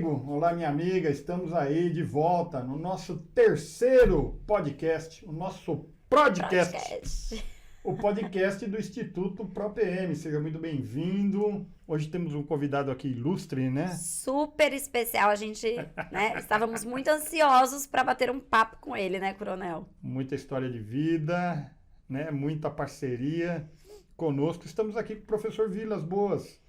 amigo, olá minha amiga, estamos aí de volta no nosso terceiro podcast, o nosso podcast. O podcast do Instituto ProPM. Seja muito bem-vindo. Hoje temos um convidado aqui ilustre, né? Super especial. A gente, estávamos muito ansiosos para bater um papo com ele, né, Coronel? Muita história de vida, né? Muita parceria conosco. Estamos aqui com o professor Vilas Boas.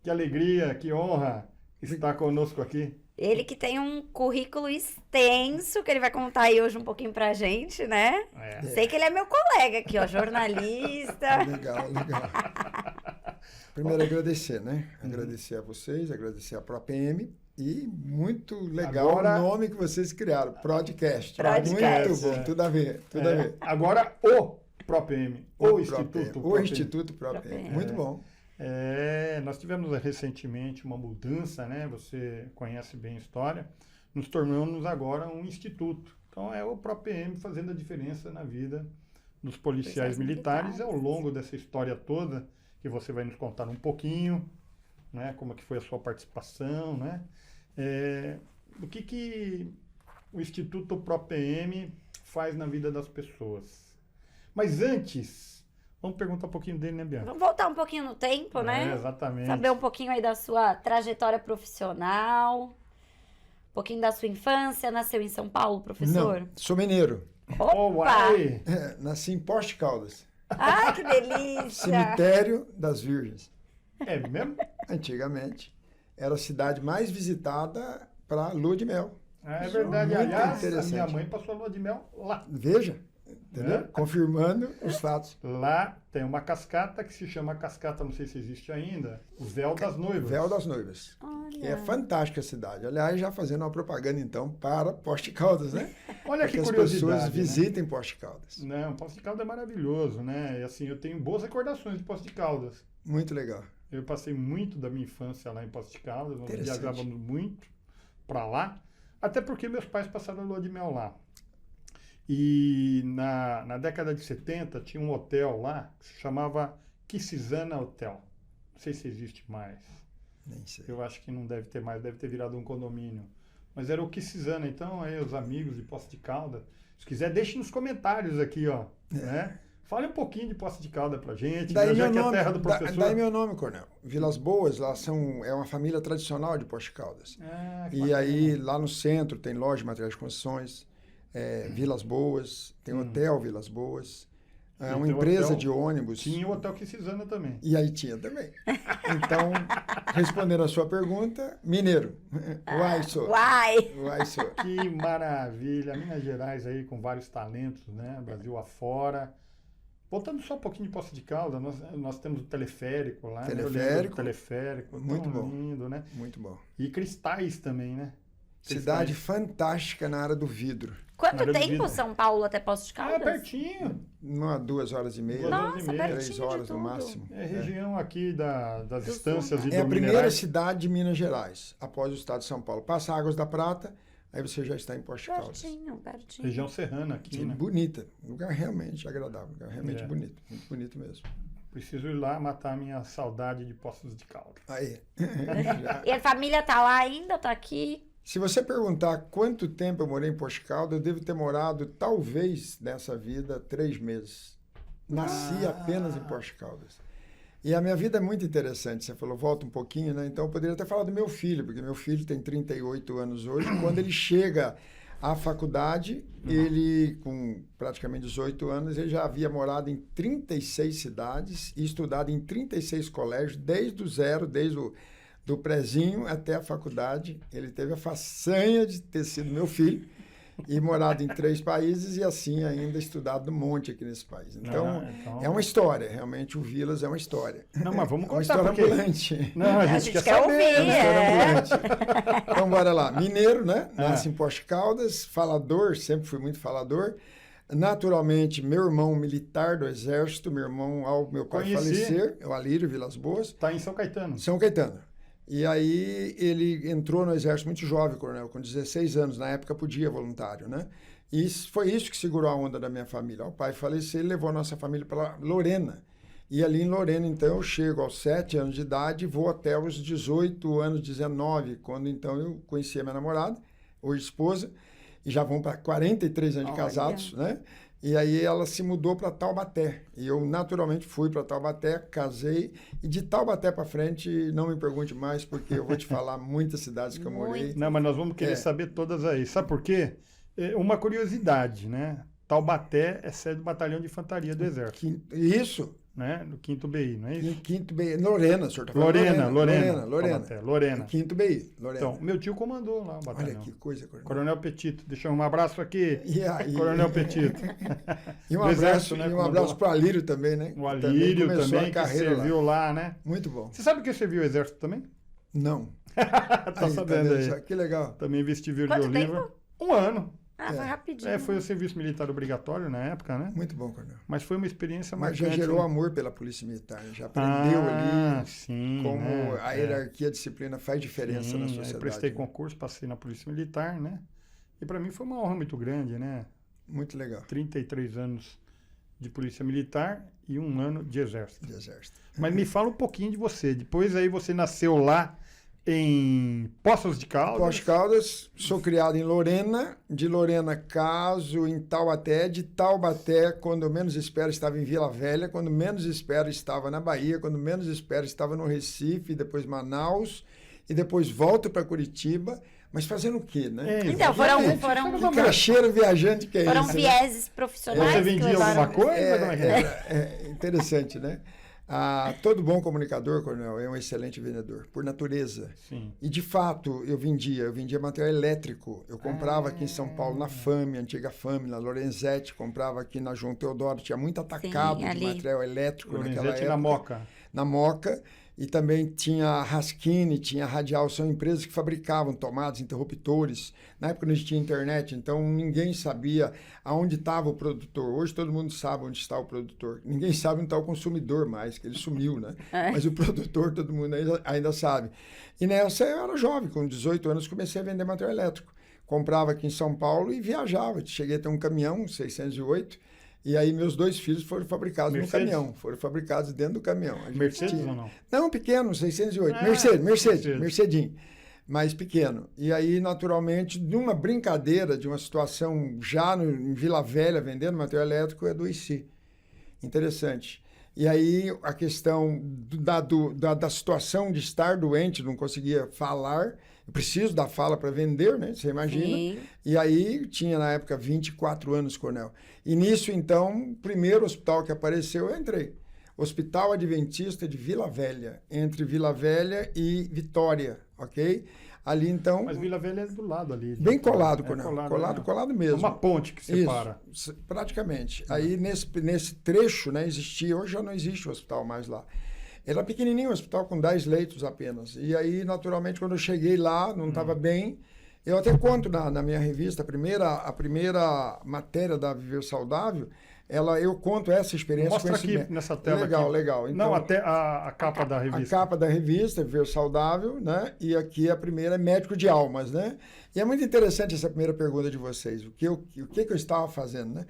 Que alegria, que honra estar conosco aqui. Ele que tem um currículo extenso, que ele vai contar aí hoje um pouquinho pra gente, né? Sei que ele é meu colega aqui, ó, jornalista. Legal. Primeiro agradecer, né? Agradecer a vocês, agradecer a ProPM e muito legal agora, o nome que vocês criaram, Podcast. Podcast. Muito bom, tudo a ver. Agora o ProPM, o Instituto ProPM. O Instituto ProPM, muito bom. Nós tivemos recentemente uma mudança, né? Você conhece bem a história. Nos tornamos agora um instituto. Então é o ProPM fazendo a diferença na vida dos policiais militares ao longo dessa história toda, que você vai nos contar um pouquinho, né? Como é que foi a sua participação, né? O que o Instituto ProPM faz na vida das pessoas. Mas antes... Vamos perguntar um pouquinho dele, né, Bianca? Vamos voltar um pouquinho no tempo, né? Exatamente. Saber um pouquinho aí da sua trajetória profissional, um pouquinho da sua infância. Nasceu em São Paulo, professor? Não, sou mineiro. Opa! Nasci em Poços de Caldas. Ai, que delícia! Cemitério das Virgens. É mesmo? Antigamente. Era a cidade mais visitada para lua de mel. É verdade. Muito aliás, a interessante. minha mãe passou a lua de mel lá. Veja. Entendeu? Confirmando os fatos. Lá tem uma cascata que se chama cascata, não sei se existe ainda, o Véu das Noivas. Véu das Noivas. Olha. É fantástica a cidade. Aliás, já fazendo uma propaganda, então, para Poços de Caldas, né? Olha que as curiosidade, pessoas né? visitem Poços de Caldas. Não, Poços de Caldas é maravilhoso, né? E assim, eu tenho boas recordações de Poços de Caldas. Muito legal. Eu passei muito da minha infância lá em Poços de Caldas, nós viajávamos muito para lá, até porque meus pais passaram a lua de mel lá. E na década de 70 tinha um hotel lá que se chamava Kissizana Hotel. Não sei se existe mais. Nem sei. Eu acho que não deve ter mais, deve ter virado um condomínio. Mas era o Kissizana. Então, aí os amigos de Poços de Caldas, se quiser, deixe nos comentários aqui, ó. Né? Fale um pouquinho de Poços de Caldas pra gente, Daí já meu que é a nome, terra do professor. daí meu nome, Cornel. Vilas Boas, lá é uma família tradicional de Poços de Caldas. E aí, lá no centro, tem loja de materiais de construções. Vilas Boas, tem Hotel Vilas Boas, uma empresa de ônibus. Tinha o Hotel Kissizana também. E aí tinha também. Então, respondendo a sua pergunta, mineiro. Uai, sou. Uai! Sou. Que maravilha. Minas Gerais aí com vários talentos, né? Brasil afora. Voltando só um pouquinho de Poços de Caldas, nós temos o teleférico lá. Teleférico. Muito bom. Lindo, né? Muito bom. E cristais também, né? Cidade fantástica na área do vidro. Quanto tempo São Paulo até Poços de Caldas? Pertinho. 2 horas e meia. Nossa, 3 horas no máximo. É região aqui das estâncias É a primeira hidrominerais. cidade de Minas Gerais, após o estado de São Paulo. Passa Águas da Prata, aí você já está em Poços de Caldas. Pertinho. Região serrana aqui, né? Bonita. Lugar realmente agradável. Lugar realmente bonito. Muito bonito mesmo. Preciso ir lá matar a minha saudade de Poços de Caldas. Aí. E a família tá lá ainda? Tá aqui? Se você perguntar quanto tempo eu morei em Poços de Caldas, eu devo ter morado, talvez, nessa vida, 3 meses. Nasci apenas em Poços de Caldas. E a minha vida é muito interessante. Você falou, volta um pouquinho, né? Então, eu poderia ter falado do meu filho, porque meu filho tem 38 anos hoje. Quando ele chega à faculdade, ele, com praticamente 18 anos, ele já havia morado em 36 cidades e estudado em 36 colégios, desde o zero, do prezinho até a faculdade. Ele teve a façanha de ter sido meu filho e morado em 3 países e assim ainda estudado um monte aqui nesse país. Então, é uma história. Realmente, o Vilas é uma história. Não, mas vamos contar. uma história porque... ambulante. Não, a gente quer saber. ouvir. É uma história ambulante. Então, bora lá. Mineiro, né? Nasci em Poços de Caldas, falador, sempre fui muito falador. Naturalmente, meu irmão militar do Exército, meu pai falecer, o Alírio Vilas Boas. Está em São Caetano. São Caetano. E aí ele entrou no Exército muito jovem, coronel, com 16 anos. Na época podia voluntário, né? E foi isso que segurou a onda da minha família. O pai faleceu, ele levou a nossa família para Lorena. E ali em Lorena, então, eu chego aos 7 anos de idade e vou até os 18 anos, 19, quando então eu conheci a minha namorada, hoje esposa, e já vão para 43 anos de casados, né? E aí ela se mudou para Taubaté. E eu naturalmente fui para Taubaté, casei. E de Taubaté para frente, não me pergunte mais, porque eu vou te falar muitas cidades que eu morei. Não, mas nós vamos querer saber todas aí. Sabe por quê? Uma curiosidade, né? Taubaté é sede do Batalhão de Infantaria do Exército. Isso. Né? No 5º BI, não é isso? 5º BI. Lorena, o senhor está falando? Lorena. Lorena. 5º BI, Lorena. Então, meu tio comandou lá o batalhão. Olha que coisa, Coronel. Coronel Petito. Deixa um abraço aqui. Coronel Petito. E um abraço, né, para o Alírio também, né? O Alírio também que serviu lá, né? Muito bom. Você sabe que serviu o Exército também? Não. Tá sabendo aí. Que legal. Também vesti verde Quanto oliva. tempo? 1 ano. Ah, foi rapidinho. Foi o serviço militar obrigatório na época, né? Muito bom, Coronel. Mas foi uma experiência Mas marcante. já gerou amor pela Polícia Militar, já aprendeu ali sim, como né? a hierarquia, a disciplina faz diferença na sociedade. Eu prestei concurso, passei na Polícia Militar, né? E para mim foi uma honra muito grande, né? Muito legal. 33 anos de Polícia Militar e 1 ano de Exército. Mas me fala um pouquinho de você. Depois aí você nasceu lá em Poços de Caldas. Poços de Caldas, sou criado em Lorena, de Lorena caso em Taubaté, de Taubaté, quando eu menos espero, estava em Vila Velha, quando menos espero, estava na Bahia, quando menos espero, estava no Recife, depois Manaus, e depois volto para Curitiba, mas fazendo o quê, né? Então, foram caixeiro viajante que é foram isso. Foram vieses profissionais. Você vendia alguma coisa? É interessante, né? Todo bom comunicador, Coronel, é um excelente vendedor, por natureza. Sim. E, de fato, eu vendia material elétrico. Eu comprava aqui em São Paulo, na FAME, antiga FAME, na Lorenzetti, comprava aqui na João Teodoro, tinha muito atacado de material elétrico naquela época. Na Moca. Na Moca. E também tinha a Raskine, tinha a Radial, são empresas que fabricavam tomadas, interruptores. Na época não existia internet, então ninguém sabia aonde estava o produtor. Hoje todo mundo sabe onde está o produtor. Ninguém sabe onde está o consumidor mais, que ele sumiu, né? Mas o produtor todo mundo ainda sabe. E nessa eu era jovem, com 18 anos comecei a vender material elétrico. Comprava aqui em São Paulo e viajava. Cheguei a ter um caminhão, 608, e aí meus 2 filhos foram fabricados no caminhão, foram fabricados dentro do caminhão. Mercedes ou não? Não, pequeno, 608. Mercedinho, mas pequeno. E aí, naturalmente, de uma brincadeira, de uma situação já em Vila Velha, vendendo material elétrico, eu adoeci. Interessante. E aí, a questão da situação de estar doente, não conseguia falar. Eu preciso da fala para vender, né? Você imagina. Sim. E aí, tinha na época 24 anos, Coronel. E nisso, então, o primeiro hospital que apareceu, eu entrei. Hospital Adventista de Vila Velha, entre Vila Velha e Vitória, ok? Ali, então... Mas Vila Velha é do lado ali. Bem colado, Coronel. Colado mesmo. Uma ponte que separa. Isso, praticamente. Aí, nesse trecho, né, existia... Hoje já não existe o hospital mais lá. Era pequenininho, um hospital com 10 leitos apenas. E aí, naturalmente, quando eu cheguei lá, não estava bem. Eu até conto na minha revista, a primeira matéria da Viver Saudável, eu conto essa experiência. Mostra aqui nessa tela. Legal. Então, não, até a capa da revista. A capa da revista, Viver Saudável, né? E aqui a primeira é Médico de Almas, né? E é muito interessante essa primeira pergunta de vocês. O que eu estava fazendo, né?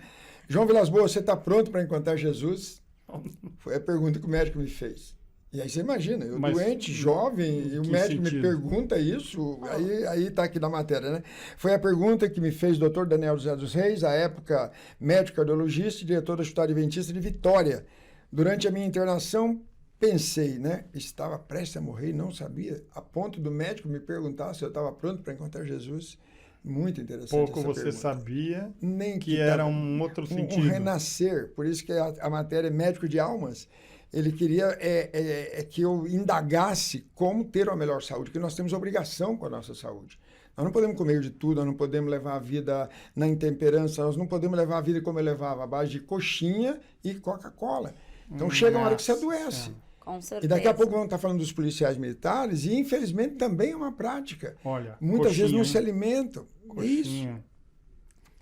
João Vilas Boas, você está pronto para encontrar Jesus? Foi a pergunta que o médico me fez. E aí você imagina, eu doente, jovem, e o médico me pergunta isso, aí está aqui na matéria, né? Foi a pergunta que me fez o Dr. Daniel José dos Reis, à época médico cardiologista e diretor do Hospital Adventista de Vitória. Durante a minha internação, pensei, né? Estava prestes a morrer e não sabia, a ponto do médico me perguntar se eu estava pronto para encontrar Jesus. Muito interessante. Pouco essa você pergunta. Sabia Nem que era um outro sentido. Um renascer, por isso que a matéria é Médico de Almas. Ele queria que eu indagasse como ter uma melhor saúde, que nós temos obrigação com a nossa saúde. Nós não podemos comer de tudo, nós não podemos levar a vida na intemperança, nós não podemos levar a vida como eu levava, à base de coxinha e Coca-Cola. Então chega uma hora que você adoece. Com certeza. E daqui a pouco vamos estar falando dos policiais militares, e infelizmente também é uma prática. Olha, muitas vezes não se alimentam. Coxinha. Isso.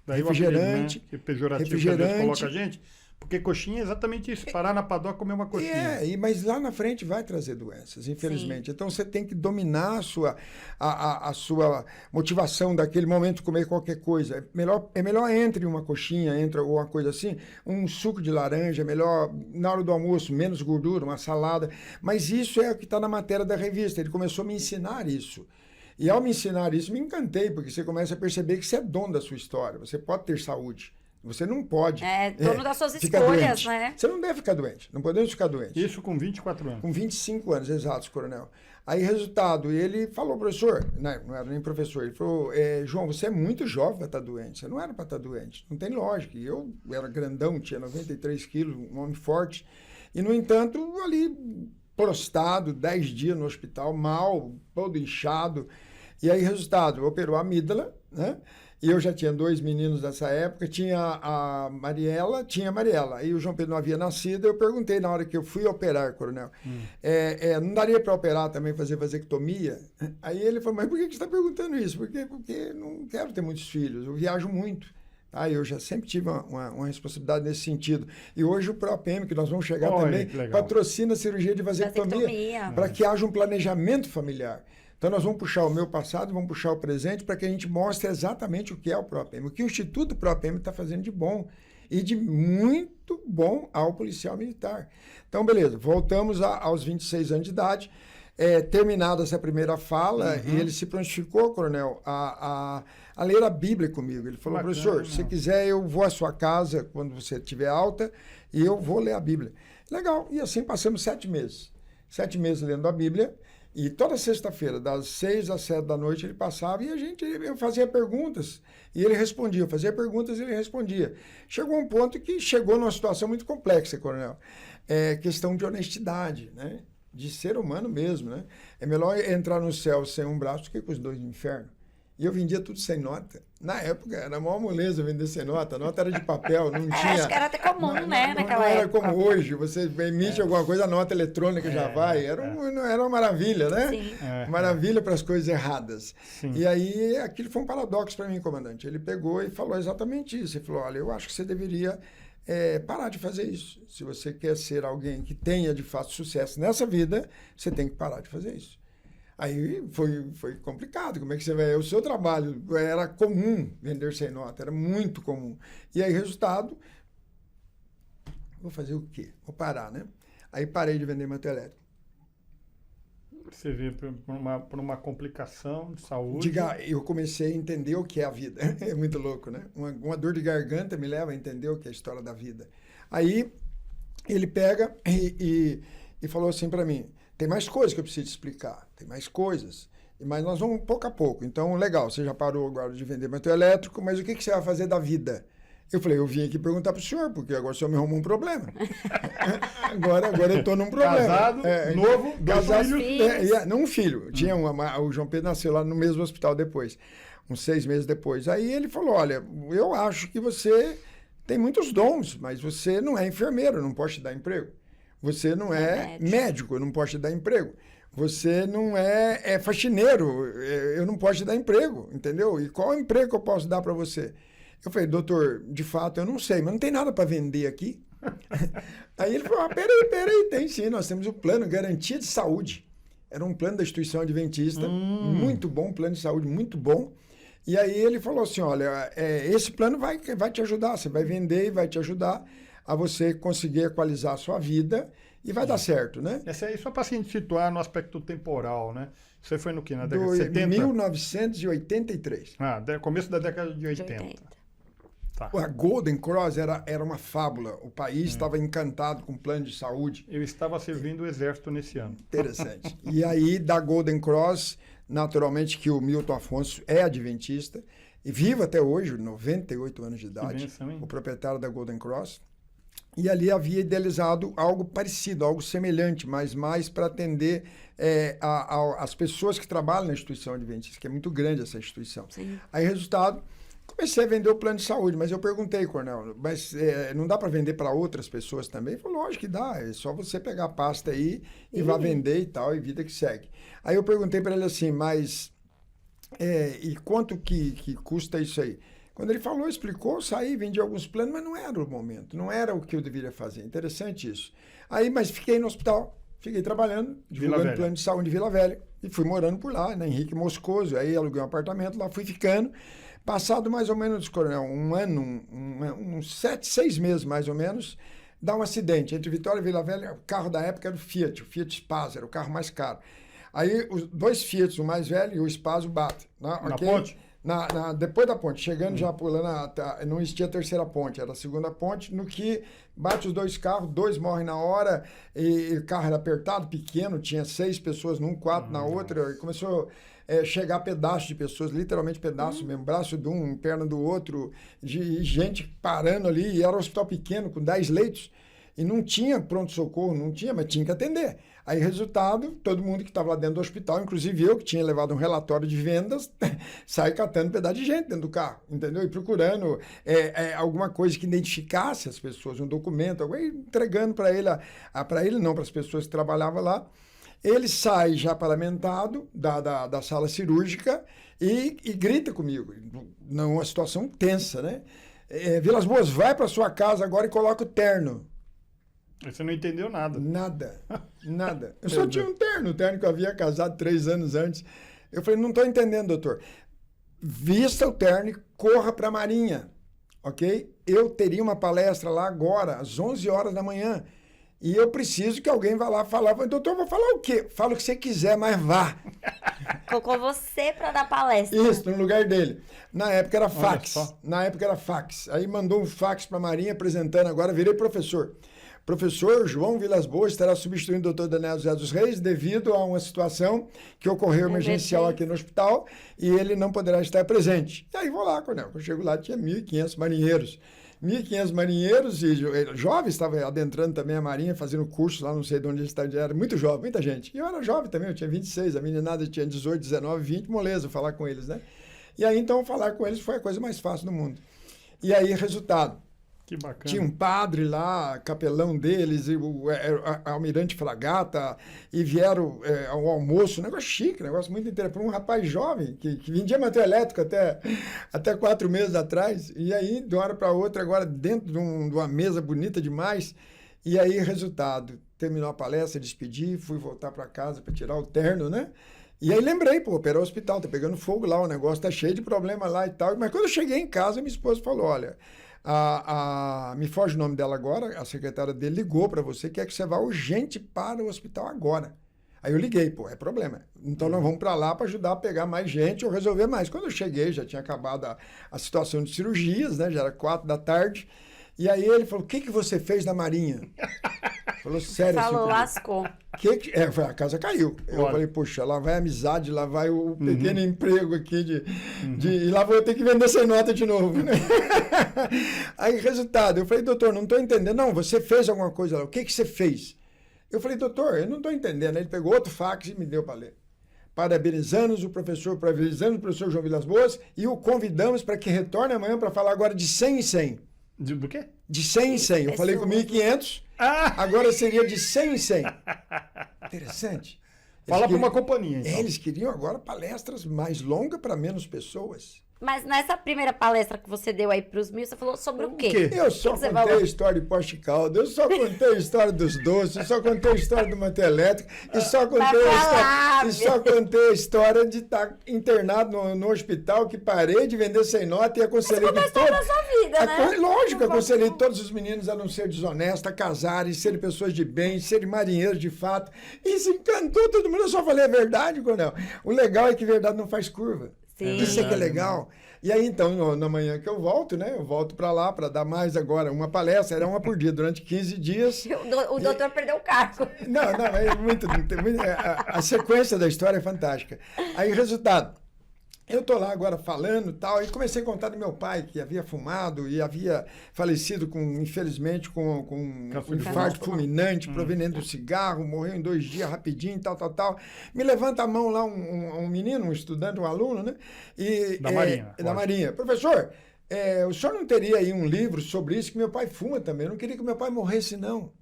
Daí refrigerante, o apelido, né? Que pejorativo que às vezes coloca a gente. Porque coxinha é exatamente isso, parar na padoca e comer uma coxinha. Mas lá na frente vai trazer doenças, infelizmente. Sim. Então você tem que dominar a sua motivação daquele momento de comer qualquer coisa. É melhor entre uma coxinha, entre uma coisa assim, um suco de laranja, é melhor na hora do almoço, menos gordura, uma salada. Mas isso é o que está na matéria da revista. Ele começou a me ensinar isso. E ao me ensinar isso, me encantei, porque você começa a perceber que você é dono da sua história. Você pode ter saúde. Você não pode. Dono das suas escolhas, doente. Né? Você não deve ficar doente. Não podemos ficar doentes. Isso com 24 anos. Com 25 anos, exato, coronel. Aí, resultado, ele falou, professor, não era nem professor, ele falou, João, você é muito jovem para estar doente. Você não era para estar doente. Não tem lógica. E eu era grandão, tinha 93 quilos, um homem forte. E, no entanto, ali, prostrado, 10 dias no hospital, mal, todo inchado. E aí, resultado, operou a amígdala, né? E eu já tinha 2 meninos nessa época, tinha a Mariela. Aí o João Pedro não havia nascido, eu perguntei na hora que eu fui operar, coronel, não daria para operar também, fazer vasectomia? Aí ele falou, mas por que você está perguntando isso? Porque não quero ter muitos filhos, eu viajo muito. Eu já sempre tive uma responsabilidade nesse sentido. E hoje o ProPM, que nós vamos chegar também, patrocina a cirurgia de vasectomia. Para que haja um planejamento familiar. Então, nós vamos puxar o meu passado, vamos puxar o presente para que a gente mostre exatamente o que é o ProPM, o que o Instituto ProPM está fazendo de bom e de muito bom ao policial militar. Então, beleza, voltamos aos 26 anos de idade, terminada essa primeira fala, e ele se prontificou, coronel, a ler a Bíblia comigo. Ele falou, professor, se quiser eu vou à sua casa quando você estiver alta e eu vou ler a Bíblia. Legal, e assim passamos 7 meses. 7 meses lendo a Bíblia. E toda sexta-feira, das 6 às 7 da noite, ele passava e eu fazia perguntas e ele respondia. Eu fazia perguntas e ele respondia. Chegou um ponto que chegou numa situação muito complexa, coronel. Questão de honestidade, né? De ser humano mesmo, né? É melhor entrar no céu sem um braço do que com os 2 no inferno. E eu vendia tudo sem nota. Na época, era a maior moleza vender sem nota. A nota era de papel, não tinha... Acho que era até comum, naquela época. Não era como hoje. Você emite alguma coisa, a nota eletrônica já vai. Era uma maravilha, né? Sim. Maravilha para as coisas erradas. Sim. E aí, aquilo foi um paradoxo para mim, comandante. Ele pegou e falou exatamente isso. Ele falou, olha, eu acho que você deveria parar de fazer isso. Se você quer ser alguém que tenha, de fato, sucesso nessa vida, você tem que parar de fazer isso. Aí foi complicado. Como é que você vai... O seu trabalho era comum vender sem nota, era muito comum. E aí, resultado, vou fazer o quê? Vou parar, né? Aí parei de vender material elétrico. Você vê por uma complicação de saúde. Diga, eu comecei a entender o que é a vida. É muito louco, né? Uma dor de garganta me leva a entender o que é a história da vida. Aí ele pega e falou assim para mim, tem mais coisas que eu preciso te explicar, tem mais coisas, mas nós vamos pouco a pouco. Então, legal, você já parou agora de vender material elétrico, mas o que você vai fazer da vida? Eu falei, eu vim aqui perguntar pro senhor, porque agora o senhor me arrumou um problema. agora eu tô num problema. Casado, novo, 2 filhos. Não um filho. Tinha o João Pedro nasceu lá no mesmo hospital depois, uns 6 meses depois. Aí ele falou, olha, eu acho que você tem muitos dons, mas você não é enfermeiro, não pode te dar emprego. Você não é médico, eu não posso te dar emprego. Você não é faxineiro, eu não posso te dar emprego, entendeu? E qual emprego que eu posso dar para você? Eu falei, doutor, de fato eu não sei, mas não tem nada para vender aqui. Aí ele falou, peraí, tem sim, nós temos o plano Garantia de Saúde. Era um plano da instituição adventista, muito bom, plano de saúde muito bom. E aí ele falou assim, olha, esse plano vai te ajudar, você vai vender e vai te ajudar a você conseguir equalizar a sua vida e vai dar certo, né? Essa aí só para se situar no aspecto temporal, né? Você foi no que? Na década de 70? 1983. Começo da década de 80. Tá. A Golden Cross era uma fábula. O país estava encantado com o plano de saúde. Eu estava servindo o exército nesse ano. Interessante. E aí, da Golden Cross, naturalmente que o Milton Afonso é adventista, e vive até hoje, 98 anos de idade, o proprietário da Golden Cross. E ali havia idealizado algo parecido, algo semelhante, mas mais para atender as pessoas que trabalham na instituição adventista, que é muito grande essa instituição. Sim. Aí, resultado, comecei a vender o plano de saúde, mas eu perguntei, Cornel, mas não dá para vender para outras pessoas também? Ele falou, lógico que dá, é só você pegar a pasta aí e vá vender e tal, e vida que segue. Aí eu perguntei para ele assim, mas e quanto que custa isso aí? Quando ele falou, explicou, saí, vendi alguns planos, mas não era o momento, não era o que eu deveria fazer. Interessante isso. Aí, mas fiquei no hospital, fiquei trabalhando, divulgando plano de saúde de Vila Velha. E fui morando por lá, na Henrique Moscoso. Aí aluguei um apartamento lá, fui ficando. Passado mais ou menos, coronel, um ano, uns 6 meses mais ou menos, dá um acidente entre Vitória e Vila Velha. O carro da época era o Fiat Spaza, era o carro mais caro. Aí os 2 Fiats, o mais velho e o Spaza, batem. Na ponte? Depois da ponte, chegando já pulando, não existia a terceira ponte, era a segunda ponte, no que bate os 2 carros, 2 morrem na hora, e o carro era apertado, pequeno, tinha 6 pessoas num, 4 na outra, e começou chegar pedaços de pessoas, literalmente pedaços mesmo, braço de um, perna do outro, de gente parando ali, e era um hospital pequeno, com 10 leitos, e não tinha pronto-socorro, não tinha, mas tinha que atender. Aí, resultado, todo mundo que estava lá dentro do hospital, inclusive eu, que tinha levado um relatório de vendas, sai catando um pedaço de gente dentro do carro, entendeu? E procurando alguma coisa que identificasse as pessoas, um documento, entregando para ele, para ele não, para as pessoas que trabalhavam lá. Ele sai já paramentado da sala cirúrgica e grita comigo, numa situação tensa, né? Vilas Boas, vai para sua casa agora e coloca o terno. Você não entendeu nada. Nada. Eu só tinha um terno, o terno que eu havia casado 3 anos antes. Eu falei, não estou entendendo, doutor. Vista o terno e corra para a Marinha, ok? Eu teria uma palestra lá agora, às 11 horas da manhã. E eu preciso que alguém vá lá falar. Doutor, vou falar o quê? Fala o que você quiser, mas vá. Colocou você para dar palestra. Isso, no lugar dele. Na época era fax. Aí mandou um fax para a Marinha apresentando agora, virei professor. Professor João Vilas Boas estará substituindo o doutor Daniel José dos Reis devido a uma situação que ocorreu emergencial aqui no hospital e ele não poderá estar presente. E aí vou lá, coronel. Quando eu chego lá, tinha 1.500 marinheiros. 1.500 marinheiros e jovens, estava adentrando também a Marinha, fazendo curso lá, não sei de onde eles estavam, era muito jovem, muita gente. E eu era jovem também, eu tinha 26, a meninada tinha 18, 19, 20, moleza falar com eles, né? E aí, então, falar com eles foi a coisa mais fácil do mundo. E aí, resultado. Que bacana. Tinha um padre lá, capelão deles, e o almirante fragata, e vieram ao almoço, um negócio chique, um negócio muito interessante, para um rapaz jovem, que vendia material elétrico até 4 meses atrás, e aí, de uma hora para outra, agora dentro de uma mesa bonita demais, e aí, resultado, terminou a palestra, despedi, fui voltar para casa para tirar o terno, né? E aí lembrei, operar o hospital, tá pegando fogo lá, o negócio tá cheio de problema lá e tal, mas quando eu cheguei em casa, minha esposa falou, olha... me foge o nome dela agora, a secretária dele ligou para você, quer que você vá urgente para o hospital agora. Aí eu liguei, é problema. Então nós vamos para lá para ajudar a pegar mais gente ou resolver mais. Quando eu cheguei, já tinha acabado a situação de cirurgias, né? Já era 4 da tarde. E aí ele falou, o que você fez na Marinha? Falou sério. Falou, lascou. A casa caiu. Eu falei, poxa, lá vai a amizade, lá vai o pequeno emprego aqui e lá vou ter que vender sem nota de novo. Né? Aí, resultado, eu falei, doutor, não estou entendendo. Não, você fez alguma coisa lá. O que você fez? Eu falei, doutor, eu não estou entendendo. Ele pegou outro fax e me deu para ler. Parabenizando o professor João Vilas Boas e o convidamos para que retorne amanhã para falar agora de 100 em 100. Do quê? De 100 em 100. Eu falei com 1.500, agora seria de 100 em 100. Interessante. Fala para uma companhia, então. Eles queriam agora palestras mais longas para menos pessoas. Mas nessa primeira palestra que você deu aí para os 1.000, você falou sobre o quê? Eu só contei a história de Poste Caldo, eu só contei a história dos doces, eu só contei a história do material elétrico, e só contei a história de estar internado no hospital, que parei de vender sem nota e aconselhei que todos... da sua vida, né? Lógico, aconselhei todos os meninos a não ser desonestos, a casarem, serem pessoas de bem, serem marinheiros de fato. E se encantou todo mundo, eu só falei a verdade, Coronel. O legal é que verdade não faz curva. Sim. Isso é que é legal. E aí, então, na manhã que eu volto, né? Eu volto para lá para dar mais agora uma palestra, era uma por dia, durante 15 dias. O doutor perdeu o cargo. Não, é muito a sequência da história é fantástica. Aí, resultado, eu tô lá agora falando e tal, e comecei a contar do meu pai, que havia fumado e havia falecido, infelizmente, com um infarto fulminante, proveniente do cigarro, morreu em 2 dias, rapidinho, tal. Me levanta a mão lá um menino, um estudante, um aluno, né? Da Marinha. Professor, o senhor não teria aí um livro sobre isso, que meu pai fuma também, eu não queria que meu pai morresse, não.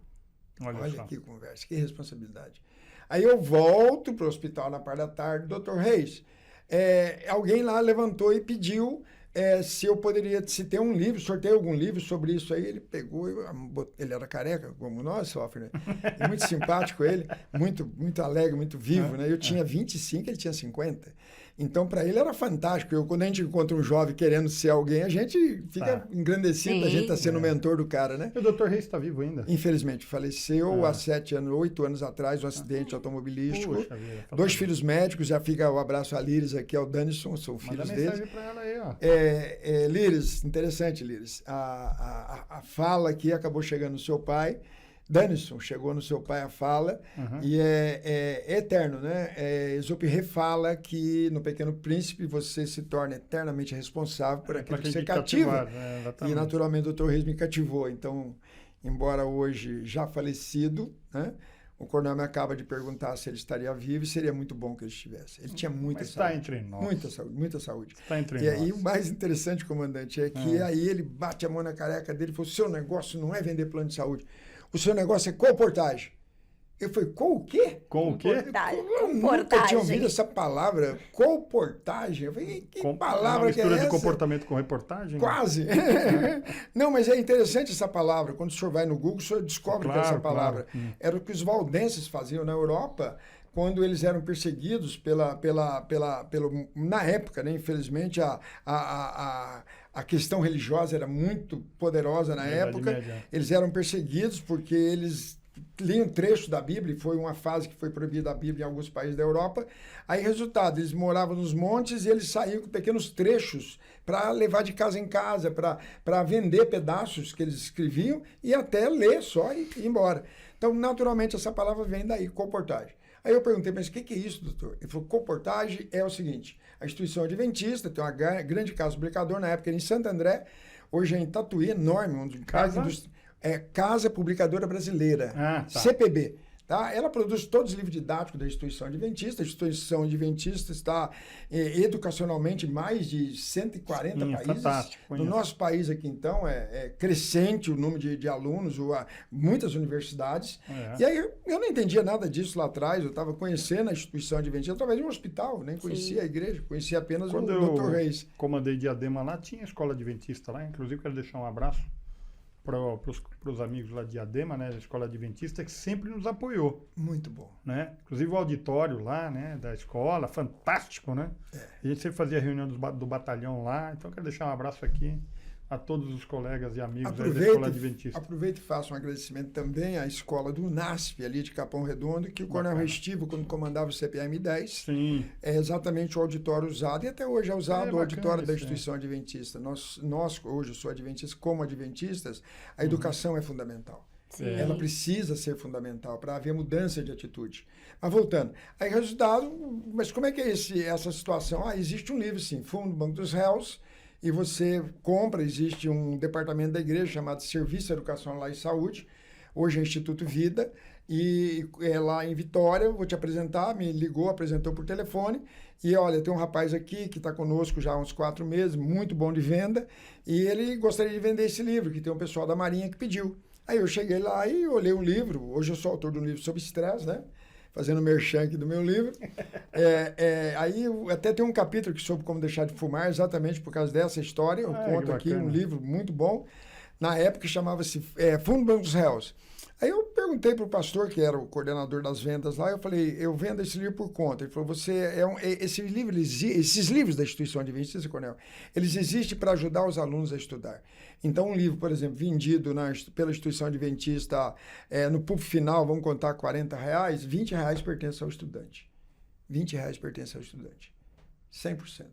Olha que conversa, que responsabilidade. Aí eu volto para o hospital na parte da tarde, doutor Reis, alguém lá levantou e pediu se eu poderia, se tem um livro, sorteio algum livro sobre isso aí. Ele pegou, ele era careca, como nós, Sofre, né? E muito simpático ele, muito alegre, muito vivo, né? Eu tinha 25, ele tinha 50. Então, para ele era fantástico. Quando a gente encontra um jovem querendo ser alguém, a gente fica engrandecido, a gente está sendo mentor do cara, né? E o Dr. Reis está vivo ainda? Infelizmente, faleceu há 8 anos atrás, um acidente automobilístico. Puxa vida, 2 filhos médicos, já fica o abraço a Líris aqui, ao Danison, são filhos deles. Manda mensagem para ela aí, ó. Líris, interessante, Líris. A fala aqui acabou chegando no seu pai. Danison, chegou no seu pai a fala, e é eterno, né? Exupéry fala que no Pequeno Príncipe você se torna eternamente responsável por aquilo que você cativa. E naturalmente o Dr. Reis me cativou. Então, embora hoje já falecido, né? O coronel me acaba de perguntar se ele estaria vivo e seria muito bom que ele estivesse. Ele tinha muita saúde. Está entre nós. Muita saúde. Está entre nós. E aí o mais interessante, comandante, é que aí ele bate a mão na careca dele e falou: seu negócio não é vender plano de saúde. O seu negócio é colportagem. Eu falei, com o quê? Com o quê? Eu nunca tinha ouvido essa palavra, colportagem. Eu falei, que palavra que é essa? Mistura de comportamento com reportagem? Quase. Não, mas é interessante essa palavra. Quando o senhor vai no Google, o senhor descobre que essa palavra era o que os valdenses faziam na Europa, quando eles eram perseguidos na época, né? Infelizmente, a questão religiosa era muito poderosa na época. Eles eram perseguidos porque eles liam trecho da Bíblia, e foi uma fase que foi proibida a Bíblia em alguns países da Europa. Aí, resultado, eles moravam nos montes e eles saíam com pequenos trechos para levar de casa em casa, para vender pedaços que eles escreviam e até ler só e ir embora. Então, naturalmente, essa palavra vem daí, colportagem. Aí eu perguntei, mas o que é isso, doutor? Ele falou, colportagem é o seguinte: a instituição adventista tem uma grande casa publicadora, na época era em Santo André, hoje é em Tatuí, enorme, onde Casa Publicadora Brasileira, CPB. Tá? Ela produz todos os livros didáticos da instituição adventista. A instituição adventista está educacionalmente em mais de 140 países. Fantástico. No nosso país aqui, então, é crescente o número de alunos, muitas universidades. E aí eu não entendia nada disso lá atrás. Eu estava conhecendo a instituição adventista através de um hospital, nem conhecia a igreja, conhecia apenas o Dr. Reis. Comandei Diadema lá, tinha escola adventista lá. Inclusive, quero deixar um abraço para os amigos lá de Diadema, né, da Escola Adventista, que sempre nos apoiou. Muito bom. Né? Inclusive o auditório lá, né, da escola, fantástico, né? A gente sempre fazia reunião do batalhão lá, então quero deixar um abraço aqui a todos os colegas e amigos da Escola Adventista. Aproveito e faço um agradecimento também à escola do NASP, ali de Capão Redondo, que o Coronel Restivo, quando comandava o CPM-10, é exatamente o auditório usado, e até hoje é usado o auditório da instituição adventista. Nós, hoje, eu sou adventista, como adventistas, a educação é fundamental. Ela precisa ser fundamental para haver mudança de atitude. Mas voltando, aí resultado, mas como é que é essa situação? Existe um livro, sim, Fundo Banco dos Réus, e você compra, existe um departamento da igreja chamado Serviço Educacional e Saúde, hoje é Instituto Vida, e é lá em Vitória, vou te apresentar, me ligou, apresentou por telefone, e olha, tem um rapaz aqui que está conosco já há uns 4 meses, muito bom de venda, e ele gostaria de vender esse livro, que tem um pessoal da Marinha que pediu. Aí eu cheguei lá e olhei um livro, hoje eu sou autor de um livro sobre estresse, né? Fazendo merchan aqui do meu livro. Aí até tem um capítulo que soube como deixar de fumar, exatamente por causa dessa história. Eu conto aqui um livro muito bom. Na época chamava-se Fundo Banco dos Réus. Aí eu perguntei para o pastor, que era o coordenador das vendas lá, eu falei, eu vendo esse livro por conta. Ele falou, esses livros da instituição adventista, Coronel, eles existem para ajudar os alunos a estudar. Então, um livro, por exemplo, vendido pela instituição adventista, no púlpito final, vamos contar R$40, R$20 pertence ao estudante. R$20 pertence ao estudante. 100%.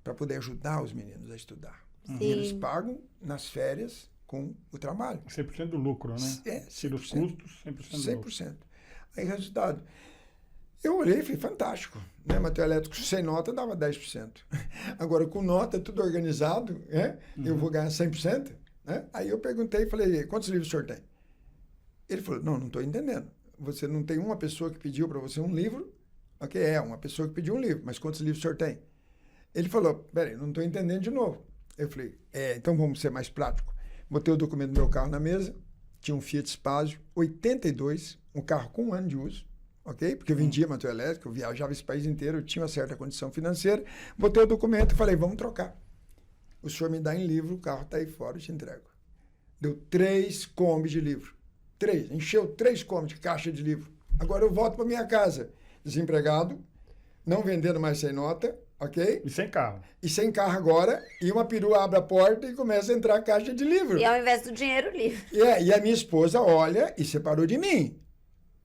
Para poder ajudar os meninos a estudar. E eles pagam nas férias com o trabalho. 100% do lucro, né? Se os custos, 100% do lucro. 100%. Aí, resultado, eu olhei e falei, fantástico. Né? Material elétrico sem nota dava 10%. Agora, com nota, tudo organizado, eu vou ganhar 100%. Né? Aí eu perguntei e falei, quantos livros o senhor tem? Ele falou, não estou entendendo. Você não tem uma pessoa que pediu para você um livro? Ok, uma pessoa que pediu um livro, mas quantos livros o senhor tem? Ele falou, peraí, não estou entendendo de novo. Eu falei, então vamos ser mais prático. Botei o documento do meu carro na mesa, tinha um Fiat Spazio, 82, um carro com 1 ano de uso, ok? Porque eu vendia material elétrico, eu viajava esse país inteiro, eu tinha uma certa condição financeira. Botei o documento e falei, vamos trocar. o senhor me dá em livro, o carro está aí fora, eu te entrego. Deu 3 combis de livro. 3. Encheu 3 combis de caixa de livro. Agora eu volto para minha casa. Desempregado, não vendendo mais sem nota, ok? E sem carro. E sem carro agora, e uma perua abre a porta e começa a entrar a caixa de livro. E ao invés do dinheiro, livro. E a minha esposa olha e separou de mim.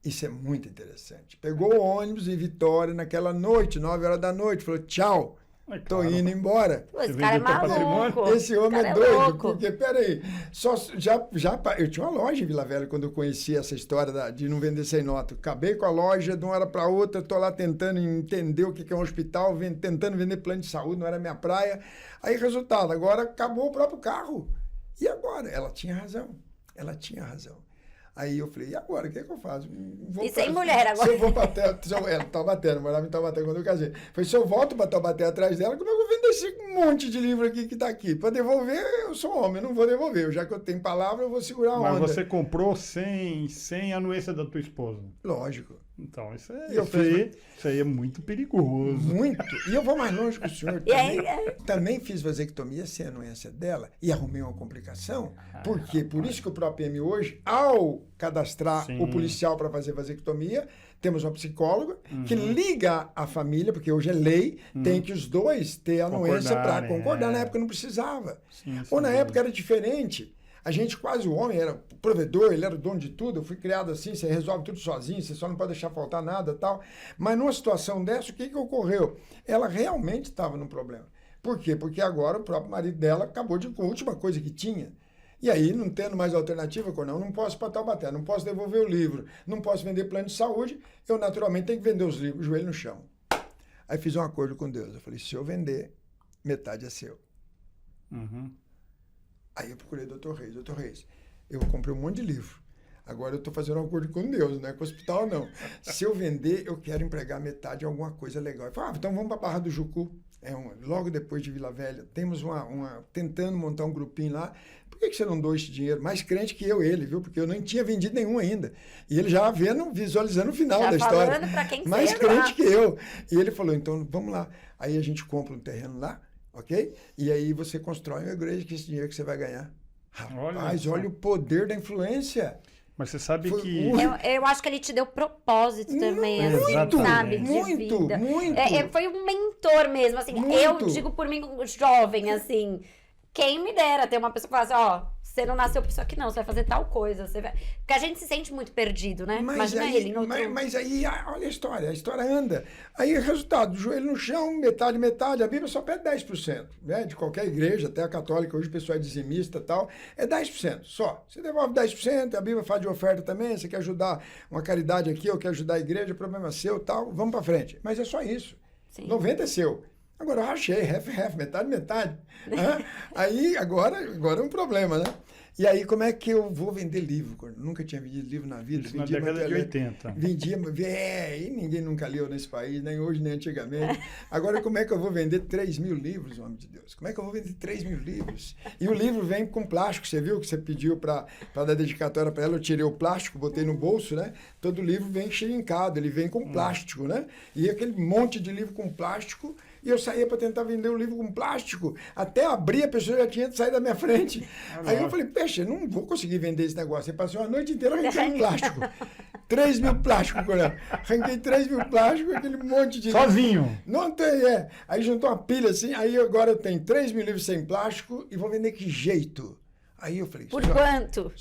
Isso é muito interessante. Pegou o ônibus em Vitória naquela noite, 9 horas da noite, falou tchau. Tô indo embora. Pô, esse cara é maluco. Esse homem é doido, porque, peraí, eu tinha uma loja em Vila Velha quando eu conheci essa história de não vender sem nota. Acabei com a loja de uma hora para outra, tô lá tentando entender o que é um hospital, tentando vender plano de saúde, não era minha praia. Aí, resultado, agora acabou o próprio carro. E agora? Ela tinha razão. Aí eu falei, e agora? O que é que eu faço? Sem mulher agora. Se eu vou para Taubaté, morava em Taubaté quando eu casei. Falei, se eu volto para Taubaté atrás dela, como é que eu vou vender esse monte de livro aqui que está aqui? Para devolver, eu sou homem, não vou devolver. Já que eu tenho palavra, eu vou segurar a onda. Mas você comprou sem a anuência da tua esposa? Lógico. Então, isso aí é muito perigoso. Muito. E eu vou mais longe que o senhor. Também fiz vasectomia sem a anuência dela e arrumei uma complicação. Por quê? Por isso que o PROPM hoje, ao cadastrar o policial para fazer vasectomia, temos uma psicóloga que liga a família, porque hoje é lei, tem que os dois ter anuência para concordar. Na época não precisava. Ou na época era diferente. A gente quase, o homem era provedor, ele era o dono de tudo, eu fui criado assim, você resolve tudo sozinho, você só não pode deixar faltar nada e tal. Mas numa situação dessa, o que ocorreu? Ela realmente estava num problema. Por quê? Porque agora o próprio marido dela acabou com a última coisa que tinha. E aí, não tendo mais alternativa, não posso ir para Taubaté, não posso devolver o livro, não posso vender plano de saúde, eu naturalmente tenho que vender os livros, joelho no chão. Aí fiz um acordo com Deus, eu falei, se eu vender, metade é seu. Aí eu procurei o Dr. Reis. Dr. Reis, eu comprei um monte de livro. Agora eu estou fazendo um acordo com Deus, não é com o hospital, não. Se eu vender, eu quero empregar metade em alguma coisa legal. Eu falei, então vamos para a Barra do Jucu. Logo depois de Vila Velha. Temos tentando montar um grupinho lá. Por que você não doa esse dinheiro? Mais crente que ele, viu? Porque eu nem tinha vendido nenhum ainda. E ele já visualizando o final da história. Pra quem mais crente que eu. E ele falou, então vamos lá. Aí a gente compra um terreno lá. Ok? E aí você constrói uma igreja com esse dinheiro que você vai ganhar. Rapaz, olha o poder da influência. Mas você sabe que... Eu acho que ele te deu propósito também, assim, sabe? Muito. Foi um mentor mesmo, assim. Muito. Eu digo por mim, jovem, assim... Quem me dera ter uma pessoa que fala assim, você não nasceu por isso aqui não, você vai fazer tal coisa. Porque a gente se sente muito perdido, né? Imagina ele. Mas aí, olha a história anda. Aí, resultado, joelho no chão, metade, a Bíblia só pede 10%, né? De qualquer igreja, até a católica, hoje o pessoal é dizimista e tal, é 10% só. Você devolve 10%, a Bíblia faz de oferta também, você quer ajudar uma caridade aqui, ou quer ajudar a igreja, o problema é seu e tal, vamos pra frente. Mas é só isso. Sim. 90% é seu. Agora eu rachei, half, metade. Aí, agora é um problema, né? E aí, como é que eu vou vender livro? Nunca tinha vendido livro na vida. Isso na década de 80. E ninguém nunca leu nesse país, nem hoje, nem antigamente. Agora, como é que eu vou vender 3.000 livros, homem de Deus? Como é que eu vou vender 3.000 livros? E o livro vem com plástico, você viu que você pediu para dar dedicatória para ela, eu tirei o plástico, botei no bolso, né? Todo livro vem xerincado, ele vem com plástico, né? E aquele monte de livro com plástico... E eu saía para tentar vender o livro com plástico. Até abrir, a pessoa já tinha saído da minha frente. Aí eu falei, eu não vou conseguir vender esse negócio. Aí passei uma noite inteira arrancando plástico. 3.000 plásticos, Coronel. Arranquei 3.000 plásticos, aquele monte de... Sozinho? Não tem, Aí juntou uma pilha assim, aí agora eu tenho 3.000 livros sem plástico e vou vender que jeito? Aí eu falei... Por quanto?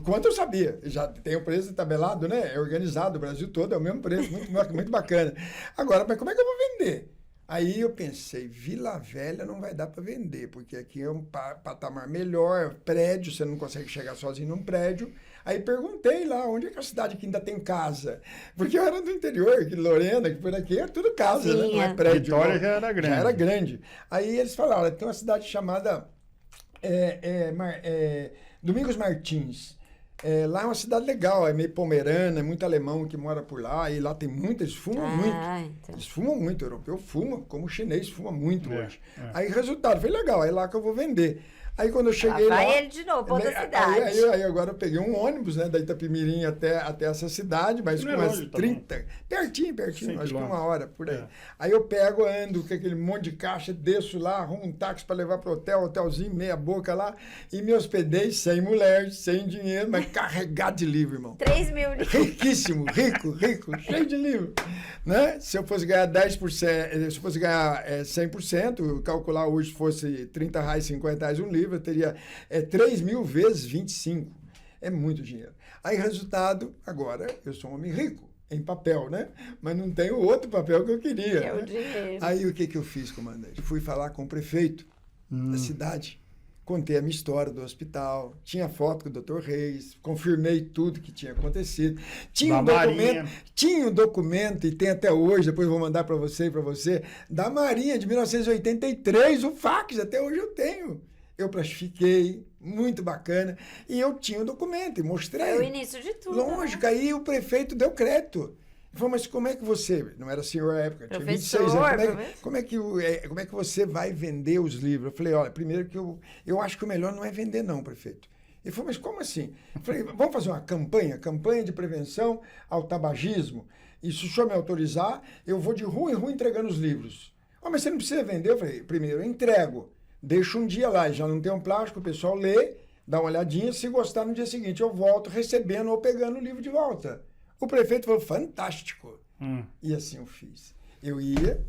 Quanto eu sabia. Já tem o preço tabelado, né? É organizado, o Brasil todo é o mesmo preço, muito bacana. Agora, mas como é que eu vou vender? Aí eu pensei, Vila Velha não vai dar para vender, porque aqui é um patamar melhor, prédio, você não consegue chegar sozinho num prédio. Aí perguntei lá, onde é que a cidade que ainda tem casa? Porque eu era do interior, que Lorena, que por aqui, é tudo casa, né? Não é prédio. Vitória já era grande. Já era grande. Aí eles falaram, tem uma cidade chamada Domingos Martins. Lá é uma cidade legal, é meio pomerana, é muito alemão que mora por lá, e lá tem muito, eles fumam muito. Então. Eles fumam muito, o europeu fuma, como o chinês fuma muito hoje. Aí, resultado, foi legal, é lá que eu vou vender. Aí quando eu cheguei lá... Vai ele de novo, pra outra cidade. Aí agora eu peguei um ônibus, né, da Itapemirim até essa cidade, mas com umas 30... Pertinho, acho que 1 hora, por aí. Aí eu pego, ando com aquele monte de caixa, desço lá, arrumo um táxi para levar pro hotelzinho, meia boca lá, e me hospedei sem mulher, sem dinheiro, mas carregado de livro, irmão. 3 mil livros. Riquíssimo, rico, cheio de livro. Né? Se eu fosse ganhar 10%, se eu fosse ganhar 100%, calcular hoje fosse R$30, R$50 um livro, eu teria 3 mil vezes 25. É muito dinheiro. Aí, resultado, agora eu sou um homem rico, em papel, né? Mas não tenho outro papel que eu queria. É o dinheiro. Aí, o que eu fiz, comandante? Fui falar com o prefeito da cidade. Contei a minha história do hospital, tinha foto com o Dr. Reis, confirmei tudo que tinha acontecido. Tinha um documento, e tem até hoje, depois eu vou mandar para você e para você, da Marinha de 1983, o fax, até hoje eu tenho. Eu plastifiquei, muito bacana, e eu tinha o documento e mostrei. É o início de tudo. Lógico, né? Aí o prefeito deu crédito. Ele falou, mas como é que você... Não era senhor à época, tinha 26 anos. Como é que você vai vender os livros? Eu falei, olha, primeiro que eu acho que o melhor não é vender não, prefeito. Ele falou, mas como assim? Eu falei, vamos fazer uma campanha de prevenção ao tabagismo. E se o senhor me autorizar, eu vou de rua em rua entregando os livros. Oh, mas você não precisa vender? Eu falei, primeiro eu entrego. Deixo um dia lá, já não tem um plástico, o pessoal lê, dá uma olhadinha, se gostar no dia seguinte eu volto recebendo ou pegando o livro de volta. O prefeito falou, fantástico. E assim eu fiz. Eu ia,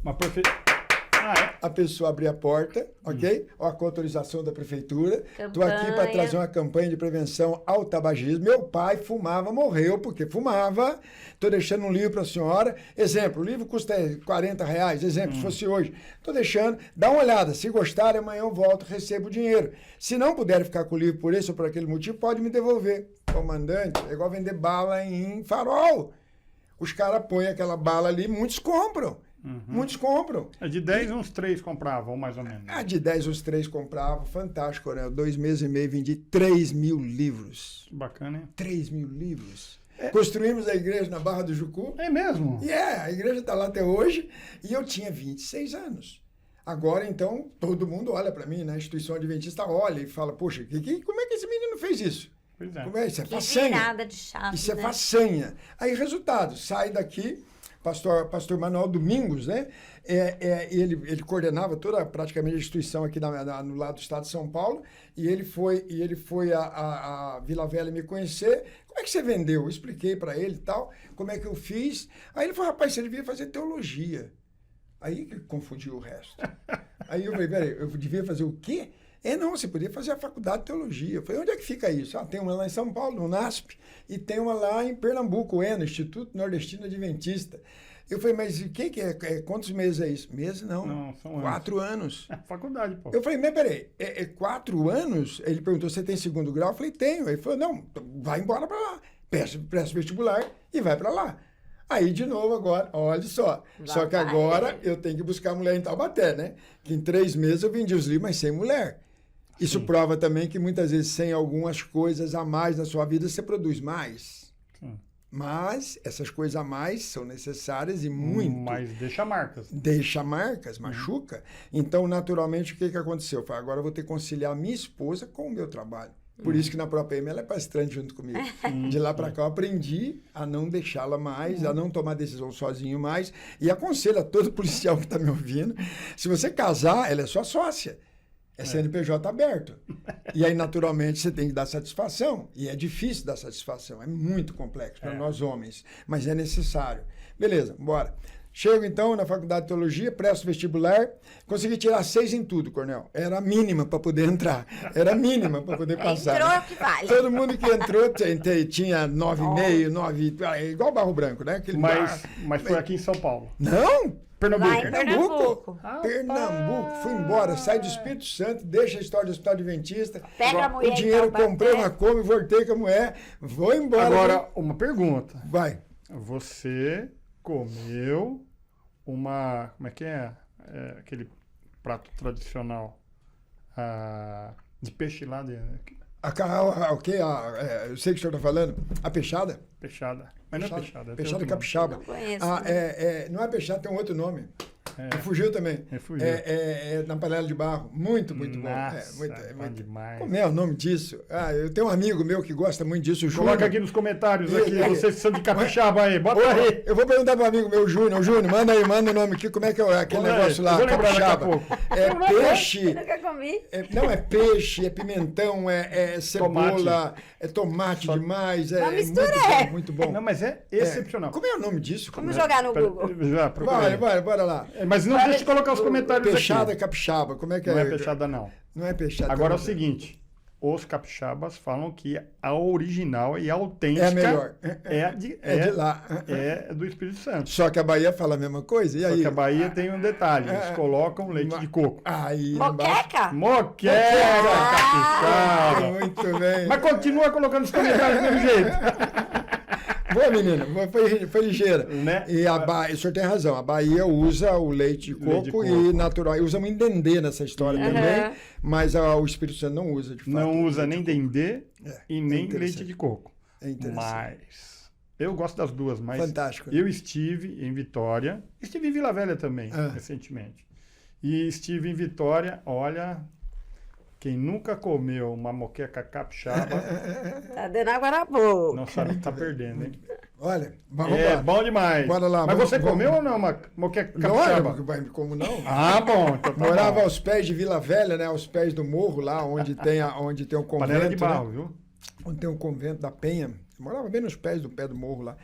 a pessoa abria a porta, ok? Ó, com a autorização da prefeitura. Estou aqui para trazer uma campanha de prevenção ao tabagismo. Meu pai fumava, morreu porque fumava. Estou deixando um livro para a senhora. Exemplo, o livro custa R$40. Exemplo, se fosse hoje. Estou deixando, dá uma olhada. Se gostar, amanhã eu volto, recebo o dinheiro. Se não puder ficar com o livro por esse ou por aquele motivo, pode me devolver. Comandante, é igual vender bala em farol. Os caras põem aquela bala ali, muitos compram. Muitos compram. De 10, uns 3 compravam, mais ou menos. De 10, uns 3 compravam. Fantástico, né? 2 meses e meio, vendi 3 mil livros. Bacana, hein? 3 mil livros. Construímos a igreja na Barra do Jucu. É mesmo? A igreja está lá até hoje. E eu tinha 26 anos. Agora, então, todo mundo olha para mim, né? A instituição adventista olha e fala, poxa, como é que esse menino fez isso? Pois é. Como é? Isso é façanha. Virada de chave, Isso é façanha. Aí, resultado, sai daqui... Pastor Manuel Domingos, né? Ele coordenava praticamente a instituição aqui no lado do estado de São Paulo, e ele foi a Vila Velha me conhecer. Como é que você vendeu? Eu expliquei para ele e tal, como é que eu fiz. Aí ele falou, rapaz, você devia fazer teologia. Aí que confundiu o resto. Aí eu falei, peraí, eu devia fazer o quê? Não, você podia fazer a faculdade de teologia. Eu falei, onde é que fica isso? Tem uma lá em São Paulo, no NASP, e tem uma lá em Pernambuco, no Instituto Nordestino Adventista. Eu falei, mas o que é? Quantos meses é isso? Meses não. Não, são 4 anos. Faculdade, pô. Eu falei, mas peraí, 4 anos? Ele perguntou, você tem 2º grau? Eu falei, tenho. Ele falou, não, vai embora para lá. Presta vestibular e vai para lá. Aí, de novo, agora, olha só. Só que agora eu tenho que buscar mulher em Taubaté, né? Que em 3 meses eu vendi os livros, mas sem mulher. Isso prova também que muitas vezes sem algumas coisas a mais na sua vida você produz mais. Sim. Mas essas coisas a mais são necessárias e muito. Mas deixa marcas. Deixa marcas, machuca. Então, naturalmente, o que aconteceu? Eu falei, agora eu vou ter que conciliar minha esposa com o meu trabalho. Por isso que na própria EMA ela é palestrante junto comigo. De lá para cá eu aprendi a não deixá-la mais, a não tomar decisão sozinho mais. E aconselho a todo policial que está me ouvindo, se você casar, ela é sua sócia. É CNPJ aberto. E aí, naturalmente, você tem que dar satisfação. E é difícil dar satisfação. É muito complexo para nós homens. Mas é necessário. Beleza, bora. Chego, então, na faculdade de teologia, presto vestibular. Consegui tirar 6 em tudo, Cornel. Era a mínima para poder entrar. Era a mínima para poder passar. Entrou que vale. Todo mundo que entrou tinha 9,5, 9... Igual Barro Branco, né? Mas foi aqui em São Paulo. Não! Pernambuco. Pernambuco. Fui embora, saí do Espírito Santo, deixa a história do Hospital Adventista. Pega a mulher. O dinheiro, comprei uma Kombi, voltei com a mulher, vou embora. Agora, uma pergunta. Vai. Você comeu uma... Como é que é? Aquele prato tradicional de peixe lá de... O quê? Eu sei o que o senhor está falando. A peixada? Peixada. Mas não é peixada. Peixada capixaba. Não conheço. Não é peixada, tem um outro nome. Refugiu também. Refugiu. Na panela de barro. Muito bom. Nossa, muito demais. Como é o nome disso? Eu tenho um amigo meu que gosta muito disso, o Júnior. Coloca aqui nos comentários, vocês são de capixaba aí, bota aí. Eu vou perguntar pro amigo meu, Júnior. Júnior, manda o nome aqui, como é que é aquele negócio lá, capixaba. Peixe. Nunca comi. Não, é peixe, é pimentão, é cebola, é tomate demais. Uma mistura muito bom. Não, mas é excepcional. Como é o nome disso? Vamos jogar no Google. Já, Bora lá. Mas não deixa de colocar os comentários Peixada aqui. capixaba, como é que é? Não é peixada, não. Não é peixada. Agora é o seguinte, os capixabas falam que a original e a autêntica é melhor. É de lá. É do Espírito Santo. Só que a Bahia fala a mesma coisa, e aí? Só que a Bahia tem um detalhe, eles colocam leite de coco. Aí, Moqueca? Moqueca, capixaba. Muito bem. Mas continua colocando os comentários do mesmo jeito. Boa, menina, foi ligeira. Né? E o senhor tem razão, a Bahia usa o leite de coco e natural. E usa muito dendê nessa história também, mas o Espírito Santo não usa, de fato. Não usa nem dendê e nem leite de coco. É interessante. Mas eu gosto das duas, mas fantástico. Eu estive em Vitória, estive em Vila Velha também, recentemente. E estive em Vitória, olha... Quem nunca comeu uma moqueca capixaba... Tá dando água na boca. Não sabe que tá perdendo, hein? Olha, vamos lá. Bom demais. Bora lá. Mas você comeu ou não uma moqueca capixaba? Não, como não? Ah, bom. Então tá morava aos pés de Vila Velha, né? Aos pés do morro, lá onde tem o convento. Panela de barro, né? viu? Onde tem o convento da Penha. Eu morava bem nos pés do pé do morro lá.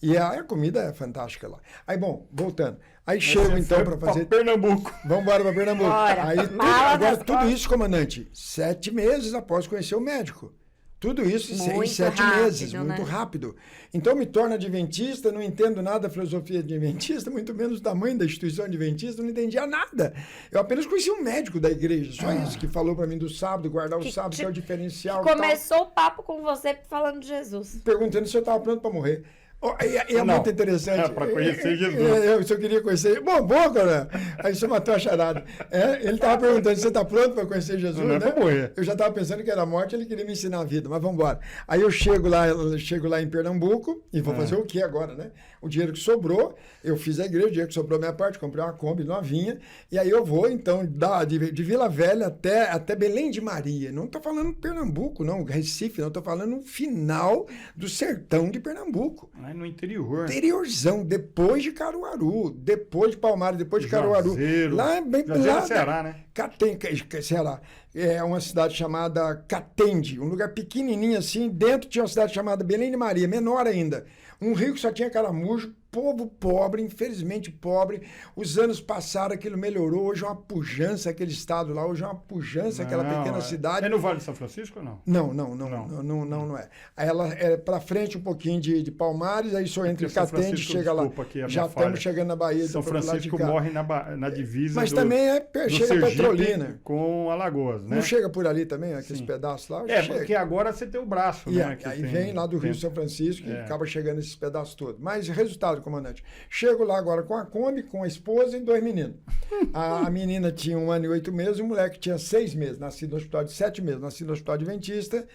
E a comida é fantástica lá. Aí, bom, voltando. Aí chego então para fazer... Pernambuco. Vamos embora para Pernambuco. Bora. Aí, agora, tudo isso, comandante, 7 meses após conhecer o médico. Tudo isso em 7 meses, muito rápido. Então, me torno adventista, não entendo nada da filosofia adventista, muito menos o tamanho da instituição adventista, não entendia nada. Eu apenas conheci um médico da igreja, só isso, que falou para mim do sábado, guardar o sábado, que é o diferencial. Começou o papo com você falando de Jesus. Perguntando se eu estava pronto para morrer. É muito interessante. Para conhecer Jesus. Eu só queria conhecer. Bom, cara. Aí você matou a charada. Ele estava perguntando se você está pronto para conhecer Jesus, não, né? Para morrer. Eu já estava pensando que era a morte, ele queria me ensinar a vida, mas vamos embora. Aí eu chego lá em Pernambuco e vou fazer o que agora, né? O dinheiro que sobrou, eu fiz a igreja, o dinheiro que sobrou minha parte, comprei uma Kombi novinha, e aí eu vou, então, de Vila Velha até Belém de Maria. Não estou falando Pernambuco, não, Recife, não, estou falando no final do sertão de Pernambuco. No interior. Interiorzão, depois de Caruaru, depois de Palmares, depois de Caruaru. Juazeiro. Lá bem lá Ceará, né? Ceará. É uma cidade chamada Catende, um lugar pequenininho assim. Dentro tinha uma cidade chamada Belém de Maria, menor ainda. Um rio que só tinha caramujo, povo pobre, infelizmente pobre. Os anos passaram, aquilo melhorou. Hoje é uma pujança aquele estado lá, hoje é uma pujança aquela pequena cidade. É no Vale de São Francisco ou não? Não é. Ela é para frente um pouquinho de Palmares, aí só entre Catende, chega lá. Já estamos chegando na Bahia. São Francisco morre na divisa mas também chega a Petrolina. Com Alagoas, né? Não chega por ali também, aqueles pedaços lá? Porque agora você tem o braço, né? Aí vem lá do Rio São Francisco e acaba chegando esses pedaços todos. Mas resultado, comandante, chego lá agora com a Kombi, com a esposa e 2 meninos. A menina tinha 1 ano e 8 meses, o moleque tinha 6 meses, nascido no hospital de 7 meses, nascido no hospital adventista,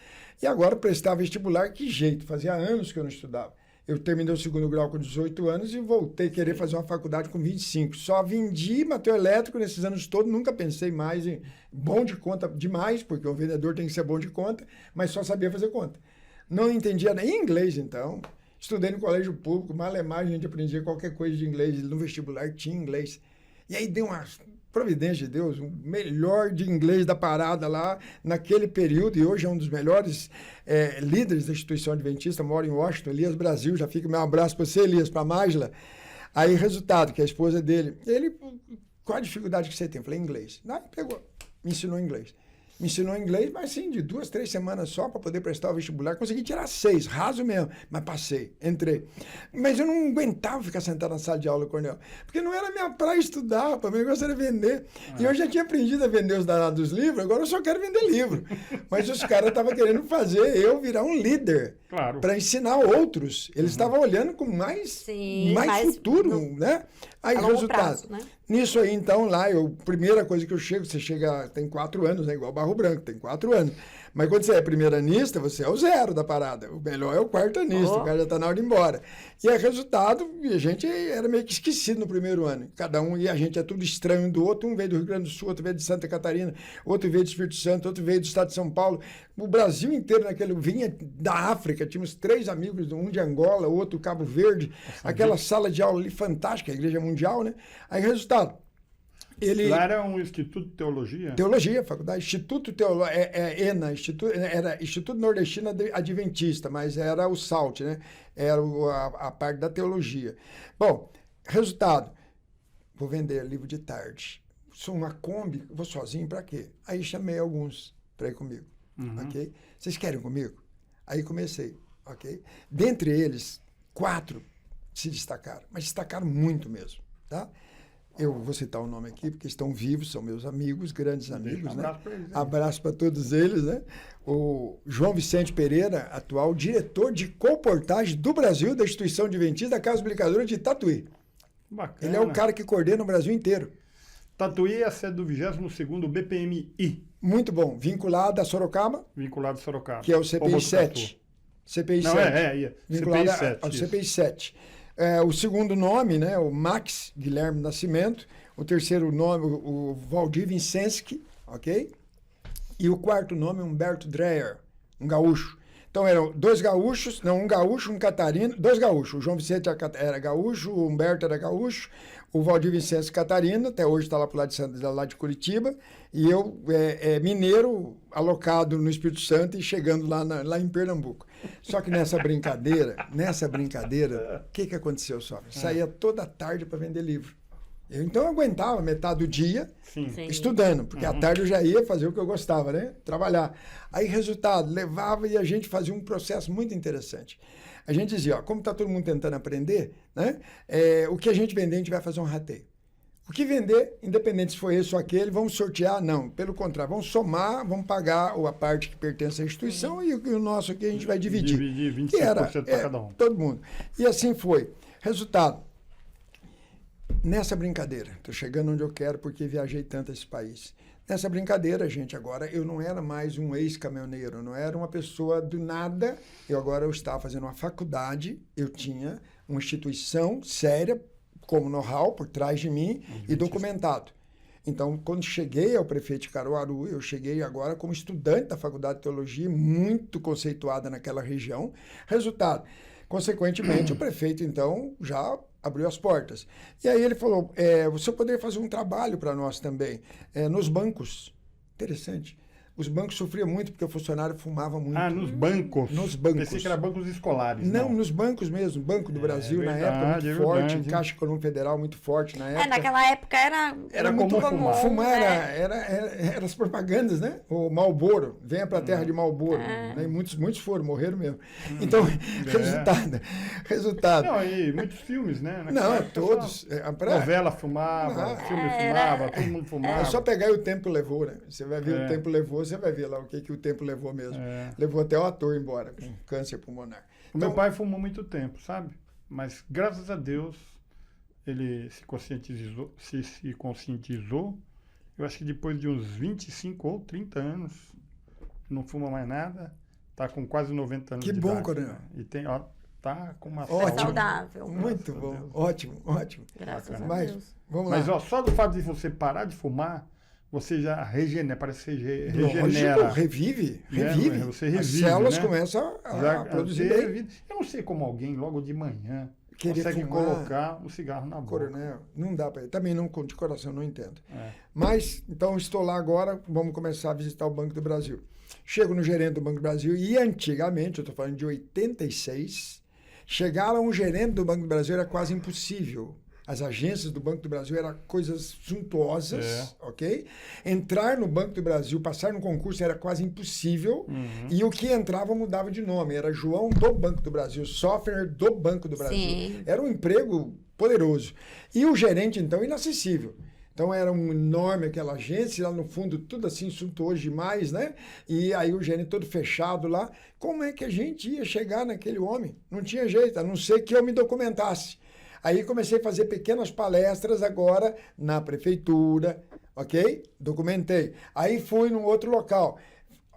e agora prestava vestibular, que jeito, fazia anos que eu não estudava. Eu terminei o 2º grau com 18 anos e voltei a querer fazer uma faculdade com 25. Só vendi material elétrico nesses anos todos, nunca pensei mais em bom de conta demais, porque o vendedor tem que ser bom de conta, mas só sabia fazer conta. Não entendia nem inglês, então. Estudei no colégio público, malemagem, a gente aprendia qualquer coisa de inglês, no vestibular tinha inglês. E aí deu uma providência de Deus, o melhor de inglês da parada lá, naquele período, e hoje é um dos melhores líderes da instituição adventista, mora em Washington, Elias Brasil, já fica meu abraço para você, Elias, para a Mágila. Aí, resultado, que a esposa dele, qual a dificuldade que você tem? Eu falei, inglês. Aí pegou, me ensinou inglês. Me ensinou inglês, mas assim, de 2, 3 semanas só para poder prestar o vestibular. Consegui tirar 6, raso mesmo, mas passei, entrei. Mas eu não aguentava ficar sentado na sala de aula, Cornel, porque não era minha praia estudar, para mim o negócio era vender. E eu já tinha aprendido a vender os danados livros, agora eu só quero vender livro. Mas os caras estavam querendo fazer eu virar um líder. Claro. Para ensinar outros. Eles estavam olhando com mais futuro, né? Aí, resultado. Prazo, né? Nisso aí, então, lá, primeira coisa que eu chego, você chega, tem 4 anos, né? Igual Barro Branco, tem 4 anos. Mas quando você é primeiranista, você é o zero da parada. O melhor é o quartanista, o cara já está na hora de ir embora. E é resultado, e a gente era meio que esquecido no primeiro ano. Cada um, e a gente é tudo estranho um do outro. Um veio do Rio Grande do Sul, outro veio de Santa Catarina, outro veio do Espírito Santo, outro veio do estado de São Paulo. O Brasil inteiro vinha da África. Tínhamos 3 amigos, um de Angola, outro Cabo Verde. Aquela sala de aula ali fantástica, a Igreja Mundial, né? Aí, resultado. Lá era um Instituto de Teologia? Teologia, faculdade. Instituto ENA, era Instituto Nordestino Adventista, mas era o SALT, né? Era a parte da teologia. Bom, resultado, vou vender livro de tarde. Sou uma Kombi, vou sozinho para quê? Aí chamei alguns para ir comigo, ok? Vocês querem comigo? Aí comecei, ok? Dentre eles, 4 se destacaram, mas destacaram muito mesmo, tá? Eu vou citar o nome aqui, porque estão vivos, são meus amigos, grandes amigos, né? Abraço para todos eles, né? O João Vicente Pereira, atual diretor de colportagem do Brasil, da Instituição Adventista da Casa Publicadora de Tatuí. Bacana. Ele é o cara que coordena o Brasil inteiro. Tatuí é a sede do 22º BPMI. Muito bom. Vinculado a Sorocaba. Vinculado a Sorocaba. Que é o CPI 7. CPI 7. Não, vinculado CPI 7. Ao CPI 7. O segundo nome, né, o Max Guilherme Nascimento. O terceiro nome, o Valdir Vincensky, ok? E o quarto nome, Humberto Dreyer, um gaúcho. Então eram 2 gaúchos, não, um gaúcho, um catarino, 2 gaúchos. O João Vicente era gaúcho, o Humberto era gaúcho, o Valdir Vincensky catarino, até hoje está lá pro lado de Curitiba, e eu mineiro, alocado no Espírito Santo e chegando lá em Pernambuco. Só que nessa brincadeira, o que aconteceu, Sócrates? Saía toda tarde para vender livro. Então eu aguentava metade do dia estudando, porque à tarde eu já ia fazer o que eu gostava, né? Trabalhar. Aí, resultado, levava e a gente fazia um processo muito interessante. A gente dizia, ó, como está todo mundo tentando aprender, né? O que a gente vender, a gente vai fazer um rateio. O que vender, independente se for esse ou aquele, vamos sortear? Não, pelo contrário, vamos somar, vamos pagar a parte que pertence à instituição e o nosso aqui a gente vai dividir. Dividir 25% para cada um. Todo mundo. E assim foi. Resultado, nessa brincadeira, estou chegando onde eu quero porque viajei tanto esse país. Nessa brincadeira, gente, agora eu não era mais um ex-caminhoneiro, eu não era uma pessoa do nada, agora eu estava fazendo uma faculdade, eu tinha uma instituição séria, como know-how por trás de mim e documentado. Então, quando cheguei ao prefeito de Caruaru, eu cheguei agora como estudante da Faculdade de Teologia, muito conceituada naquela região. Resultado, consequentemente, o prefeito, então, já abriu as portas. E aí ele falou, você poderia fazer um trabalho para nós também, nos bancos. Interessante. Os bancos sofriam muito porque o funcionário fumava muito. Ah, nos bancos? Nos bancos. Pensei que era bancos escolares. Não, nos bancos mesmo. Banco do Brasil, verdade, na época, muito forte. Verdade. Caixa Econômica Federal, muito forte na época. Naquela época era muito comum fumar. né? Era as propagandas, né? O Marlboro. Venha pra terra de Marlboro. Né? Muitos foram, morreram mesmo. Então, resultado. Não, e muitos filmes, né? Não, época, todos. Novela fumava, filme fumava, todo mundo fumava. É só pegar e o tempo levou, né? Você vai ver o tempo levou, você vai ver lá o que o tempo levou mesmo. Levou até o ator embora, com câncer pulmonar. O meu pai fumou muito tempo, sabe? Mas, graças a Deus, ele se conscientizou. Eu acho que depois de uns 25 ou 30 anos, não fuma mais nada, tá com quase 90 anos de idade. Que bom, Coronel. E tem, tá com uma saúde saudável. Muito bom, ótimo. Graças a Deus. Vamos lá. Mas só do fato de você parar de fumar, você já regenera, parece que você regenera. Lógico, revive. Você revive, as células né? começam a produzir bem. Eu não sei como alguém, logo de manhã, querer consegue fumar, colocar o cigarro na boca. Coronel, não dá para ir. Também não, de coração, não entendo. Mas, então, estou lá agora, vamos começar a visitar o Banco do Brasil. Chego no gerente do Banco do Brasil e antigamente, eu estou falando de 86, chegar a um gerente do Banco do Brasil era quase impossível. As agências do Banco do Brasil eram coisas suntuosas, ok? Entrar no Banco do Brasil, passar no concurso era quase impossível. E o que entrava mudava de nome. Era João do Banco do Brasil, software do Banco do Brasil. Sim. Era um emprego poderoso. E o gerente, então, inacessível. Então, era um enorme aquela agência, lá no fundo, tudo assim, suntuoso demais, né? E aí o gerente todo fechado lá. Como é que a gente ia chegar naquele homem? Não tinha jeito, a não ser que eu me documentasse. Aí comecei a fazer pequenas palestras agora na prefeitura, ok? Documentei. Aí fui num outro local.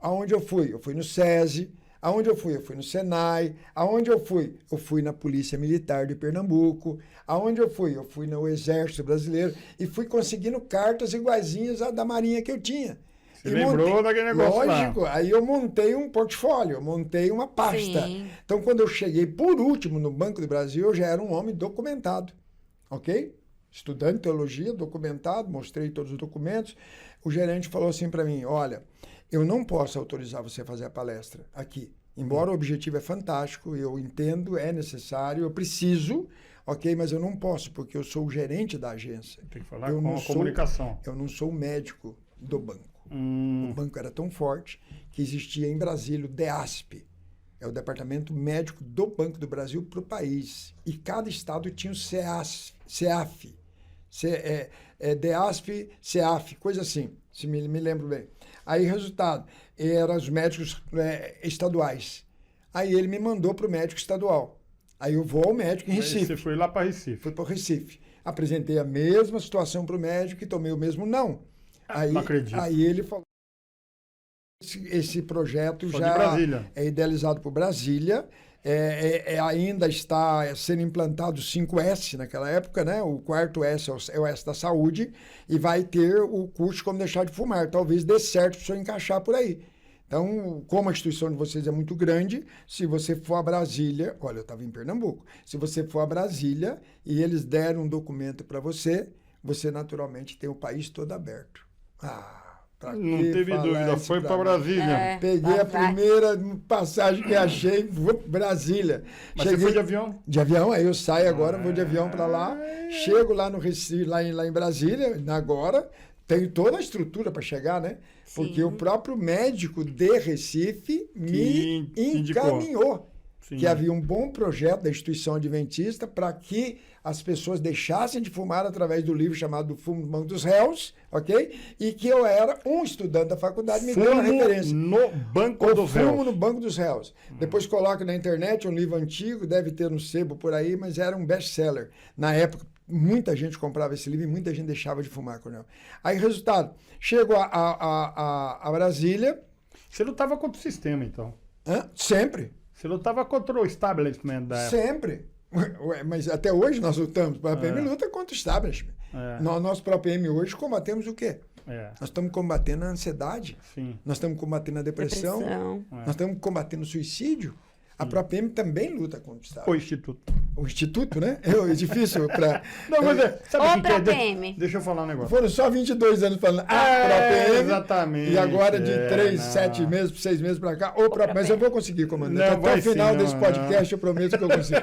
Aonde eu fui? Eu fui no SESI. Aonde eu fui? Eu fui no Senai. Aonde eu fui? Eu fui na Polícia Militar de Pernambuco. Aonde eu fui? Eu fui no Exército Brasileiro e fui conseguindo cartas iguaizinhas à da Marinha que eu tinha. Você lembrou daquele negócio lógico, lá. Aí eu montei um portfólio, eu montei uma pasta. Sim. Então, quando eu cheguei por último no Banco do Brasil, eu já era um homem documentado, ok? Estudante de teologia, documentado, mostrei todos os documentos. O gerente falou assim para mim, olha, eu não posso autorizar você a fazer a palestra aqui. Embora o objetivo é fantástico, eu entendo, é necessário, eu preciso, ok? Mas eu não posso, porque eu sou o gerente da agência. Tem que falar com a comunicação. Eu não sou o médico do banco. O banco era tão forte que existia em Brasília o DEASP, é o Departamento Médico do Banco do Brasil para o país. E cada estado tinha o CEAF, DEASP, CEAF, coisa assim, se me lembro bem. Aí, resultado, eram os médicos estaduais. Aí ele me mandou para o médico estadual. Aí eu vou ao médico em Recife. Você foi lá para Recife. Fui para o Recife. Apresentei a mesma situação para o médico e tomei o mesmo não. Aí, não acredito. Aí ele falou, esse projeto Só já é idealizado por Brasília, ainda está sendo implantado o 5S naquela época, né? O quarto S é o S da saúde, e vai ter o curso de como deixar de fumar. Talvez dê certo para o senhor encaixar por aí. Então, como a instituição de vocês é muito grande, se você for a Brasília, olha, eu estava em Pernambuco, se você for a Brasília e eles deram um documento para você, você naturalmente tem o país todo aberto. Não teve dúvida, foi para Brasília. Peguei a primeira passagem que achei, vou para Brasília. Mas você foi de avião? De avião, aí eu saio agora, vou de avião para lá, chego lá no Recife, lá em Brasília, agora, tenho toda a estrutura para chegar, né? Sim. Porque o próprio médico de Recife me encaminhou. Sim. Que havia um bom projeto da instituição adventista para que as pessoas deixassem de fumar através do livro chamado Fumo no Banco dos Réus, ok? E que eu era um estudante da faculdade, me deu uma referência. No Banco dos Réus. Fumo no Banco dos Réus. Depois coloca na internet um livro antigo, deve ter no sebo por aí, mas era um best-seller. Na época, muita gente comprava esse livro e muita gente deixava de fumar, Coronel. Aí, resultado, chego a Brasília... Você lutava contra o sistema, então? Sempre. Você lutava contra o establishment da época? Sempre. Mas até hoje nós lutamos. A PM luta contra o establishment. Nós, para a PM, hoje, combatemos o quê? Nós estamos combatendo a ansiedade. Sim. Nós estamos combatendo a depressão. Nós estamos combatendo o suicídio. A própria PM também luta contra o Estado. O Instituto. O Instituto, né? É difícil para... Não, mas sabe o que é? PM. Deixa eu falar um negócio. Foram só 22 anos falando PM. Exatamente. E agora de 7 meses, 6 meses para cá, mas eu vou conseguir, comandante. Até o final desse podcast eu prometo que eu consigo.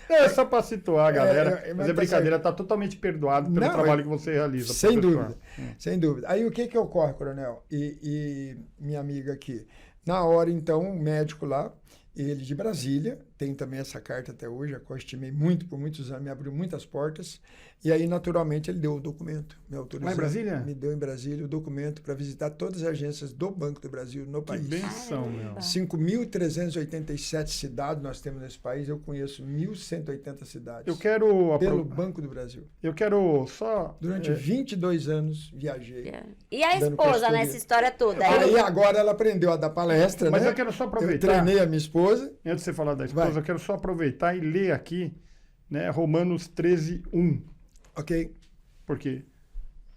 É só para situar a galera. Mas é brincadeira, está totalmente perdoado pelo trabalho que você realiza. Sem dúvida, sem dúvida. Aí o que ocorre, Coronel? E minha amiga aqui. Na hora, então, o médico lá, ele de Brasília, tem também essa carta até hoje, a qual estimei muito, por muitos anos, me abriu muitas portas. E aí, naturalmente, ele deu o documento, me autorizou. Lá em Brasília? Me deu em Brasília o documento para visitar todas as agências do Banco do Brasil no país. Que benção, meu. 5.387 cidades nós temos nesse país, eu conheço 1.180 cidades. Eu quero... Pelo Banco do Brasil. Eu quero só... Durante 22 anos, viajei. E a esposa nessa história toda? Aí agora ela aprendeu a dar palestra, Mas né? eu quero só aproveitar... Eu treinei a minha esposa. Antes de você falar da esposa, eu quero só aproveitar e ler aqui, né, Romanos 13:1. Ok. Porque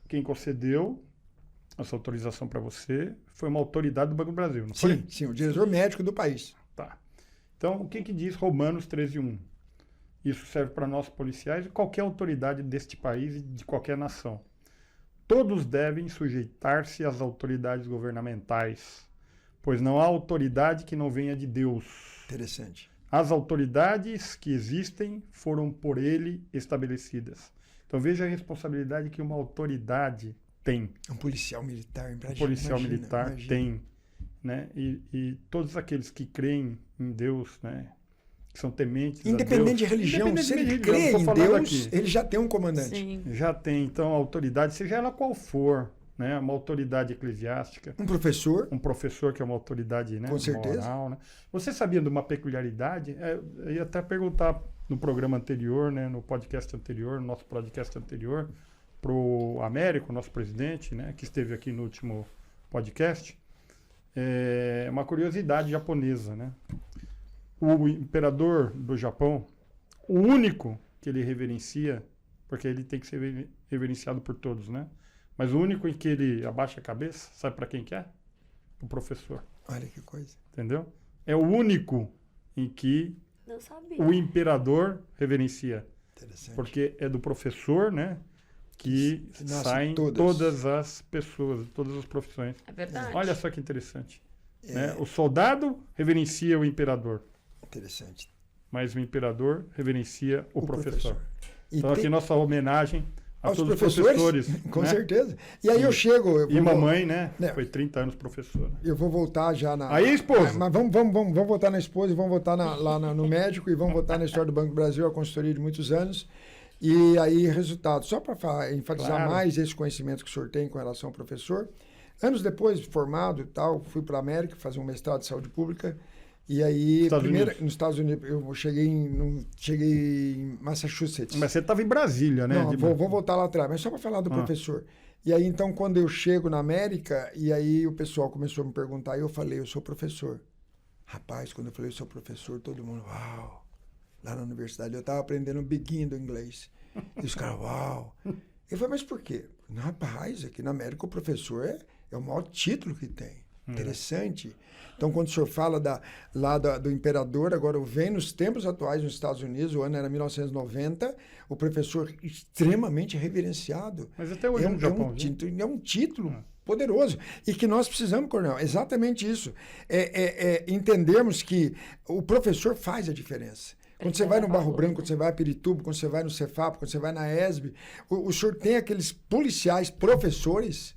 quem concedeu essa autorização para você foi uma autoridade do Banco do Brasil, não foi? Sim, o diretor médico do país. Tá. Então, o que diz Romanos 13:1? Isso serve para nós policiais e qualquer autoridade deste país e de qualquer nação. Todos devem sujeitar-se às autoridades governamentais, pois não há autoridade que não venha de Deus. Interessante. As autoridades que existem foram por ele estabelecidas. Então veja a responsabilidade que uma autoridade tem. Um policial militar, imagina, um policial militar tem, né? E todos aqueles que creem em Deus, né? Que são tementes independente a Deus, de religião, se ele crê em Deus, ele já tem um comandante. Sim. Já tem, então, a autoridade, seja ela qual for, né? Uma autoridade eclesiástica. Um professor. Um professor que é uma autoridade, né? Com certeza. Moral, né? Você sabia de uma peculiaridade? Eu ia até perguntar no programa anterior, né? No podcast anterior, no nosso podcast anterior, para o Américo, nosso presidente, né? Que esteve aqui no último podcast. é uma curiosidade japonesa, né? O imperador do Japão, o único que ele reverencia, porque ele tem que ser reverenciado por todos, né? Mas o único em que ele abaixa a cabeça, sabe para quem que é? O professor. Olha que coisa. Entendeu? É o único em que o imperador reverencia. Interessante. Porque é do professor, né? Que saem todas as pessoas, todas as profissões. É verdade. Olha só que interessante. Né? O soldado reverencia o imperador. Interessante. Mas o imperador reverencia o professor. Então, tem... aqui nossa homenagem a aos todos professores, os professores. Com né? certeza. E aí eu chego... E mamãe, né? Foi 30 anos professora. Eu vou voltar já na... Aí, esposa. Mas vamos voltar na esposa e vamos voltar lá no médico e vamos voltar na história do Banco do Brasil, a consultoria de muitos anos. E aí, resultado. Só para enfatizar mais esse conhecimento que o senhor tem com relação ao professor. Anos depois, formado e tal, fui para a América fazer um mestrado de saúde pública. E aí, nos Estados Unidos, eu cheguei em Massachusetts. Mas você estava em Brasília, né? Não, vou voltar lá atrás, mas só para falar do professor. E aí, então, quando eu chego na América, e aí o pessoal começou a me perguntar, e eu falei, eu sou professor. Rapaz, quando eu falei, eu sou professor, todo mundo, uau. Lá na universidade, eu estava aprendendo um biquinho do inglês. E os caras, uau. Eu falei, mas por quê? Rapaz, aqui na América o professor é o maior título que tem. Interessante. Então, quando o senhor fala do imperador, agora vem nos tempos atuais nos Estados Unidos, o ano era 1990, o professor extremamente reverenciado. Mas até hoje no Japão, é um título poderoso. E que nós precisamos, Coronel, exatamente isso. Entendermos que o professor faz a diferença. Quando você vai no Barro Branco, quando você vai a Pirituba, quando você vai no Cefap, quando você vai na ESB, o senhor tem aqueles policiais professores.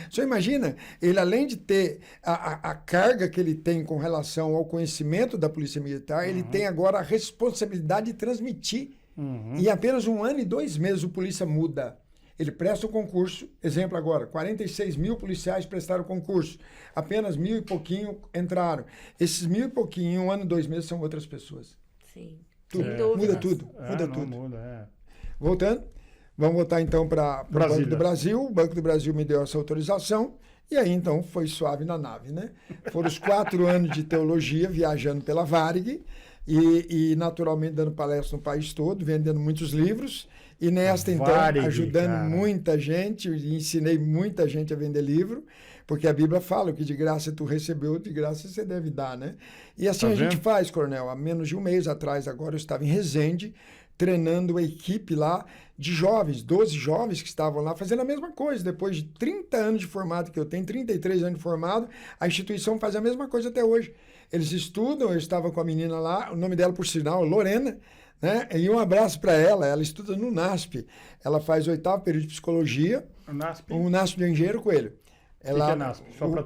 O senhor imagina, ele além de ter a carga que ele tem com relação ao conhecimento da Polícia Militar, ele tem agora a responsabilidade de transmitir. Em apenas 1 ano e 2 meses o polícia muda. Ele presta o concurso, exemplo agora, 46 mil policiais prestaram o concurso, apenas 1.000 e pouquinho entraram. Esses 1.000 e pouquinho, em 1 ano e 2 meses, são outras pessoas. Sim. Tudo. Muda tudo. Muda tudo. Muda, Voltando, vamos voltar então para o Banco do Brasil. O Banco do Brasil me deu essa autorização e aí então foi suave na nave, né? Foram os 4 anos de teologia, viajando pela Varig e naturalmente dando palestra no país todo, vendendo muitos livros e nesta então ajudando muita gente, ensinei muita gente a vender livro. Porque a Bíblia fala que de graça tu recebeu, de graça você deve dar, né? E assim a gente faz, Coronel. Há menos de 1 mês atrás, agora eu estava em Resende, treinando a equipe lá de jovens, 12 jovens que estavam lá fazendo a mesma coisa. Depois de 30 anos de formado que eu tenho, 33 anos de formado, a instituição faz a mesma coisa até hoje. Eles estudam, eu estava com a menina lá, o nome dela, por sinal, Lorena, né? E um abraço para ela estuda no NASP. Ela faz o 8º período de psicologia, o NASP de Engenheiro Coelho.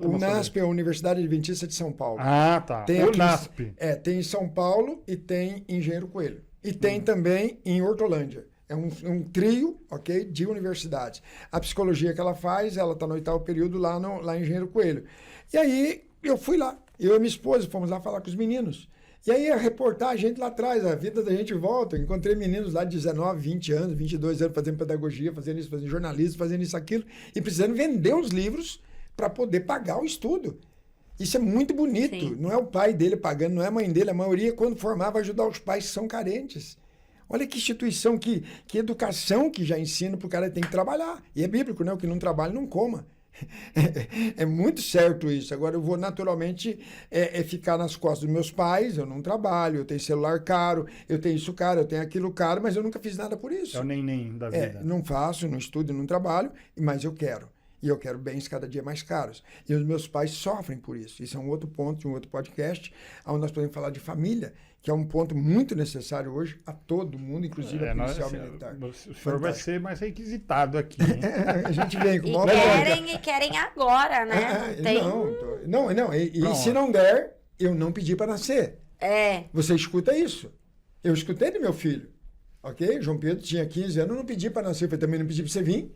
O NASP é a Universidade Adventista de São Paulo. Ah, tá. NASP. Tem em São Paulo e tem em Engenheiro Coelho. E tem também em Hortolândia. É um trio, ok, de universidades. A psicologia que ela faz, ela está no 8º período lá em Engenheiro Coelho. E aí eu fui lá, eu e minha esposa fomos lá falar com os meninos. E aí a reportar a gente lá atrás, a vida da gente volta. Eu encontrei meninos lá de 19, 20 anos, 22 anos fazendo pedagogia, fazendo isso, fazendo jornalismo, fazendo isso, aquilo, e precisando vender os livros para poder pagar o estudo. Isso é muito bonito. Sim. Não é o pai dele pagando, não é a mãe dele. A maioria, quando formar, vai ajudar os pais que são carentes. Olha que instituição, que educação que já ensina para o cara tem que trabalhar. E é bíblico, né? O que não trabalha, não coma. É muito certo isso. Agora eu vou naturalmente ficar nas costas dos meus pais, eu não trabalho, eu tenho celular caro, eu tenho isso caro, eu tenho aquilo caro, mas eu nunca fiz nada por isso. É o nem da vida. Não faço, não estudo, não trabalho, mas eu quero. E eu quero bens cada dia mais caros. E os meus pais sofrem por isso. Isso é um outro ponto de um outro podcast, onde nós podemos falar de família, que é um ponto muito necessário hoje a todo mundo, inclusive a policial militar. O senhor vai ser mais requisitado aqui. A gente vem com e querem agora, né? E se não der, eu não pedi para nascer. Você escuta isso. Eu escutei do meu filho. Ok? João Pedro tinha 15 anos, eu não pedi para nascer, eu também não pedi para você vir.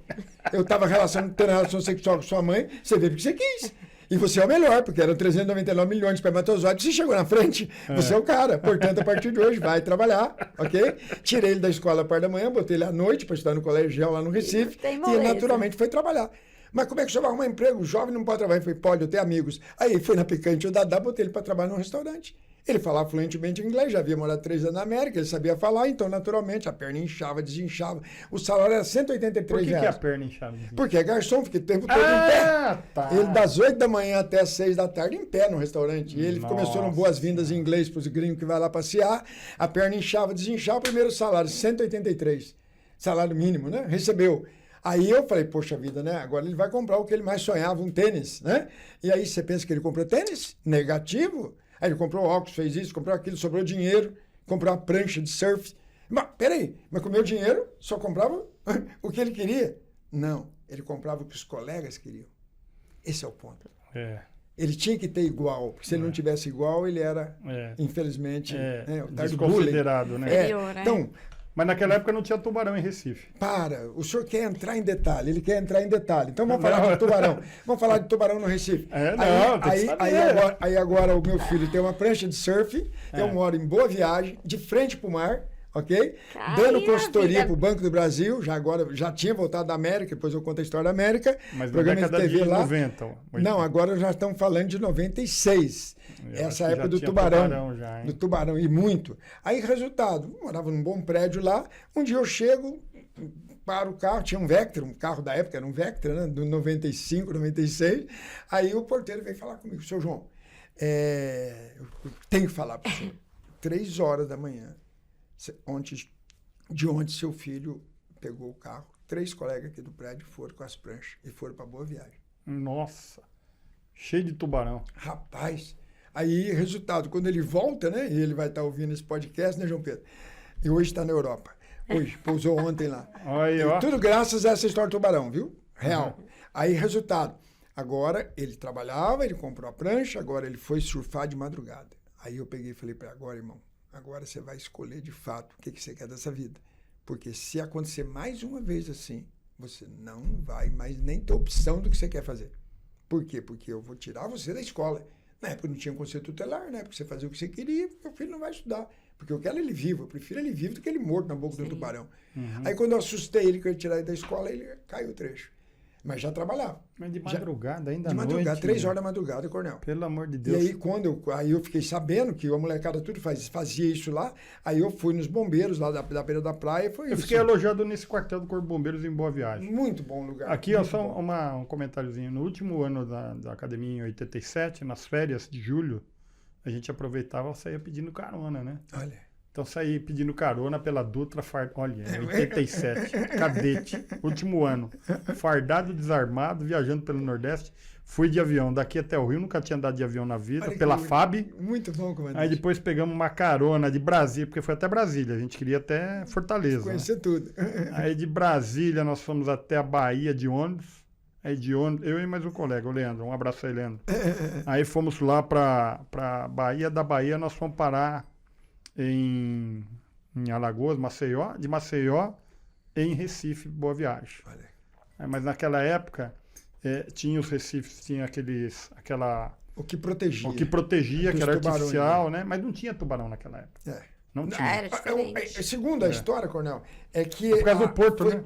Eu estava tendo relação sexual com sua mãe, você veio porque você quis. E você é o melhor, porque eram 399 milhões de espermatozoides, você chegou na frente, você é o cara. Portanto, a partir de hoje, vai trabalhar, ok? Tirei ele da escola à parte da manhã, botei ele à noite para estudar no colégio lá no Recife, e naturalmente foi trabalhar. Mas como é que você vai arrumar emprego? O jovem não pode trabalhar. Eu falei, pode, eu tenho amigos. Aí foi na Picante, o Dadá, botei ele para trabalhar num restaurante. Ele falava fluentemente inglês, já havia morado 3 anos na América, ele sabia falar, então, naturalmente, a perna inchava, desinchava. O salário era R$183. Por que a perna inchava? Porque é garçom, fica o tempo todo em pé. Tá. Ele das 8 da manhã até as 6 da tarde em pé no restaurante. E ele começou no boas-vindas em inglês para os gringos que vai lá passear. A perna inchava, desinchava, o primeiro salário, 183. Salário mínimo, né? Recebeu. Aí eu falei, poxa vida, né? Agora ele vai comprar o que ele mais sonhava, um tênis, né? E aí você pensa que ele comprou tênis? Negativo. Aí ele comprou óculos, fez isso, comprou aquilo, sobrou dinheiro, comprou uma prancha de surf. Mas, peraí, mas com o meu dinheiro só comprava o que ele queria? Não, ele comprava o que os colegas queriam. Esse é o ponto. Ele tinha que ter igual, porque se ele não tivesse igual, ele era, infelizmente, desconsiderado, né? Então, mas naquela época não tinha tubarão em Recife. O senhor quer entrar em detalhe, ele quer entrar em detalhe. Então vamos falar de tubarão. Vamos falar de tubarão no Recife. Aí agora o meu filho tem uma prancha de surf, eu moro em Boa Viagem, de frente para o mar, ok? Dando consultoria para o Banco do Brasil, já tinha voltado da América, depois eu conto a história da América. Mas na década de 90. Não, agora já estamos falando de 96. Essa época do tubarão, do tubarão, e muito. Aí, resultado, eu morava num bom prédio lá, um dia eu chego, paro o carro, tinha um Vectra, um carro da época, era um Vectra, né, do 95, 96, aí o porteiro veio falar comigo, seu João, eu tenho que falar para o senhor, 3 horas da manhã, de onde seu filho pegou o carro, 3 colegas aqui do prédio foram com as pranchas e foram para Boa Viagem. Nossa, cheio de tubarão. Rapaz... Aí, resultado, quando ele volta, né? E ele vai estar ouvindo esse podcast, né, João Pedro? E hoje está na Europa. Hoje, pousou ontem lá. Aí, tudo graças a essa história do tubarão, viu? Real. Aí, resultado. Agora, ele trabalhava, ele comprou a prancha, agora ele foi surfar de madrugada. Aí eu peguei e falei para ele, agora, irmão, agora você vai escolher de fato o que você quer dessa vida. Porque se acontecer mais uma vez assim, você não vai mais nem ter opção do que você quer fazer. Por quê? Porque eu vou tirar você da escola. Na época não tinha conselho tutelar, né? Porque você fazia o que você queria, meu filho não vai estudar. Porque eu quero ele vivo, eu prefiro ele vivo do que ele morto na boca do tubarão. Aí quando eu assustei ele que eu ia tirar ele da escola, ele caiu o trecho. Mas já trabalhava. Mas de madrugada, ainda à noite? De madrugada, 3 horas da madrugada, madrugada, Cornel. Pelo amor de Deus. E aí, aí eu fiquei sabendo que a molecada tudo fazia isso lá, aí eu fui nos bombeiros lá da beira da praia, foi isso. Eu fiquei elogiado nesse quartel do Corpo de Bombeiros em Boa Viagem. Muito bom lugar. Aqui, ó, só um comentáriozinho. No último ano da academia, em 87, nas férias de julho, a gente aproveitava e saía pedindo carona, né? Olha. Então saí pedindo carona pela Dutra, olha, 87, cadete, último ano, fardado, desarmado, viajando pelo Nordeste, fui de avião daqui até o Rio, nunca tinha andado de avião na vida, pela FAB. Muito bom, comandante. Aí depois pegamos uma carona de Brasília, porque foi até Brasília, a gente queria até Fortaleza. Conhecer tudo. Aí de Brasília nós fomos até a Bahia de ônibus, aí de ônibus, eu e mais um colega, o Leandro, um abraço aí, Leandro. Aí fomos lá para Bahia, da Bahia nós fomos parar em Alagoas, Maceió, de Maceió em Recife, Boa Viagem. Mas naquela época tinha os Recifes, tinha o que protegia. O que protegia, que era artificial, né? Mas não tinha tubarão naquela época. Não tinha. Era diferente. Segundo a história, Cornel, é que... Por causa do porto, né?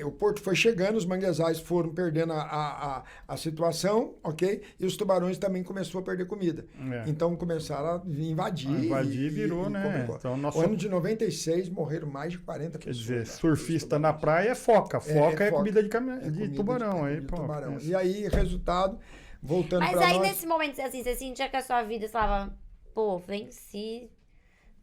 O porto foi chegando, os manguezais foram perdendo a situação, ok? E os tubarões também começaram a perder comida. Então começaram a invadir. Invadir virou, né? Então, o ano de 96 morreram mais de 40 pessoas. Quer dizer, surfista na praia é foca. Foca é comida de tubarão. Tubarão. E aí, resultado, voltando para nós... Mas aí, nesse momento, assim, você sentia que a sua vida, você falava, pô, venci...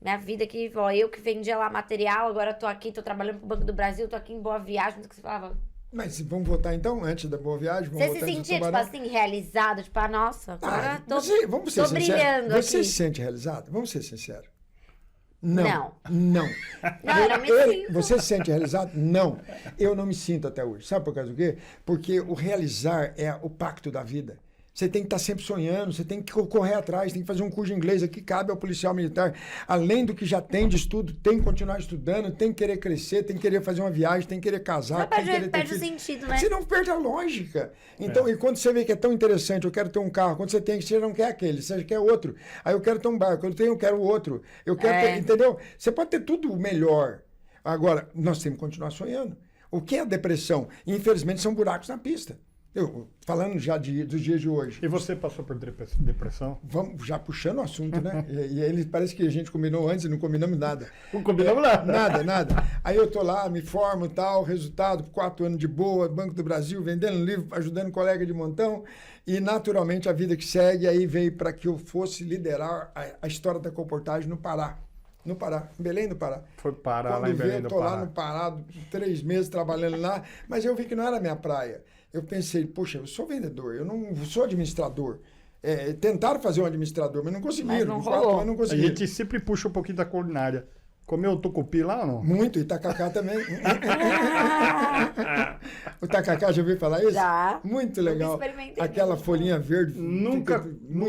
Minha vida aqui, ó, eu que vendia lá material, agora tô aqui, tô trabalhando pro Banco do Brasil, tô aqui em Boa Viagem, o que você falava? Mas vamos voltar então, antes da Boa Viagem? Você se sentia, tipo assim, realizado? Tipo, nossa, agora tô brilhando aqui. Você se sente realizado? Vamos ser sinceros. Não. Não, eu não me sinto. Você se sente realizado? Não. Eu não me sinto até hoje. Sabe por causa do quê? Porque o realizar é o pacto da vida. Você tem que estar sempre sonhando, você tem que correr atrás, tem que fazer um curso de inglês aqui, cabe ao policial militar. Além do que já tem de estudo, tem que continuar estudando, tem que querer crescer, tem que querer fazer uma viagem, tem que querer casar. Tem que querer perde o sentido, né? Você não perde a lógica. Então, e quando você vê que é tão interessante, eu quero ter um carro, quando você tem, você não quer aquele, você quer outro. Aí eu quero ter um barco, eu quero outro. Eu quero ter, entendeu? Você pode ter tudo melhor. Agora, nós temos que continuar sonhando. O que é a depressão? Infelizmente, são buracos na pista. Falando já dos dias de hoje. E você passou por depressão? Vamos já puxando o assunto, né? E ele parece que a gente combinou antes e não combinamos nada. Não combinamos nada. Nada. Aí eu tô lá, me formo e tal, resultado, 4 anos de boa, Banco do Brasil, vendendo livro, ajudando colega de montão. E naturalmente a vida que segue, aí veio para que eu fosse liderar a história da comportagem no Pará. No Pará, em Belém do Pará. Foi parar lá em Belém do Pará. Eu tô lá no Pará, 3 meses trabalhando lá, mas eu vi que não era a minha praia. Eu pensei, poxa, eu sou vendedor, eu não sou administrador. Tentaram fazer um administrador, mas não conseguiram. Mas não rolou. Não conseguiram. A gente sempre puxa um pouquinho da culinária. Comeu o tucupi lá ou não? Muito, e tacacá também. O tacacá, já ouviu falar isso? Já. Muito legal. Aquela folhinha verde. Nunca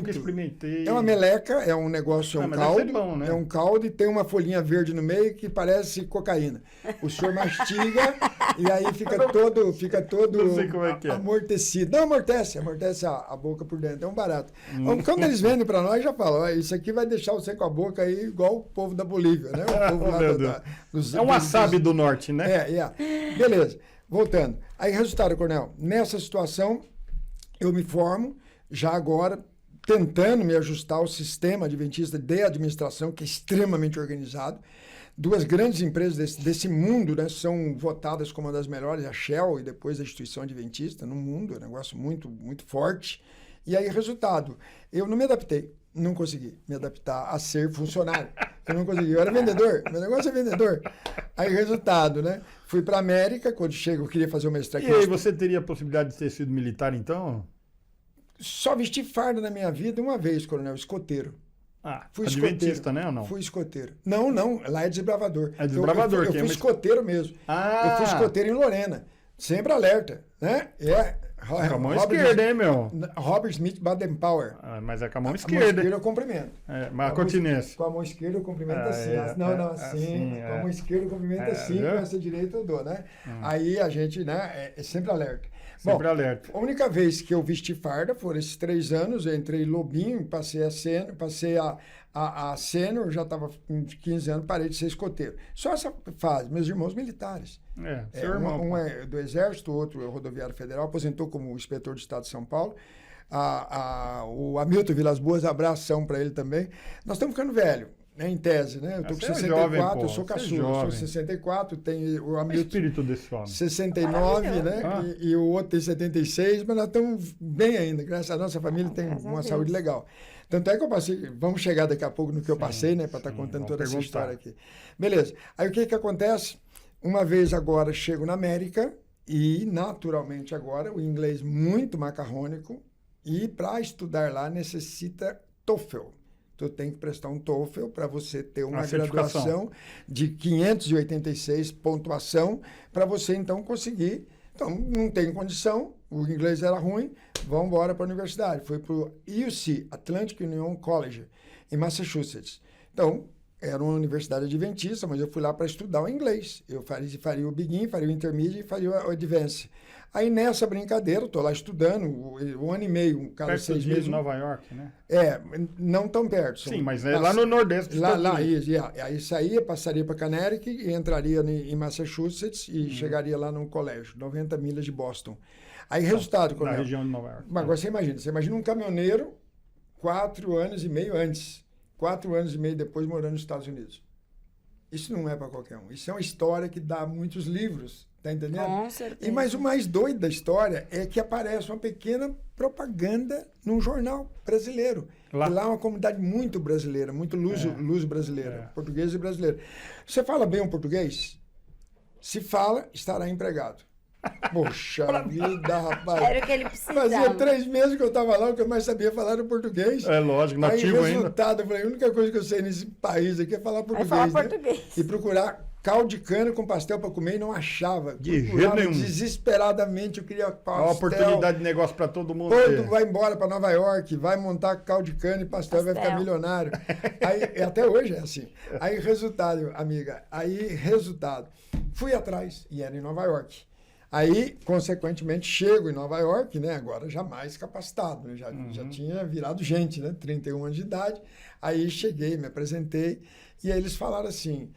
experimentei. É uma meleca, é um negócio, é um caldo. É bom, né? É um caldo e tem uma folhinha verde no meio que parece cocaína. O senhor mastiga e aí fica todo Não sei como é que é. amortecido. Não, amortece a boca por dentro. É um barato. Quando eles vendem para nós, já falam, isso aqui vai deixar você com a boca aí igual o povo da Bolívia, né? O povo lá é um wasabi do norte, né? Beleza. Voltando. Aí, resultado, Cornel, nessa situação, eu me formo, já agora, tentando me ajustar ao sistema adventista de administração, que é extremamente organizado. 2 grandes empresas desse mundo, né, são votadas como uma das melhores, a Shell e depois a Instituição Adventista no mundo, é um negócio muito, muito forte. E aí, resultado, eu não me adaptei. Não consegui me adaptar a ser funcionário. Eu não consegui. Eu era vendedor. Meu negócio é vendedor. Aí, resultado, né? Fui para a América. Quando chego, eu queria fazer uma mestrado. E aí, você teria a possibilidade de ter sido militar, então? Só vesti farda na minha vida uma vez, coronel, escoteiro. Fui adventista, escoteiro, né, ou não? Fui escoteiro. Não. Lá é desbravador. É desbravador. Eu fui escoteiro mesmo. Eu fui escoteiro em Lorena. Sempre alerta, né? Com a mão esquerda, hein, meu? Robert Smith Baden-Powell. Mas é com a mão esquerda. Com a mão esquerda eu cumprimento. Mas a continência. Com a mão esquerda eu cumprimento assim. Assim. Com a mão esquerda eu cumprimento assim. Com essa direita eu dou, né? Aí a gente, né, é sempre alerta. Sempre alerta. A única vez que eu vesti farda foram esses 3 anos. Eu entrei lobinho, passei a sênior, já estava com 15 anos, parei de ser escoteiro. Só essa fase. Meus irmãos militares. Seu irmão. Um é do Exército, o outro é rodoviário federal, aposentou como inspetor do Estado de São Paulo. O Hamilton Vilas Boas, abração para ele também. Nós estamos ficando velho, né, em tese, né? Eu estou com 64, jovem, eu sou caçula, eu sou 64, tem o Hamilton... O espírito desse homem. 69, né? E o outro tem 76, mas nós estamos bem ainda, graças a nossa família tem uma saúde legal. Tanto é que eu passei, vamos chegar daqui a pouco no que eu passei, né? Para estar contando toda essa história aqui. Beleza. Aí o que acontece? Uma vez agora chego na América e, naturalmente, agora o inglês muito macarrônico e para estudar lá necessita TOEFL. Tu tem que prestar um TOEFL para você ter uma graduação de 586 pontuação para você, então, conseguir. Então, não tem condição, o inglês era ruim, vamos embora para a universidade. Fui para o UC, Atlantic Union College, em Massachusetts. Então, era uma universidade adventista, mas eu fui lá para estudar o inglês. Eu faria o Begin, faria o Intermediate e faria o Advanced. Aí, nessa brincadeira, estou lá estudando, 1 ano e meio, cada 6 meses. Em Nova York, né? não tão perto. Sim, mas é lá no Nordeste. Aí saía, passaria para Connecticut e entraria em Massachusetts e chegaria lá num colégio, 90 milhas de Boston. Aí, resultado... Na região de Nova York. Mas agora você imagina um caminhoneiro 4 anos e meio antes, 4 anos e meio depois morando nos Estados Unidos. Isso não é para qualquer um. Isso é uma história que dá muitos livros, tá entendendo? Com certeza. Mas o mais doido da história é que aparece uma pequena propaganda num jornal brasileiro. Lá é uma comunidade muito brasileira, muito luso brasileira, português e brasileiro. Você fala bem o português? Se fala, estará empregado. Poxa vida, rapaz. Era o que ele precisava. Fazia 3 meses que eu estava lá, o que eu mais sabia falar era português. É lógico, nativo ainda. Aí, resultado, eu falei, a única coisa que eu sei nesse país aqui é falar português. Português. E procurar caldo de cana com pastel para comer e não achava. De jeito nenhum. Desesperadamente, eu queria pastel. Uma oportunidade de negócio para todo mundo. Todo vai embora para Nova York, vai montar caldo de cana e pastel, vai ficar milionário. Aí, até hoje é assim. Aí, resultado, amiga, fui atrás, e era em Nova York. Aí, consequentemente, chego em Nova York, né? Agora já mais capacitado, né? Já tinha virado gente, né? 31 anos de idade. Aí cheguei, me apresentei, e aí eles falaram assim,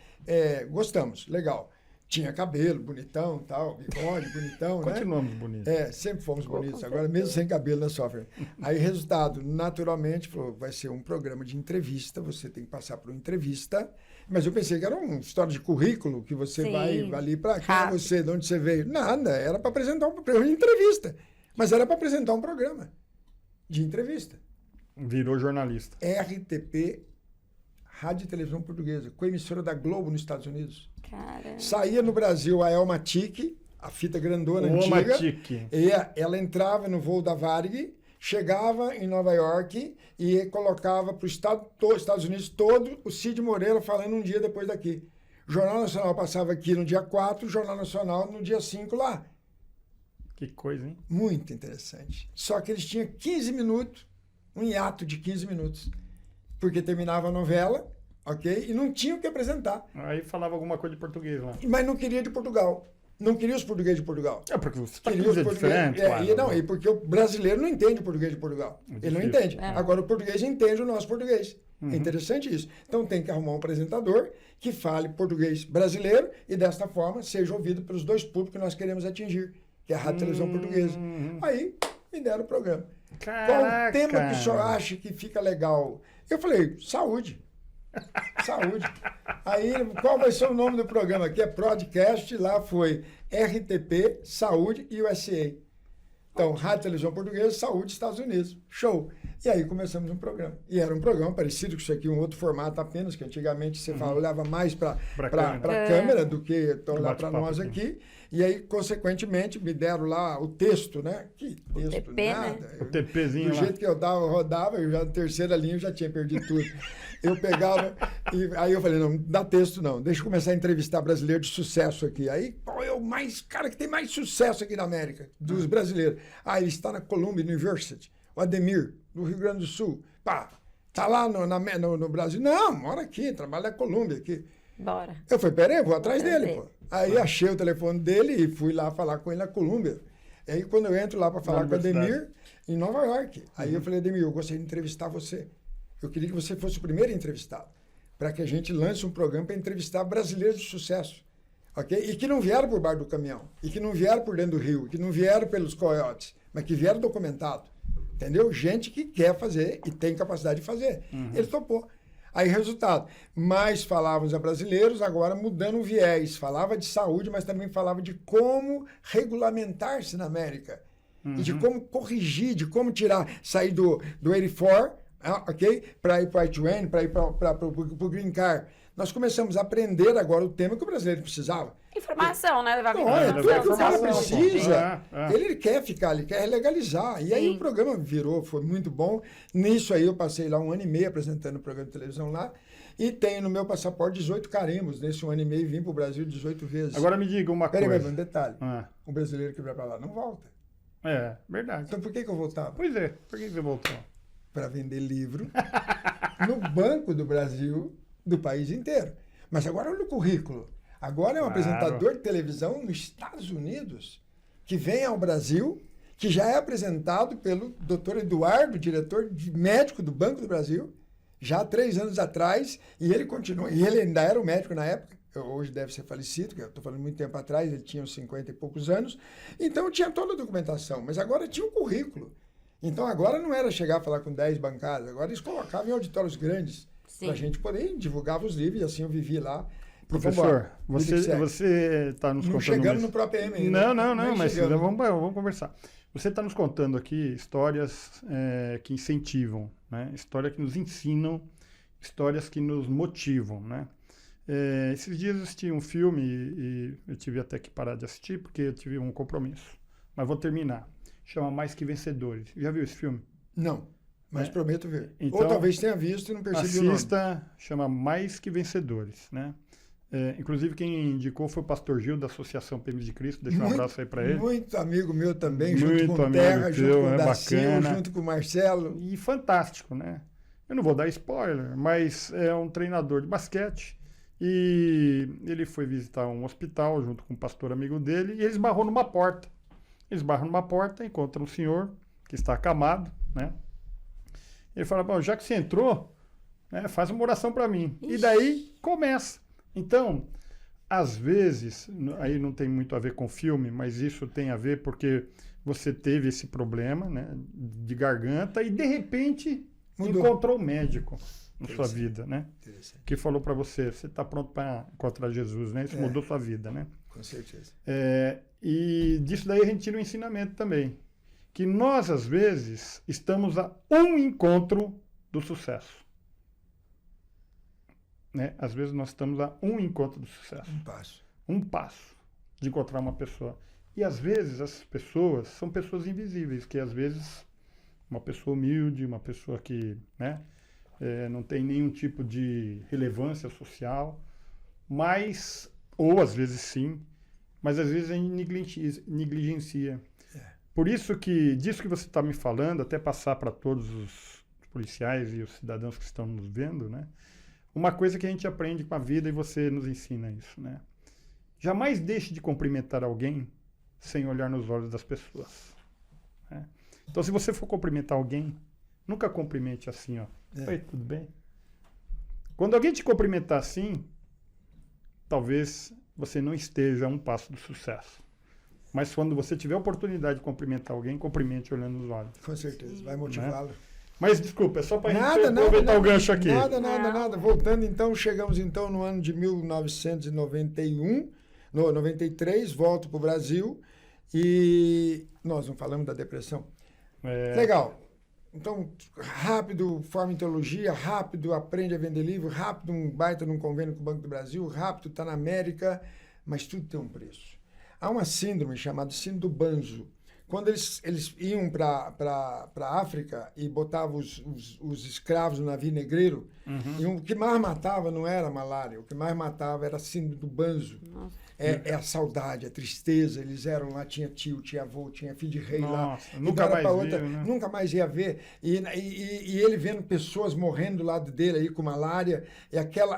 gostamos, legal. Tinha cabelo, bonitão, tal, bigode, bonitão, né? Continuamos bonitos. Sempre fomos bonitos. Agora, mesmo sem cabelo, nós sofremos. Aí, resultado, naturalmente, falou, vai ser um programa de entrevista, você tem que passar por uma entrevista. Mas eu pensei que era uma história de currículo, que você vai ali para quem é você, de onde você veio. Nada, era para apresentar um programa de entrevista. Mas era para apresentar um programa de entrevista. Virou jornalista. RTP, Rádio e Televisão Portuguesa, com a emissora da Globo nos Estados Unidos. Caramba. Saía no Brasil a Elma Tic, a fita grandona antiga. E ela entrava no voo da Varig, chegava em Nova York e colocava para os Estados Unidos todo o Cid Moreira falando um dia depois daqui. O Jornal Nacional passava aqui no dia 4, o Jornal Nacional no dia 5 lá. Que coisa, hein? Muito interessante. Só que eles tinham 15 minutos, um hiato de 15 minutos. Porque terminava a novela, ok? E não tinha o que apresentar. Aí falava alguma coisa de português lá. Mas não queria de Portugal. Não queria os portugueses de Portugal. Porque os portugueses é diferente, claro. E porque o brasileiro não entende o português de Portugal. Ele não entende. Agora o português entende o nosso português. É interessante isso. Então tem que arrumar um apresentador que fale português brasileiro e desta forma seja ouvido pelos dois públicos que nós queremos atingir, que é a Rádio e Televisão Portuguesa. Aí me deram o programa. Caraca. Qual o tema que o senhor acha que fica legal? Eu falei, saúde. Saúde. Aí, qual vai ser o nome do programa? Aqui é Podcast, lá foi RTP, Saúde e USA. Então, Rádio Televisão Portuguesa, Saúde, Estados Unidos. Show. E aí começamos um programa. E era um programa parecido com isso aqui, um outro formato apenas, que antigamente você olhava mais para a câmera do que olhar para nós aqui. E aí, consequentemente, me deram lá o texto, né? Que texto, TP, nada. né? O TPzinho do lá. jeito que eu rodava, eu já na terceira linha eu já tinha perdido tudo. Eu pegava, e aí eu falei, não dá texto não, deixa eu começar a entrevistar brasileiro de sucesso aqui. Aí, qual é o cara que tem mais sucesso aqui na América, dos brasileiros? Ah, ele está na Columbia University, o Ademir, do Rio Grande do Sul. Pá, tá lá no Brasil? Não, mora aqui, trabalha na Columbia aqui. Bora. Eu falei, peraí, vou atrás dele, pô. Aí achei o telefone dele e fui lá falar com ele na Colômbia. Aí quando eu entro lá para falar com o Ademir, em Nova York. Aí eu falei, Ademir, eu gostaria de entrevistar você. Eu queria que você fosse o primeiro entrevistado, para que a gente lance um programa para entrevistar brasileiros de sucesso. Ok? E que não vieram por bar do caminhão, e que não vieram por dentro do rio, que não vieram pelos coiotes, mas que vieram documentado. Entendeu? Gente que quer fazer e tem capacidade de fazer. Ele topou. Aí, resultado, mais falávamos a brasileiros, agora mudando o viés. Falava de saúde, mas também falava de como regulamentar-se na América. E de como corrigir, de como sair do 84, ok? Para ir para o I-20, para ir para o Green Card. Nós começamos a aprender agora o tema que o brasileiro precisava. Informação, né? Não, é tudo que o cara precisa. Ele quer ficar, ele quer legalizar. E aí o programa foi muito bom. Nisso aí eu passei lá 1 ano e meio apresentando o programa de televisão lá. E tenho no meu passaporte 18 carimbos. Nesse 1 ano e meio vim para o Brasil 18 vezes. Agora me diga uma coisa. Peraí, um detalhe. O brasileiro que vai para lá não volta. É, verdade. Então por que eu voltava? Pois é, por que você voltou? Para vender livro no Banco do Brasil, do país inteiro. Mas agora olha o currículo. Agora é um apresentador de televisão nos Estados Unidos, que vem ao Brasil, que já é apresentado pelo Dr. Eduardo, diretor médico do Banco do Brasil, já há 3 anos atrás, e ele continua, e ele ainda era um médico na época, hoje deve ser falecido, que eu estou falando muito tempo atrás, ele tinha uns 50 e poucos anos, então tinha toda a documentação, mas agora tinha um currículo. Então agora não era chegar a falar com 10 bancadas, agora eles colocavam em auditórios grandes, para a gente poder divulgar os livros, e assim eu vivi lá. Professor, você está nos contando... Não chegamos no próprio PM ainda. Não, mas vamos conversar. Você está nos contando aqui histórias que incentivam, né? Histórias que nos ensinam, histórias que nos motivam, né? Esses dias eu assisti um filme e eu tive até que parar de assistir porque eu tive um compromisso. Mas vou terminar. Chama Mais Que Vencedores. Já viu esse filme? Não, mas prometo ver. Então, ou talvez tenha visto e não percebi o nome. Assista, chama Mais Que Vencedores, né? Inclusive quem indicou foi o pastor Gil da Associação PM de Cristo, deixa um abraço aí para ele. Muito amigo meu também, junto com o Terra, junto com o Dacinho, junto com o Marcelo. E fantástico, né? Eu não vou dar spoiler, mas é um treinador de basquete e ele foi visitar um hospital junto com um pastor amigo dele e ele esbarrou numa porta. Eles barram numa porta, encontram um senhor que está acamado, né? Ele fala, bom, já que você entrou, né, faz uma oração para mim. Ixi. E daí começa. Então, às vezes, aí não tem muito a ver com filme, mas isso tem a ver porque você teve esse problema, né, de garganta e, de repente, encontrou um médico na sua vida, né? Que falou para você está pronto para encontrar Jesus, né? Isso mudou sua vida, né? Com certeza. E disso daí a gente tira um ensinamento também. Que nós, às vezes, estamos a um encontro do sucesso. Né? Às vezes nós estamos a um encontro do sucesso. Um passo de encontrar uma pessoa. E às vezes essas pessoas são pessoas invisíveis, que às vezes uma pessoa humilde, uma pessoa que, né, não tem nenhum tipo de relevância social, mas, ou às vezes sim, mas às vezes a gente negligencia. Por isso que, disso que você está me falando, até passar para todos os policiais e os cidadãos que estão nos vendo, né? Uma coisa que a gente aprende com a vida e você nos ensina isso, né? Jamais deixe de cumprimentar alguém sem olhar nos olhos das pessoas. Né? Então, se você for cumprimentar alguém, nunca cumprimente assim, ó. Oi, tudo bem? Quando alguém te cumprimentar assim, talvez você não esteja a um passo do sucesso. Mas quando você tiver a oportunidade de cumprimentar alguém, cumprimente olhando nos olhos. Com certeza, vai motivá-lo. Né? Mas desculpa, é só para a gente aproveitar o gancho aqui. Nada. Voltando então, chegamos então no ano de 1991, no 93, volto para o Brasil e nós não falamos da depressão. Legal. Então, rápido, forma em teologia, rápido, aprende a vender livro, rápido, um baita num convênio com o Banco do Brasil, rápido, está na América, mas tudo tem um preço. Há uma síndrome chamada síndrome do Banzo. Quando eles iam para a África e botavam os escravos no navio negreiro, e o que mais matava não era a malária, o que mais matava era a síndrome do Banzo. É a saudade, a tristeza. Eles eram lá, tinha tio, tinha avô, tinha filho de rei lá. Nunca mais outra, viu, né? Nunca mais ia ver. E ele vendo pessoas morrendo do lado dele aí com malária.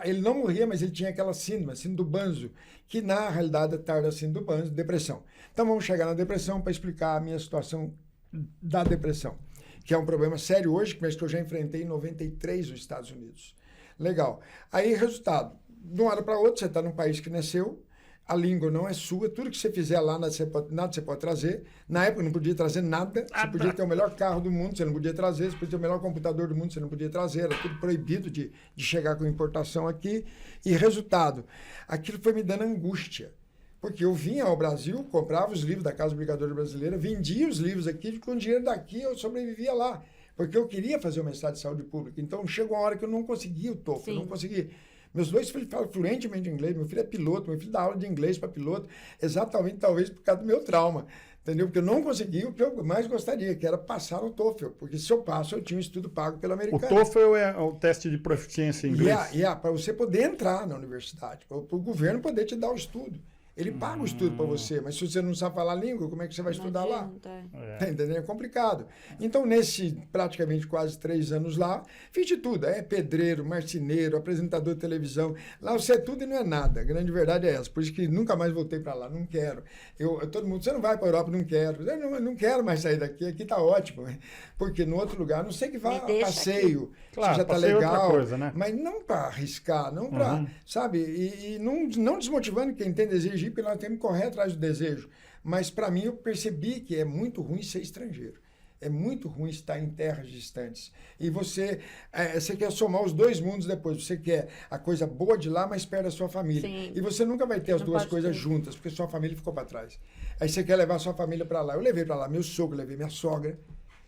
Ele não morria, mas ele tinha aquela síndrome, a síndrome do Banzo, que na realidade é tarde da síndrome do Banzo, depressão. Então vamos chegar na depressão para explicar a minha situação da depressão, que é um problema sério hoje, mas que eu já enfrentei em 93 nos Estados Unidos. Legal. Aí, resultado, de uma hora para outra, você está num país que nasceu, a língua não é sua, tudo que você fizer lá, nada você pode trazer. Na época não podia trazer nada, você podia ter o melhor carro do mundo, você não podia trazer, você podia ter o melhor computador do mundo, você não podia trazer, era tudo proibido de chegar com importação aqui. E resultado, aquilo foi me dando angústia, porque eu vinha ao Brasil, comprava os livros da Casa Obrigadora Brasileira, vendia os livros aqui, com o dinheiro daqui eu sobrevivia lá, porque eu queria fazer o mestrado de saúde pública. Então chegou uma hora que eu não conseguia o TOEFL, eu não conseguia. Meus dois filhos falam fluentemente inglês, meu filho é piloto, meu filho dá aula de inglês para piloto, exatamente talvez por causa do meu trauma, entendeu? Porque eu não consegui o que eu mais gostaria, que era passar no TOEFL, porque se eu passo, eu tinha um estudo pago pela americana. O TOEFL é o teste de proficiência em inglês? Para você poder entrar na universidade, para o governo poder te dar o estudo. Ele paga o estudo para você, mas se você não sabe falar a língua, como é que você vai estudar lá? Tá entendendo? É complicado. Então, nesse praticamente quase 3 anos lá, fiz de tudo. Pedreiro, marceneiro, apresentador de televisão. Lá você é tudo e não é nada. A grande verdade é essa. Por isso que nunca mais voltei para lá. Não quero. Todo mundo, você não vai para a Europa? Não quero. Eu não quero mais sair daqui. Aqui está ótimo. Porque no outro lugar, não sei que vá passeio. Claro, já está legal. Outra coisa, né? Mas não para arriscar, não para, sabe? E não desmotivando quem tem desejo, porque nós temos que correr atrás do desejo. Mas, para mim, eu percebi que é muito ruim ser estrangeiro. É muito ruim estar em terras distantes. E você quer somar os dois mundos depois. Você quer a coisa boa de lá, mas perto da sua família. Sim. E você nunca vai ter as duas coisas juntas, porque sua família ficou para trás. Aí você quer levar sua família para lá. Eu levei para lá meu sogro, levei minha sogra.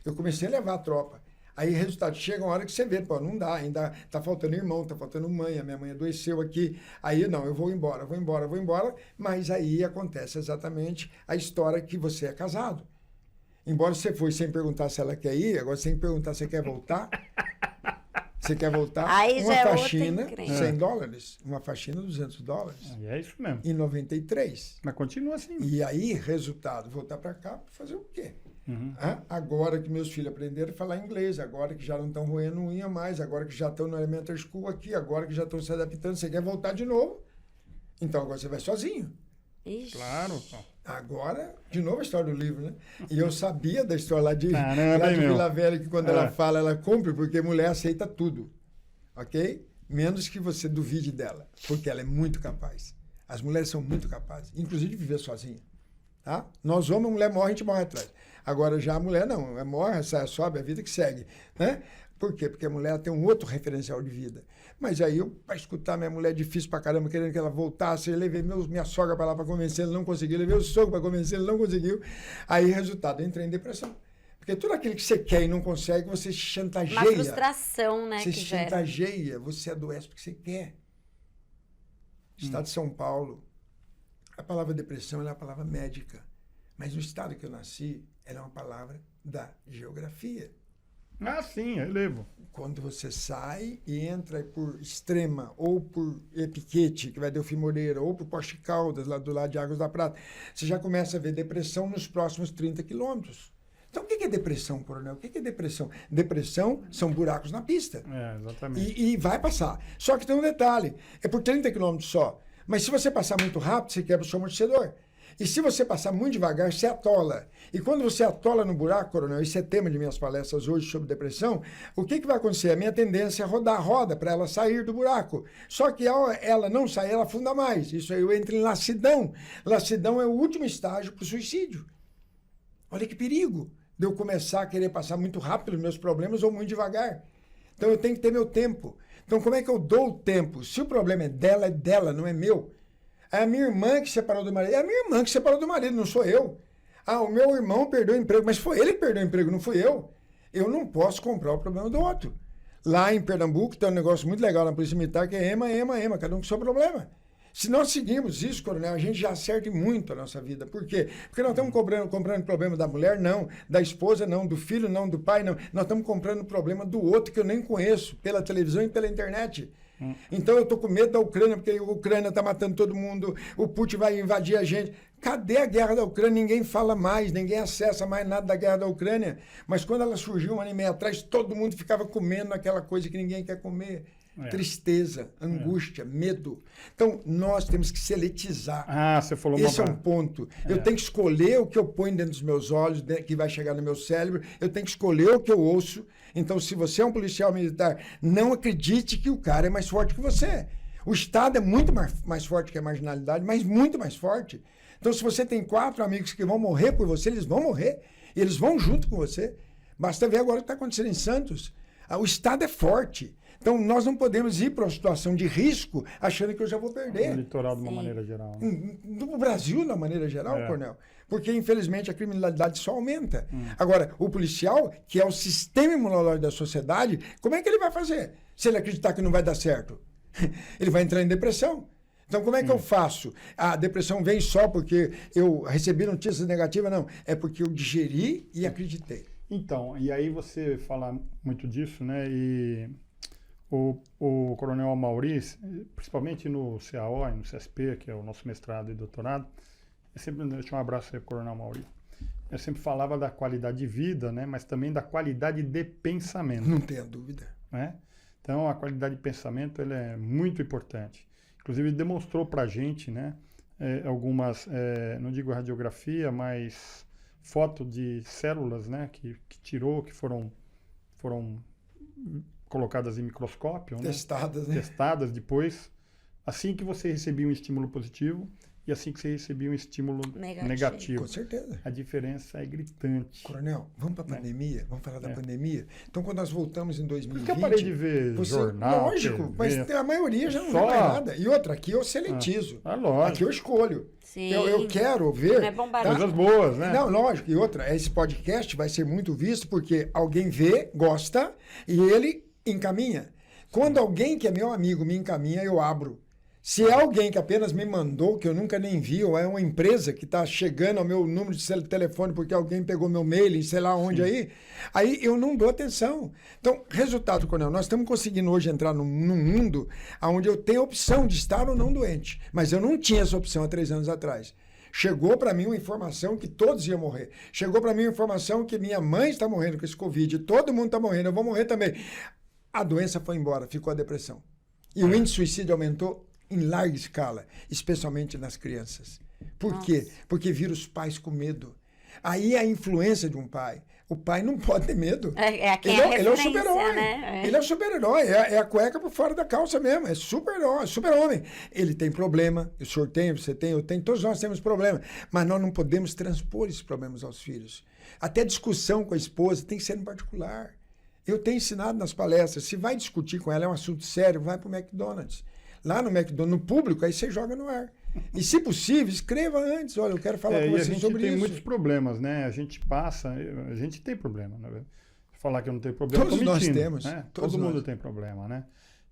Eu comecei a levar a tropa. Aí, resultado, chega uma hora que você vê, não dá, ainda tá faltando irmão, tá faltando mãe, a minha mãe adoeceu aqui. Aí, não, eu vou embora, mas aí acontece exatamente a história que você é casado. Embora você foi sem perguntar se ela quer ir, agora sem perguntar se quer voltar. Você quer voltar? Aí uma já faxina, $100, uma faxina, $200. E é isso mesmo. Em 93. Mas continua assim. E aí, resultado, voltar para cá, fazer o quê? Agora que meus filhos aprenderam a falar inglês, agora que já não estão roendo unha mais, agora que já estão no elementary school aqui, agora que já estão se adaptando, você quer voltar de novo? Então agora você vai sozinho. Ixi. Claro. Agora, de novo a história do livro, né? E eu sabia da história lá de Vila Velha, que quando ela fala, ela cumpre, porque mulher aceita tudo, ok? Menos que você duvide dela, porque ela é muito capaz. As mulheres são muito capazes, inclusive de viver sozinha. Tá? Nós homens, a mulher morre, a gente morre atrás. Agora já a mulher não, ela morre, sai, sobe, a vida que segue. Né? Por quê? Porque a mulher tem um outro referencial de vida. Mas aí eu, para escutar minha mulher difícil pra caramba, querendo que ela voltasse, eu levei minha sogra para lá para convencer, ele não conseguiu, levei o sogro para convencer, ele não conseguiu. Aí, resultado, eu entrei em depressão. Porque tudo aquilo que você quer e não consegue, você chantageia. Uma frustração, né? Você que chantageia, você adoece porque você quer. Estado de São Paulo, a palavra depressão é a palavra médica. Mas no estado que eu nasci, ela é uma palavra da geografia. Ah, sim, eu levo. Quando você sai e entra por Extrema, ou por Piquete, que vai Delfim Moreira, ou por Poste Caldas, lá do lado de Águas da Prata, você já começa a ver depressão nos próximos 30 quilômetros. Então, o que é depressão, coronel? O que é depressão? Depressão são buracos na pista. Exatamente. E vai passar. Só que tem um detalhe, é por 30 quilômetros só. Mas se você passar muito rápido, você quebra o seu amortecedor. E se você passar muito devagar, você atola. E quando você atola no buraco, coronel, isso é tema de minhas palestras hoje sobre depressão, o que vai acontecer? A minha tendência é rodar a roda para ela sair do buraco. Só que ao ela não sair, ela afunda mais. Isso aí eu entro em lassidão. Lassidão é o último estágio para o suicídio. Olha que perigo de eu começar a querer passar muito rápido os meus problemas ou muito devagar. Então eu tenho que ter meu tempo. Então como é que eu dou o tempo? Se o problema é dela, não é meu. É a minha irmã que separou do marido. É a minha irmã que separou do marido, não sou eu. Ah, o meu irmão perdeu o emprego, mas foi ele que perdeu o emprego, não fui eu. Eu não posso comprar o problema do outro. Lá em Pernambuco tem um negócio muito legal na Polícia Militar que é ema, cada um com seu problema. Se nós seguirmos isso, coronel, a gente já acerta muito a nossa vida. Por quê? Porque nós estamos comprando problema da mulher, não. Da esposa, não. Do filho, não. Do pai, não. Nós estamos comprando problema do outro que eu nem conheço, pela televisão e pela internet. Então eu estou com medo da Ucrânia, porque a Ucrânia está matando todo mundo, o Putin vai invadir a gente. Cadê a guerra da Ucrânia? Ninguém fala mais, ninguém acessa mais nada da guerra da Ucrânia. Mas quando ela surgiu um ano e meio atrás, todo mundo ficava comendo aquela coisa que ninguém quer comer. Tristeza, angústia, medo. Então, nós temos que seletizar. Ah, você falou Esse é um ponto. Eu tenho que escolher o que eu ponho dentro dos meus olhos, que vai chegar no meu cérebro. Eu tenho que escolher o que eu ouço. Então, se você é um policial militar, não acredite que o cara é mais forte que você. O Estado é muito mais forte que a marginalidade, mas muito mais forte. Então, se você tem 4 amigos que vão morrer por você, eles vão morrer. E eles vão junto com você. Basta ver agora o que está acontecendo em Santos. O Estado é forte. Então, nós não podemos ir para uma situação de risco achando que eu já vou perder. No litoral, de uma maneira geral. Né? No Brasil, de uma maneira geral, Coronel. Porque, infelizmente, a criminalidade só aumenta. Agora, o policial, que é o sistema imunológico da sociedade, como é que ele vai fazer? Se ele acreditar que não vai dar certo? Ele vai entrar em depressão. Então, como é que eu faço? A depressão vem só porque eu recebi notícias negativas? Não. É porque eu digeri e acreditei. Então, e aí você fala muito disso, né? E o Coronel Amaury, principalmente no CAO e no CSP, que é o nosso mestrado e doutorado, eu sempre deixo um abraço aí pro Coronel Amaury. Eu sempre falava da qualidade de vida, né? Mas também da qualidade de pensamento. Não tenha dúvida. Né? Então, a qualidade de pensamento ela é muito importante. Inclusive, demonstrou para a gente, né? Algumas, não digo radiografia, mas foto de células, né? Que tirou, que foram colocadas em microscópio, testadas, né? Testadas depois, assim que você recebia um estímulo positivo e assim que você recebia um estímulo negativo. Com certeza. A diferença é gritante. Coronel, vamos para a pandemia? Vamos falar da pandemia? Então, quando nós voltamos em 2020... Por que eu parei de ver jornal, lógico, TV, mas a maioria já não vê mais nada. E outra, aqui eu seletizo. Lógico. Aqui eu escolho. Sim. Eu quero ver... Coisas boas, né? Não, lógico. E outra, esse podcast vai ser muito visto porque alguém vê, gosta e ele encaminha. Quando alguém que é meu amigo me encaminha, eu abro. Se é alguém que apenas me mandou, que eu nunca nem vi, ou é uma empresa que está chegando ao meu número de telefone porque alguém pegou meu mail, sei lá onde aí eu não dou atenção. Então, resultado, Coronel, nós estamos conseguindo hoje entrar num mundo onde eu tenho a opção de estar ou não doente. Mas eu não tinha essa opção há 3 anos atrás. Chegou para mim uma informação que todos iam morrer. Chegou para mim uma informação que minha mãe está morrendo com esse Covid, todo mundo está morrendo, eu vou morrer também. A doença foi embora, ficou a depressão. E o índice de suicídio aumentou em larga escala, especialmente nas crianças. Por quê? Porque viram os pais com medo. Aí a influência de um pai. O pai não pode ter medo. Ele é o super-herói. né? Ele é o super-herói. É a cueca por fora da calça mesmo. É super-herói, super-homem. Ele tem problema. O senhor tem, você tem, eu tenho. Todos nós temos problema. Mas nós não podemos transpor esses problemas aos filhos. Até discussão com a esposa tem que ser no particular. Eu tenho ensinado nas palestras. Se vai discutir com ela, é um assunto sério, vai para o McDonald's. Lá no McDonald's, no público, aí você joga no ar. E, se possível, escreva antes. Olha, eu quero falar com você sobre isso. A gente tem muitos problemas, né? A gente tem problema, né? Falar que eu não tenho problema, todos nós temos. Né? Todo mundo tem problema, né?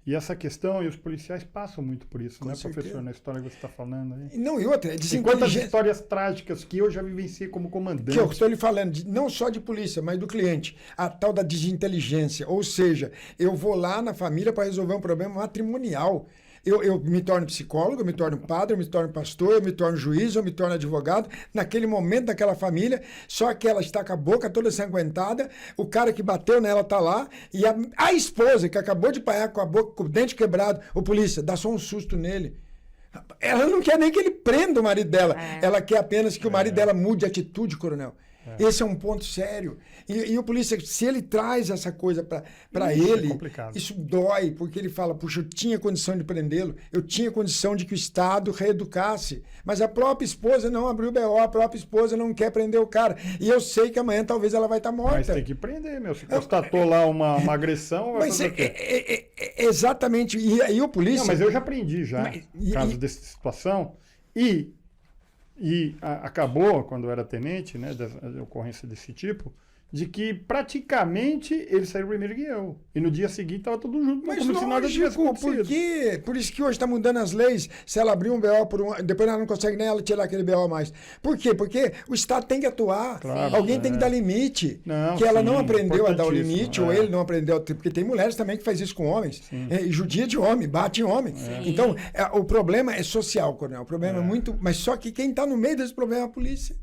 E essa questão, e os policiais passam muito por isso, com né, certeza. professor, na história que você está falando aí. Não, e outra, e quantas histórias trágicas que eu já vivenciei como comandante. Que eu estou lhe falando, não só de polícia, mas do cliente. A tal da desinteligência. Ou seja, eu vou lá na família para resolver um problema matrimonial. Eu me torno psicólogo, eu me torno padre, eu me torno pastor, eu me torno juiz, eu me torno advogado, naquele momento daquela família, só que ela está com a boca toda ensanguentada, o cara que bateu nela está lá, e a esposa que acabou de apanhar com a boca, com o dente quebrado, o polícia, dá só um susto nele. Ela não quer nem que ele prenda o marido dela, ela quer apenas que o marido dela mude a atitude, coronel. Esse é um ponto sério. E o polícia, se ele traz essa coisa para ele, isso dói, porque ele fala, puxa, eu tinha condição de prendê-lo, eu tinha condição de que o Estado reeducasse, mas a própria esposa não abriu o BO, a própria esposa não quer prender o cara. E eu sei que amanhã talvez ela vai estar morta. Mas tem que prender, meu. Se constatou lá uma agressão, vai fazer o quê? Exatamente. E aí o polícia... Não, mas eu já aprendi casos dessa situação. E acabou, quando eu era tenente, né, da ocorrência desse tipo, de que praticamente ele saiu primeiro que eu. E no dia seguinte estava tudo junto, mas como se nada tivesse acontecido. Por quê? Por isso que hoje está mudando as leis. Se ela abrir um BO depois ela não consegue nem ela tirar aquele BO mais. Por quê? Porque o Estado tem que atuar. Claro, alguém tem que dar limite. Que ela não aprendeu a dar o limite, ou ele não aprendeu. Porque tem mulheres também que fazem isso com homens. E judia de homem, bate em homem. Então, o problema é social, coronel. O problema é muito... Mas só que quem está no meio desse problema é a polícia.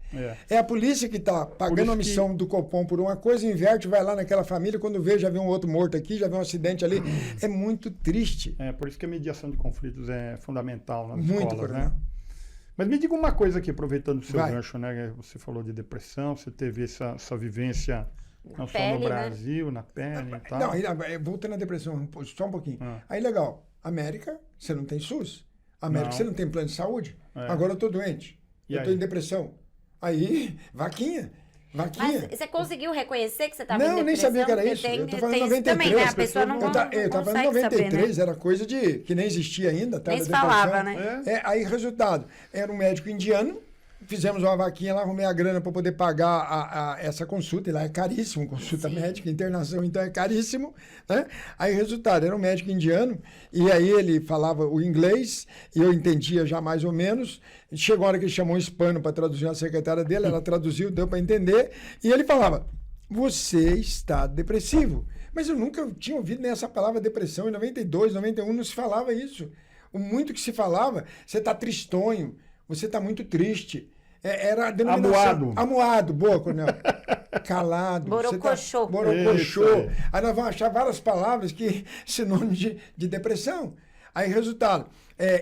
É a polícia que está pagando a missão do Copom por uma coisa, inverte, vai lá naquela família, quando vê, já vê um outro morto aqui, já vê um acidente ali. É muito triste. Por isso que a mediação de conflitos é fundamental nas muito, escolas, né? Mas me diga uma coisa aqui, aproveitando o seu gancho, né? Você falou de depressão, você teve essa vivência não só no Brasil, na pele e tal. Não, voltando à depressão, só um pouquinho. Aí, legal. América, você não tem SUS. América, você não tem plano de saúde. Agora eu tô doente. Eu tô em depressão. Aí, vaquinha. Mas você conseguiu reconhecer que você estava em depressão? Não, nem sabia que era isso. Eu estava falando em 93. Também, né? A pessoa não eu estava falando em 93, saber, né? Era coisa que nem existia ainda. Nem se falava, né? Aí, resultado, era um médico indiano, fizemos uma vaquinha lá, arrumei a grana para poder pagar essa consulta, e lá é caríssimo, consulta médica, internação, então é caríssimo, né? Aí, resultado, era um médico indiano, e aí ele falava o inglês, e eu entendia já mais ou menos. Chegou a hora que ele chamou um hispano para traduzir a secretária dele, ela traduziu, deu para entender, e ele falava, você está depressivo. Mas eu nunca tinha ouvido nem essa palavra depressão, em 92, 91 não se falava isso. O muito que se falava, você está tristonho, você está muito triste. Era a denominação. Amuado, boa, coronel. Calado. Borocochô. Borocochô. Aí nós vamos achar várias palavras que sinônimos de depressão. Aí, resultado,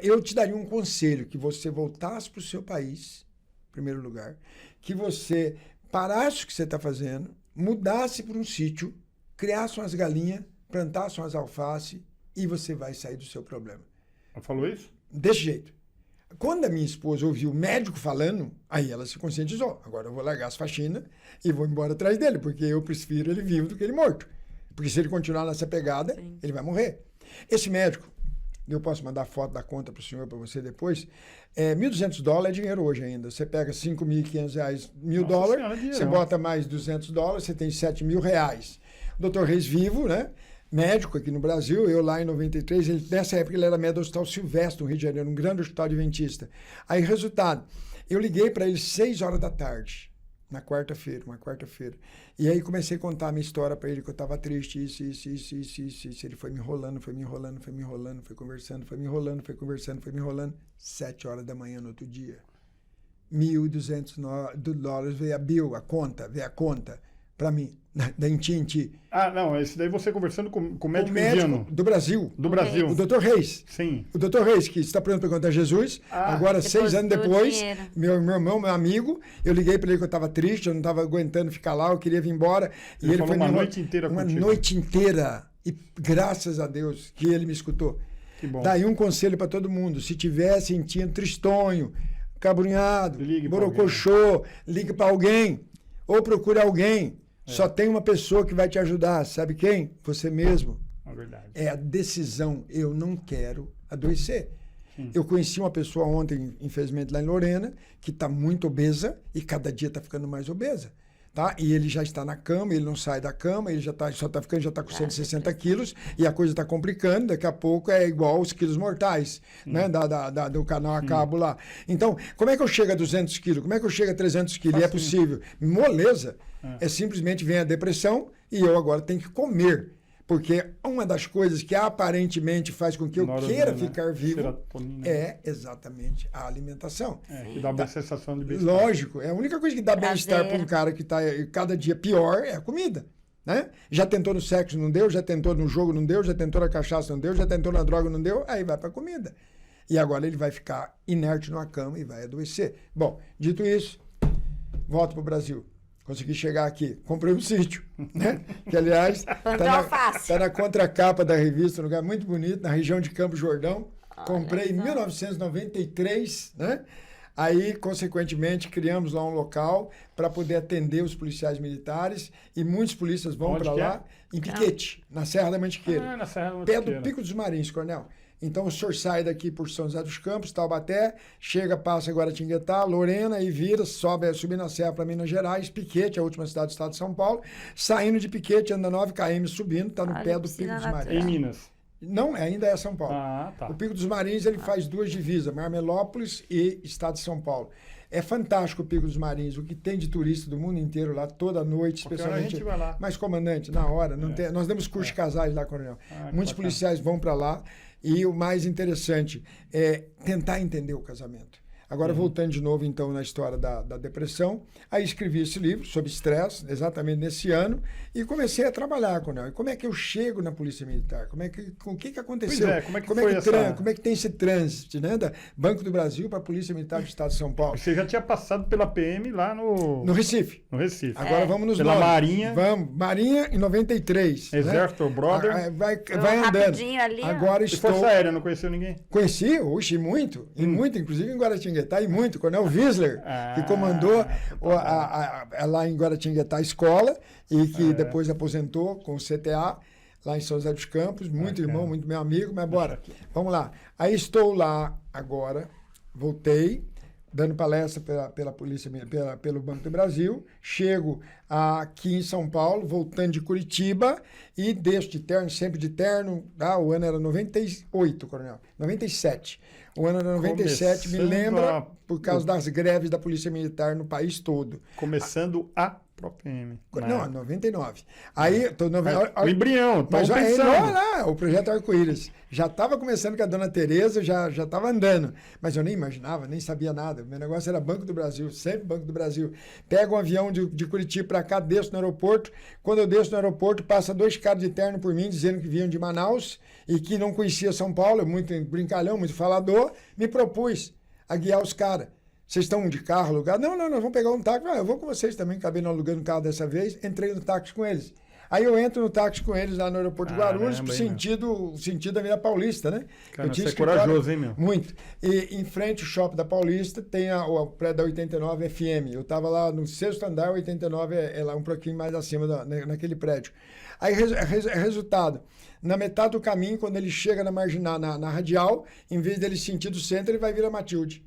eu te daria um conselho, que você voltasse para o seu país, em primeiro lugar, que você parasse o que você está fazendo, mudasse para um sítio, criasse umas galinhas, plantasse umas alface e você vai sair do seu problema. Ela falou isso? Desse jeito. Quando a minha esposa ouviu o médico falando, aí ela se conscientizou. Agora eu vou largar as faxinas e vou embora atrás dele, porque eu prefiro ele vivo do que ele morto. Porque se ele continuar nessa pegada, ele vai morrer. Esse médico, eu posso mandar foto da conta para o senhor, para você depois, $1.200 é dinheiro hoje ainda. Você pega R$5.500, $1.000, você bota mais $200, você tem R$7.000. O Dr. Reis vivo, né? Médico aqui no Brasil, eu lá em 93, nessa época ele era médico do Hospital Silvestre, no Rio de Janeiro, um grande hospital adventista. Aí, resultado, eu liguei para ele 6 horas da tarde, uma quarta-feira. E aí comecei a contar a minha história para ele, que eu estava triste, isso. Ele foi me enrolando, foi conversando. 7 horas da manhã no outro dia. $1.200 veio a conta. para mim, da AT&T. Ah, não, esse daí você conversando com o médico indiano. Do Brasil. Do Brasil. O Dr. Reis. Sim. O Dr. Reis, que está pronto para contar Jesus. Agora, 6 anos depois, meu irmão, meu amigo, eu liguei para ele que eu estava triste, eu não estava aguentando ficar lá, eu queria vir embora. Ele foi uma noite inteira Uma contigo. noite inteira. E graças a Deus que ele me escutou. Que bom. Daí um conselho para todo mundo. Se tiver sentindo tristonho, cabrunhado, borocochô, ligue para alguém. Ou procure alguém. Só tem uma pessoa que vai te ajudar. Sabe quem? Você mesmo. É verdade. É a decisão. Eu não quero adoecer. Sim. Eu conheci uma pessoa ontem, infelizmente, lá em Lorena, que está muito obesa e cada dia está ficando mais obesa. Tá? E ele já está na cama, ele não sai da cama, ele já está com 160 quilos e a coisa está complicando, daqui a pouco é igual aos quilos mortais, né? Do canal a cabo lá. Então, como é que eu chego a 200 quilos? Como é que eu chego a 300 quilos? E é possível. Moleza. É simplesmente vem a depressão e eu agora tenho que comer. Porque uma das coisas que aparentemente faz com que eu queira ficar vivo é exatamente a alimentação. Que dá uma sensação de bem-estar. Lógico, é a única coisa que dá bem-estar para um cara que está cada dia pior é a comida. Né? Já tentou no sexo, não deu, já tentou no jogo, não deu, já tentou na cachaça, não deu, já tentou na droga, não deu, aí vai para a comida. E agora ele vai ficar inerte numa cama e vai adoecer. Bom, dito isso, volto para o Brasil. Consegui chegar aqui, comprei um sítio, né? Que, aliás, está na contracapa da revista, um lugar muito bonito, na região de Campos Jordão. Comprei em 1993, né? Aí, consequentemente, criamos lá um local para poder atender os policiais militares e muitos polícias vão para lá, em Piquete, na Serra da Mantiqueira. Na Serra da Mantiqueira. Pé do Pico dos Marins, Coronel. Então, o senhor sai daqui por São José dos Campos, Taubaté, chega, passa Guaratinguetá, Lorena e vira, subir na serra para Minas Gerais, Piquete, a última cidade do estado de São Paulo. Saindo de Piquete, anda 9 km subindo, está no pé do Pico dos Marins. Em Minas? Não, ainda é São Paulo. Tá. O Pico dos Marins, ele faz 2 divisas, Marmelópolis e estado de São Paulo. É fantástico o Pico dos Marins, o que tem de turista do mundo inteiro lá, toda noite, especialmente. A gente vai lá. Mas, comandante, na hora, nós demos curso de casais lá, coronel. Muitos policiais vão para lá. E o mais interessante é tentar entender o casamento. Agora, voltando de novo, então, na história da depressão, aí escrevi esse livro sobre estresse, exatamente nesse ano, e comecei a trabalhar com ela. E como é que eu chego na Polícia Militar? O que aconteceu? Como é que tem esse trânsito, né? Da Banco do Brasil para a Polícia Militar do Estado de São Paulo. Você já tinha passado pela PM lá no Recife. No Recife. Agora vamos nos pela nomes. Marinha. Vamos, Marinha em 93. Exército, né? Brother. Vai andando. Ali, agora estou... E Força Aérea, não conheceu ninguém? Conheci, muito, inclusive em Guaratinguetá. E muito, Coronel Wisler, que comandou lá em Guaratinguetá a escola e que depois aposentou com o CTA lá em São José dos Campos, muito irmão, muito meu amigo, mas bora, vamos lá. Aí estou lá agora, voltei, dando palestra pela Polícia, pelo Banco do Brasil, chego aqui em São Paulo, voltando de Curitiba e desço de terno, sempre de terno, o ano era 98, Coronel, 97. O ano era 97, me lembra, por causa das greves da Polícia Militar no país todo. Começando a ProPM. Não, 99. Aí, o embrião, mas lá, o projeto Arco-Íris. Já estava começando com a dona Tereza, já estava andando. Mas eu nem imaginava, nem sabia nada. Meu negócio era Banco do Brasil, sempre Banco do Brasil. Pego um avião de Curitiba para cá, desço no aeroporto. Quando eu desço no aeroporto, passa 2 caras de terno por mim, dizendo que vinham de Manaus e que não conhecia São Paulo, muito brincalhão, muito falador. Me propus a guiar os caras. Vocês estão de carro alugado? Não, nós vamos pegar um táxi. Eu vou com vocês também, acabei não alugando o carro dessa vez. Entrei no táxi com eles. Aí eu entro no táxi com eles lá no aeroporto de Guarulhos, pro sentido da Avenida Paulista, né? Cara, você é corajoso, hein, meu? Muito. E em frente ao shopping da Paulista tem o prédio da 89 FM. Eu estava lá no 6º andar, 89 é lá um pouquinho mais acima naquele prédio. Aí, resultado, na metade do caminho, quando ele chega na radial, em vez dele sentir do centro, ele vai vir a Matilde,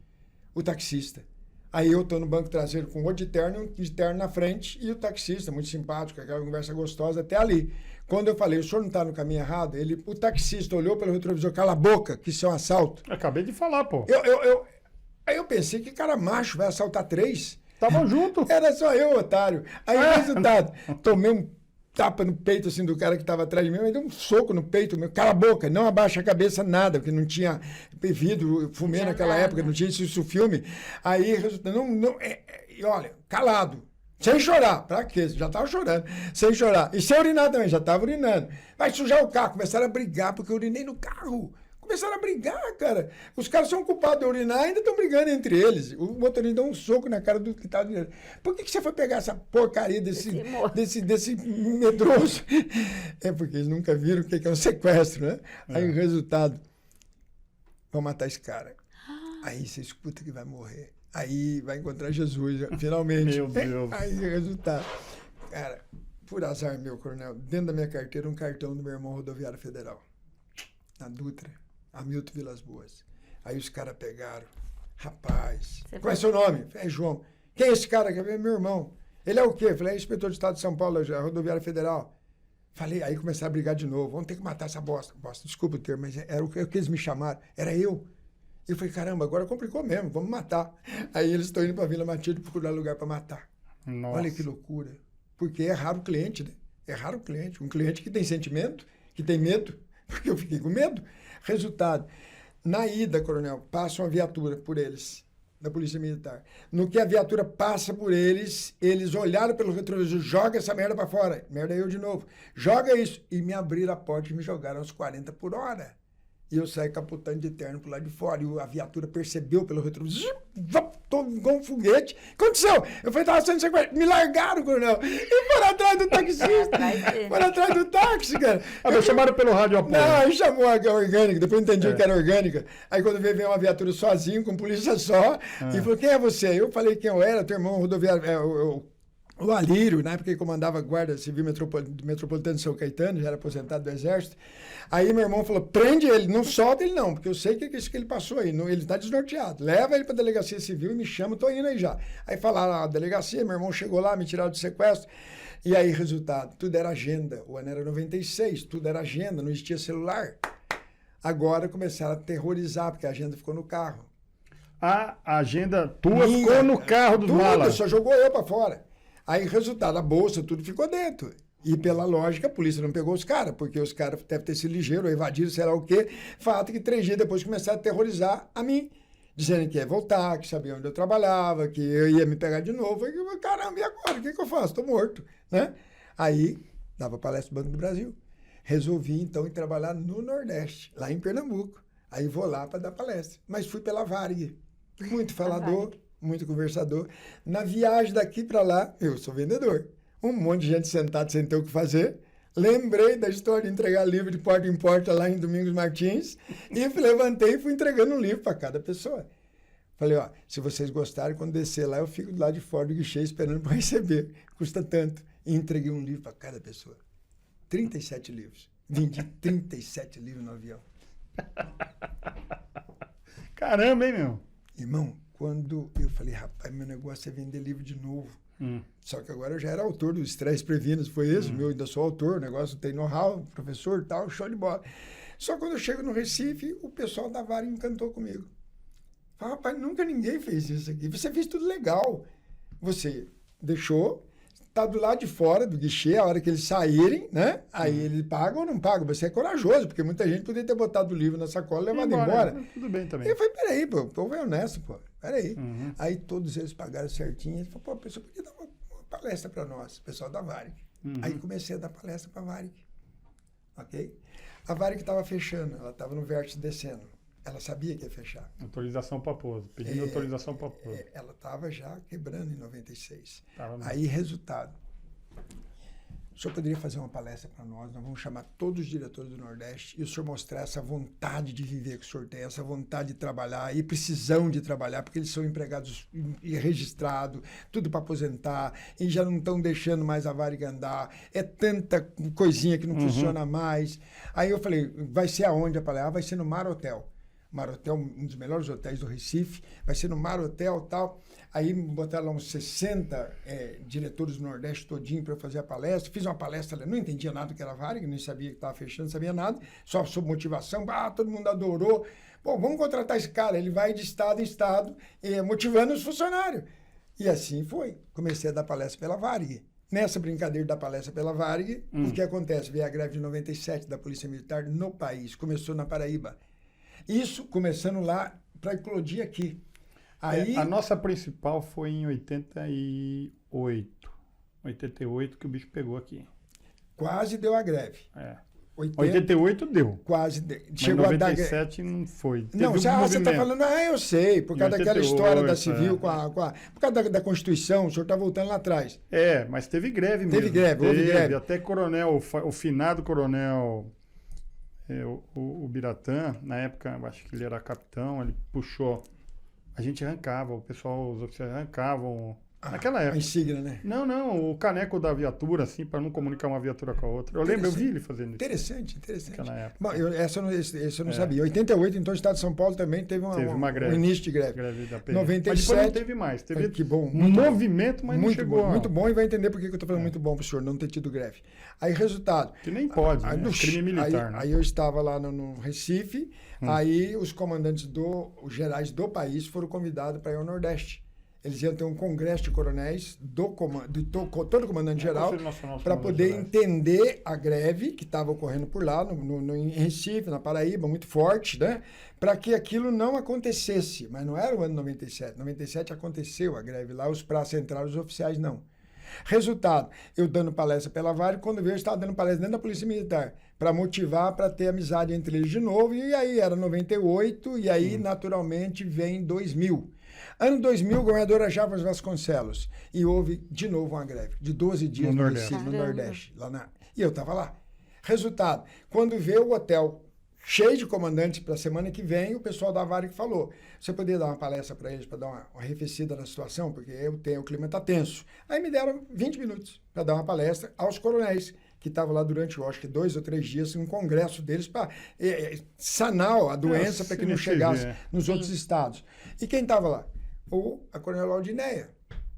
o taxista. Aí eu tô no banco traseiro com outro de terno na frente e o taxista, muito simpático, aquela conversa gostosa até ali. Quando eu falei, o senhor não está no caminho errado, o taxista olhou pelo retrovisor, cala a boca, que isso é um assalto. Acabei de falar, pô. Aí eu pensei, que cara macho vai assaltar 3? Tava junto. Era só eu, otário. Aí o resultado, tomei um tapa no peito assim do cara que estava atrás de mim, mas deu um soco no peito meu, cala a boca, não abaixa a cabeça, nada, porque não tinha vidro, fumê naquela época, não tinha isso filme. Aí, olha, calado, Sem chorar. Pra quê? Já tava chorando. Sem chorar. E sem urinar também, já tava urinando. Vai sujar o carro. Começaram a brigar porque eu urinei no carro. Começaram a brigar, cara. Os caras são culpados de urinar e ainda estão brigando entre eles. O motorista deu um soco na cara do que estava urinando. Por que você foi pegar essa porcaria desse medroso? É porque eles nunca viram o que é um sequestro, né? Aí o resultado, vão matar esse cara. Aí você escuta que vai morrer. Aí vai encontrar Jesus, finalmente. Meu Deus. Aí o resultado. Cara, por azar, meu coronel, dentro da minha carteira, um cartão do meu irmão rodoviário federal. Na Dutra. Hamilton Vilas Boas. Aí os caras pegaram. Rapaz, qual é seu nome? É João. Quem é esse cara? É meu irmão. Ele é o quê? Falei, é inspetor do Estado de São Paulo, rodoviária federal. Falei, aí começaram a brigar de novo. Vamos ter que matar essa bosta. Desculpa o termo, mas era o que eles me chamaram. Era eu. Eu falei, caramba, agora complicou mesmo, vamos matar. Aí eles estão indo para Vila Matilde procurar lugar para matar. Nossa. Olha que loucura. Porque é raro o cliente, né? É raro o cliente. Um cliente que tem sentimento, que tem medo. Porque eu fiquei com medo. Resultado, na ida, coronel, passa uma viatura por eles, da Polícia Militar. No que a viatura passa por eles, eles olharam pelo retrovisor, joga essa merda pra fora. Merda eu de novo. Joga isso. E me abriram a porta e me jogaram aos 40 por hora. E eu saí capotando de terno pro lado de fora. E a viatura percebeu pelo retrovisor, todo igual um foguete. O que aconteceu? Eu falei, tava sendo sequestrado. Me largaram, coronel. E foram atrás do taxista. Foram atrás do táxi, cara. Chamaram pelo rádio apoio. Não, aí chamou a orgânica. Depois eu entendi que era orgânica. Aí quando veio uma viatura sozinho, com polícia só. E falou, quem é você? Eu falei quem eu era, teu irmão rodoviário. O Alírio, na época ele comandava a Guarda Civil Metropolitana de São Caetano, já era aposentado do Exército. Aí meu irmão falou, prende ele, não solta ele não, porque eu sei que é isso que ele passou aí, ele está desnorteado. Leva ele para a Delegacia Civil e me chama, tô indo aí já. Aí falaram na delegacia, meu irmão chegou lá, me tiraram do sequestro. E aí, resultado, tudo era agenda. O ano era 96, tudo era agenda, não existia celular. Agora começaram a aterrorizar, porque a agenda ficou no carro. A agenda tua ficou no carro dos malas. Só jogou eu para fora. Aí, resultado, a bolsa, tudo ficou dentro. E, pela lógica, a polícia não pegou os caras, porque os caras devem ter sido ligeiros, evadiram, sei lá o quê. Fato que 3 dias depois começaram a aterrorizar a mim, dizendo que ia voltar, que sabia onde eu trabalhava, que eu ia me pegar de novo. Eu falei, caramba, e agora? O que eu faço? Estou morto, né? Aí, dava palestra no Banco do Brasil. Resolvi, então, ir trabalhar no Nordeste, lá em Pernambuco. Aí, vou lá para dar palestra. Mas fui pela Varig. Muito falador. Muito conversador. Na viagem daqui para lá, eu sou vendedor. Um monte de gente sentada sem ter o que fazer. Lembrei da história de entregar livro de porta em porta lá em Domingos Martins e levantei e fui entregando um livro para cada pessoa. Falei, ó, se vocês gostarem, quando descer lá, eu fico do lado de fora do guichê esperando para receber. Custa tanto. E entreguei um livro para cada pessoa. 37 livros. Vendi 37 livros no avião. Caramba, hein, meu? Irmão, quando eu falei, rapaz, meu negócio é vender livro de novo. Só que agora eu já era autor do Estresse Previna, foi isso, eu ainda sou autor, o negócio tem know-how, professor e tal, show de bola. Só quando eu chego no Recife, o pessoal da Varig encantou comigo. Falei, rapaz, nunca ninguém fez isso aqui, você fez tudo legal. Você deixou, tá do lado de fora do guichê, a hora que eles saírem, né? Aí eles pagam ou não pagam, você é corajoso, porque muita gente poderia ter botado o livro na sacola e levado embora. Tudo bem também. Eu falei, peraí, pô, o povo é honesto, pô. Peraí. Aí todos eles pagaram certinho. Ele falou, pô, a pessoa podia dar uma palestra para nós, o pessoal da Varig. Aí comecei a dar palestra para a Varig. Ok? A Varig estava fechando, ela estava no vértice descendo. Ela sabia que ia fechar. Autorização para pouso, pedindo autorização para pouso. Ela estava já quebrando em 96. Aí, resultado. O senhor poderia fazer uma palestra para nós vamos chamar todos os diretores do Nordeste e o senhor mostrar essa vontade de viver que o senhor tem, essa vontade de trabalhar e precisão de trabalhar, porque eles são empregados e registrados, tudo para aposentar, e já não estão deixando mais a Varig andar, é tanta coisinha que não funciona mais. Aí eu falei, vai ser aonde a palestra? Vai ser no Mar Hotel. Mar Hotel, um dos melhores hotéis do Recife, vai ser no Mar Hotel e tal. Aí botaram lá uns 60 diretores do Nordeste todinho para fazer a palestra. Fiz uma palestra, não entendia nada do que era Varig, nem sabia que estava fechando, não sabia nada, só sobre motivação. Todo mundo adorou. Bom, vamos contratar esse cara, ele vai de estado em estado, motivando os funcionários. E assim foi. Comecei a dar palestra pela Varig. Nessa brincadeira da palestra pela Varig, o que acontece? Veio a greve de 97 da Polícia Militar no país, começou na Paraíba. Isso começando lá para eclodir aqui. Aí, a nossa principal foi em 88. 88 que o bicho pegou aqui. Quase deu a greve. 88 deu. Quase deu. Chegou a 97 não foi. Teve não, você está falando, eu sei, por causa daquela história da civil, por causa da Constituição, o senhor está voltando lá atrás. Mas teve greve mesmo. Houve greve. Até coronel, o finado coronel, o Biratã, na época, acho que ele era capitão, ele puxou. A gente arrancava, o pessoal, os oficiais arrancavam. Naquela época. A insígnia, né? Não, o caneco da viatura, assim, para não comunicar uma viatura com a outra. Eu lembro, eu vi ele fazendo isso. Interessante. Naquela época. Bom, essa eu não sabia. Em 88, então, o Estado de São Paulo também teve uma greve. Um início de greve. 97, mas depois não teve mais. Teve que bom, um movimento, mas não chegou. Muito bom, e vai entender por que eu estou falando muito bom para o senhor não ter tido greve. Aí, resultado... Que nem pode, né? Crime militar, né? Aí eu estava lá no Recife, aí os comandantes os gerais do país foram convidados para ir ao Nordeste. Eles iam ter um congresso de coronéis todo comandante geral para poder entender a greve que estava ocorrendo por lá, em Recife, na Paraíba, muito forte, né? Para que aquilo não acontecesse. Mas não era o ano 97. 97 aconteceu a greve lá, os praças entraram, os oficiais não. Resultado, eu dando palestra pela Vale, quando veio eu estava dando palestra dentro da Polícia Militar, para motivar, para ter amizade entre eles de novo, e aí era 98, e aí naturalmente vem 2000. Ano 2000, o governador era Jarbas Vasconcelos. E houve de novo uma greve, de 12 dias no Nordeste. E eu estava lá. Resultado, quando veio o hotel cheio de comandantes para a semana que vem, o pessoal da Varig falou, você poderia dar uma palestra para eles, para dar uma arrefecida na situação, porque o clima está tenso. Aí me deram 20 minutos para dar uma palestra aos coronéis, que estavam lá durante, acho que 2 ou 3 dias, um congresso deles para sanar a doença para que não chegasse nos outros estados. E quem estava lá? A Coronel Aldineia,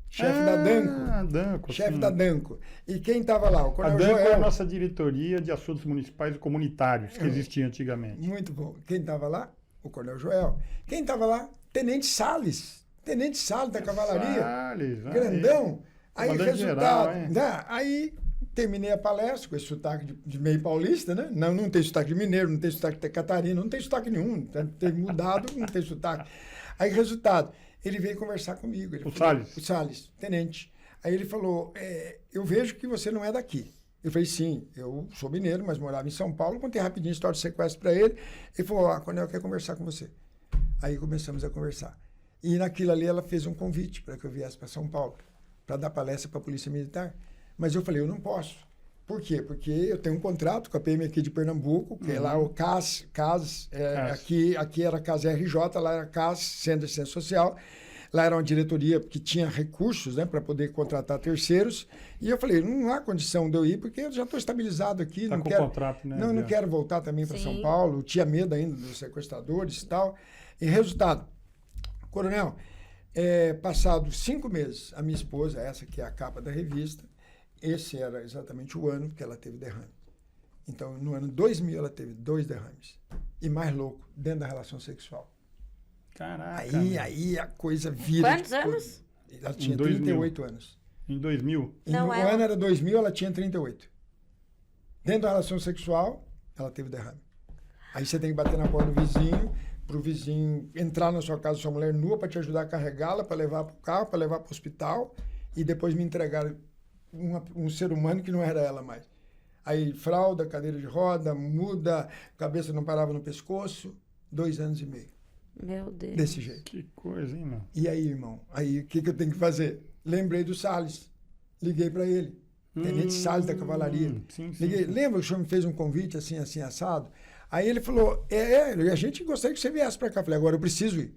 chefe da Danco. Chefe da Danco. E quem estava lá? O Coronel Joel. A Danco é a nossa diretoria de assuntos municipais e comunitários, que existia antigamente. Muito bom. Quem estava lá? O Coronel Joel. Quem estava lá? Tenente Salles. Tenente Salles da Cavalaria. Salles. Grandão. Aí, resultado. Geral, aí, terminei a palestra com esse sotaque de meio paulista, né? Não tem sotaque de mineiro, não tem sotaque de catarina, não tem sotaque nenhum. Tem mudado, não tem sotaque. Aí, resultado, ele veio conversar comigo. Ele falou, Salles. O Salles, tenente. Aí ele falou, eu vejo que você não é daqui. Eu falei, sim, eu sou mineiro, mas morava em São Paulo. Contei rapidinho a história do sequestro para ele. Ele falou, a Coronel quer conversar com você. Aí começamos a conversar. E naquilo ali ela fez um convite para que eu viesse para São Paulo, para dar palestra para a Polícia Militar. Mas eu falei, eu não posso. Por quê? Porque eu tenho um contrato com a PM aqui de Pernambuco, que é lá o CAS. Aqui era CAS RJ, lá era CAS, Centro de Assistência Social. Lá era uma diretoria que tinha recursos, né, para poder contratar terceiros. E eu falei, não há condição de eu ir, porque eu já estou estabilizado aqui. Está com contrato, né? Não quero voltar também para São Paulo. Tinha medo ainda dos sequestradores e tal. E resultado, Coronel, passados 5 meses, a minha esposa, essa que é a capa da revista, esse era exatamente o ano que ela teve derrame. Então, no ano 2000, ela teve 2 derrames. E mais louco, dentro da relação sexual. Caraca. Aí a coisa vira. Quantos anos? Ela tinha 38 anos. Em 2000? No ano era 2000, ela tinha 38. Dentro da relação sexual, ela teve derrame. Aí você tem que bater na porta do vizinho, para o vizinho entrar na sua casa, sua mulher nua, para te ajudar a carregá-la, para levar para o carro, para levar para o hospital, e depois me entregar um ser humano que não era ela mais. Aí fralda, cadeira de roda, muda, cabeça não parava no pescoço, 2 anos e meio. Meu Deus. Desse jeito. Que coisa, hein, mano? E aí, irmão? Aí, o que eu tenho que fazer? Lembrei do Salles. Liguei para ele. Tenente Salles da Cavalaria. Sim. Lembra que o senhor me fez um convite assim, assado? Aí ele falou, a gente gostaria que você viesse para cá. Eu falei, agora eu preciso ir.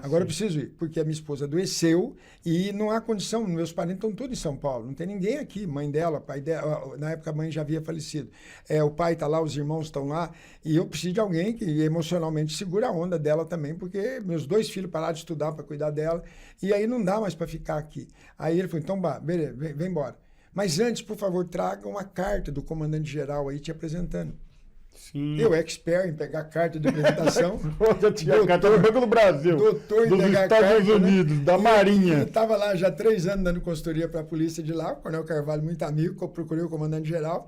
Agora eu preciso ir, porque a minha esposa adoeceu e não há condição. Meus parentes estão todos em São Paulo, não tem ninguém aqui. Mãe dela, pai dela, na época a mãe já havia falecido. O pai está lá, os irmãos estão lá, e eu preciso de alguém que emocionalmente segure a onda dela também, porque meus 2 filhos pararam de estudar para cuidar dela, e aí não dá mais para ficar aqui. Aí ele falou, então, beleza, vem embora. Mas antes, por favor, traga uma carta do comandante-geral aí te apresentando. Sim. Eu, expert em pegar carta de apresentação. Já tinha carta do Banco do Brasil. Doutor em dos pegar Estados carta, Unidos, né? da Marinha. Eu estava lá já 3 anos dando consultoria para a polícia de lá, o Coronel Carvalho, muito amigo, eu procurei o comandante-geral.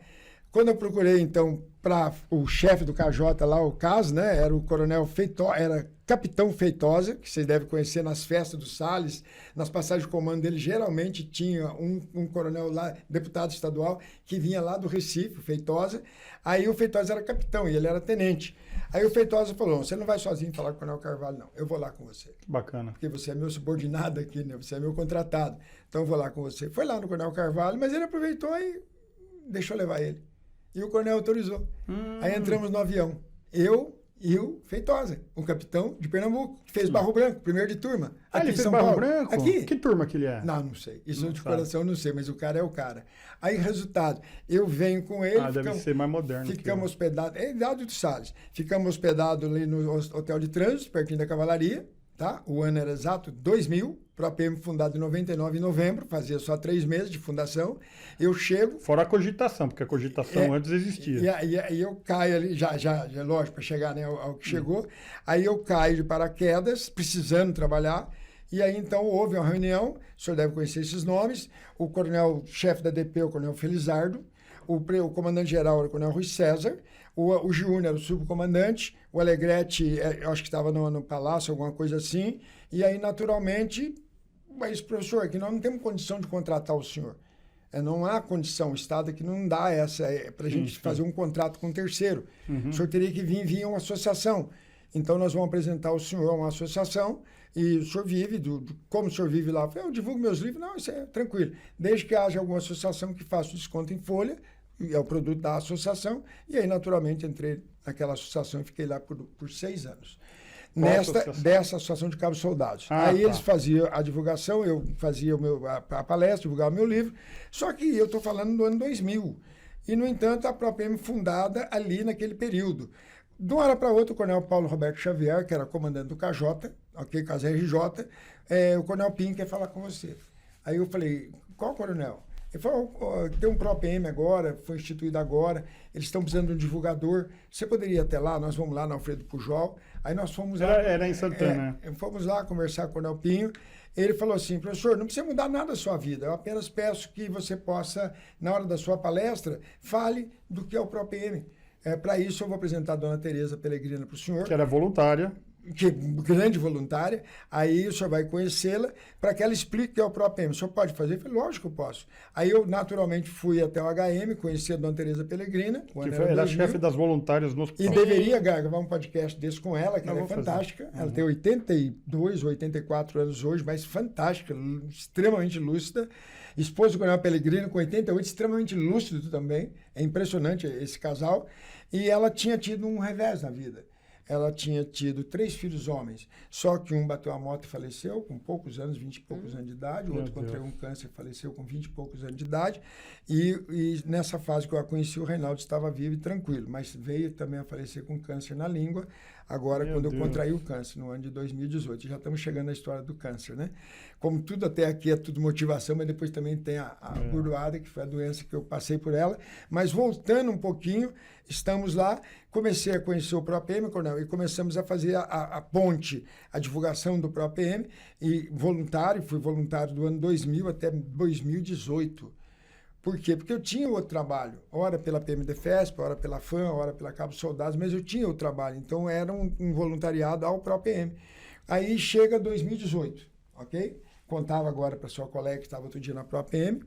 Quando eu procurei, então, para o chefe do KJ lá, o CAS, né? Era o coronel Feitosa, era capitão Feitosa, que vocês devem conhecer nas festas do Salles, nas passagens de comando dele, geralmente tinha um coronel lá, deputado estadual, que vinha lá do Recife, o Feitosa. Aí o Feitosa era capitão e ele era tenente. Aí o Feitosa falou, você não vai sozinho falar com o coronel Carvalho, não. Eu vou lá com você. Bacana. Porque você é meu subordinado aqui, né? Você é meu contratado. Então eu vou lá com você. Foi lá no coronel Carvalho, mas ele aproveitou e deixou levar ele. E o coronel autorizou. Aí entramos no avião. Eu e o Feitosa, o capitão de Pernambuco, que fez Barro Branco, primeiro de turma. Aqui ele em fez São Barro Paulo. Branco? Aqui. Que turma que ele é? Não sei. Isso Não de sabe. coração eu não sei, mas o cara é o cara. Aí, resultado, eu venho com ele. Deve ser mais moderno. Ficamos hospedados, é idade do Salles. Ficamos hospedados ali no Hotel de Trânsito, pertinho da Cavalaria, tá? O ano era exato 2000. ProAPM fundado em 99, em novembro, fazia só 3 meses de fundação. Eu chego... Fora a cogitação, porque a cogitação antes existia. E eu caio ali, já lógico, para chegar, né, ao que chegou. Aí eu caio de paraquedas, precisando trabalhar. E aí, então, houve uma reunião, o senhor deve conhecer esses nomes, o coronel-chefe da DP, o coronel Felizardo, o comandante-geral era o coronel Rui César, o Giúnior era o subcomandante, o Alegrete, eu acho que estava no palácio, alguma coisa assim. E aí, naturalmente... Mas, professor, que nós não temos condição de contratar o senhor. Não há condição, o Estado aqui não dá essa, para a gente fazer um contrato com um terceiro. O senhor teria que vir via uma associação. Então, nós vamos apresentar o senhor a uma associação e o senhor vive, como o senhor vive lá? Eu divulgo meus livros, não, isso é tranquilo. Desde que haja alguma associação que faça o desconto em folha, é o produto da associação, e aí, naturalmente, entrei naquela associação e fiquei lá por 6 anos. Dessa associação de cabos soldados. Aí eles faziam a divulgação, eu fazia a palestra, divulgava meu livro, só que eu estou falando do ano 2000. E, no entanto, a ProAPM fundada ali naquele período. De uma hora para outra, o coronel Paulo Roberto Xavier, que era comandante do KJ, ok, Casa RJ, o coronel Pinho quer falar com você. Aí eu falei, qual coronel? Ele falou, tem um ProAPM agora, foi instituído agora, eles estão precisando de um divulgador, você poderia ir até lá, nós vamos lá na Alfredo Pujol. Aí nós fomos lá... Era em Santana. Fomos lá conversar com o coronel Pinho. Ele falou assim, professor, não precisa mudar nada da sua vida, eu apenas peço que você possa, na hora da sua palestra, fale do que é o ProAPM. Para isso, eu vou apresentar a dona Tereza Pellegrina para o senhor. Que era voluntária. Que é grande voluntária, aí o senhor vai conhecê-la para que ela explique o que é o ProAPM. O senhor pode fazer? Eu falei, lógico que eu posso. Aí eu, naturalmente, fui até o HM, conheci a dona Tereza Pellegrina. Que era a chefe das voluntárias no hospital. E deveria gravar um podcast desse com ela, que ela é fantástica. Ela tem 82, 84 anos hoje, mas fantástica, extremamente lúcida. Esposa do coronel Pellegrino, com 88, extremamente lúcido também. É impressionante esse casal. E ela tinha tido um revés na vida. Ela tinha tido 3 filhos homens, só que um bateu a moto e faleceu com poucos anos, 20 e poucos anos de idade, o outro contraiu um câncer e faleceu com 20 e poucos anos de idade, e nessa fase que eu a conheci, o Reinaldo estava vivo e tranquilo, mas veio também a falecer com câncer na língua, agora quando eu contraí o câncer, no ano de 2018. Já estamos chegando na história do câncer, né? Como tudo até aqui é tudo motivação, mas depois também tem a gordoada, que foi a doença que eu passei por ela. Mas voltando um pouquinho, estamos lá, comecei a conhecer o ProAPM, coronel, e começamos a fazer a ponte, a divulgação do ProAPM, e voluntário, fui voluntário do ano 2000 até 2018. Por quê? Porque eu tinha outro trabalho, ora pela PMDFESP, ora pela FAM, ora pela Cabo Soldados, mas eu tinha outro trabalho, então era um voluntariado ao ProAPM. Aí chega 2018, ok? Contava agora para sua colega que estava outro dia na ProAPM,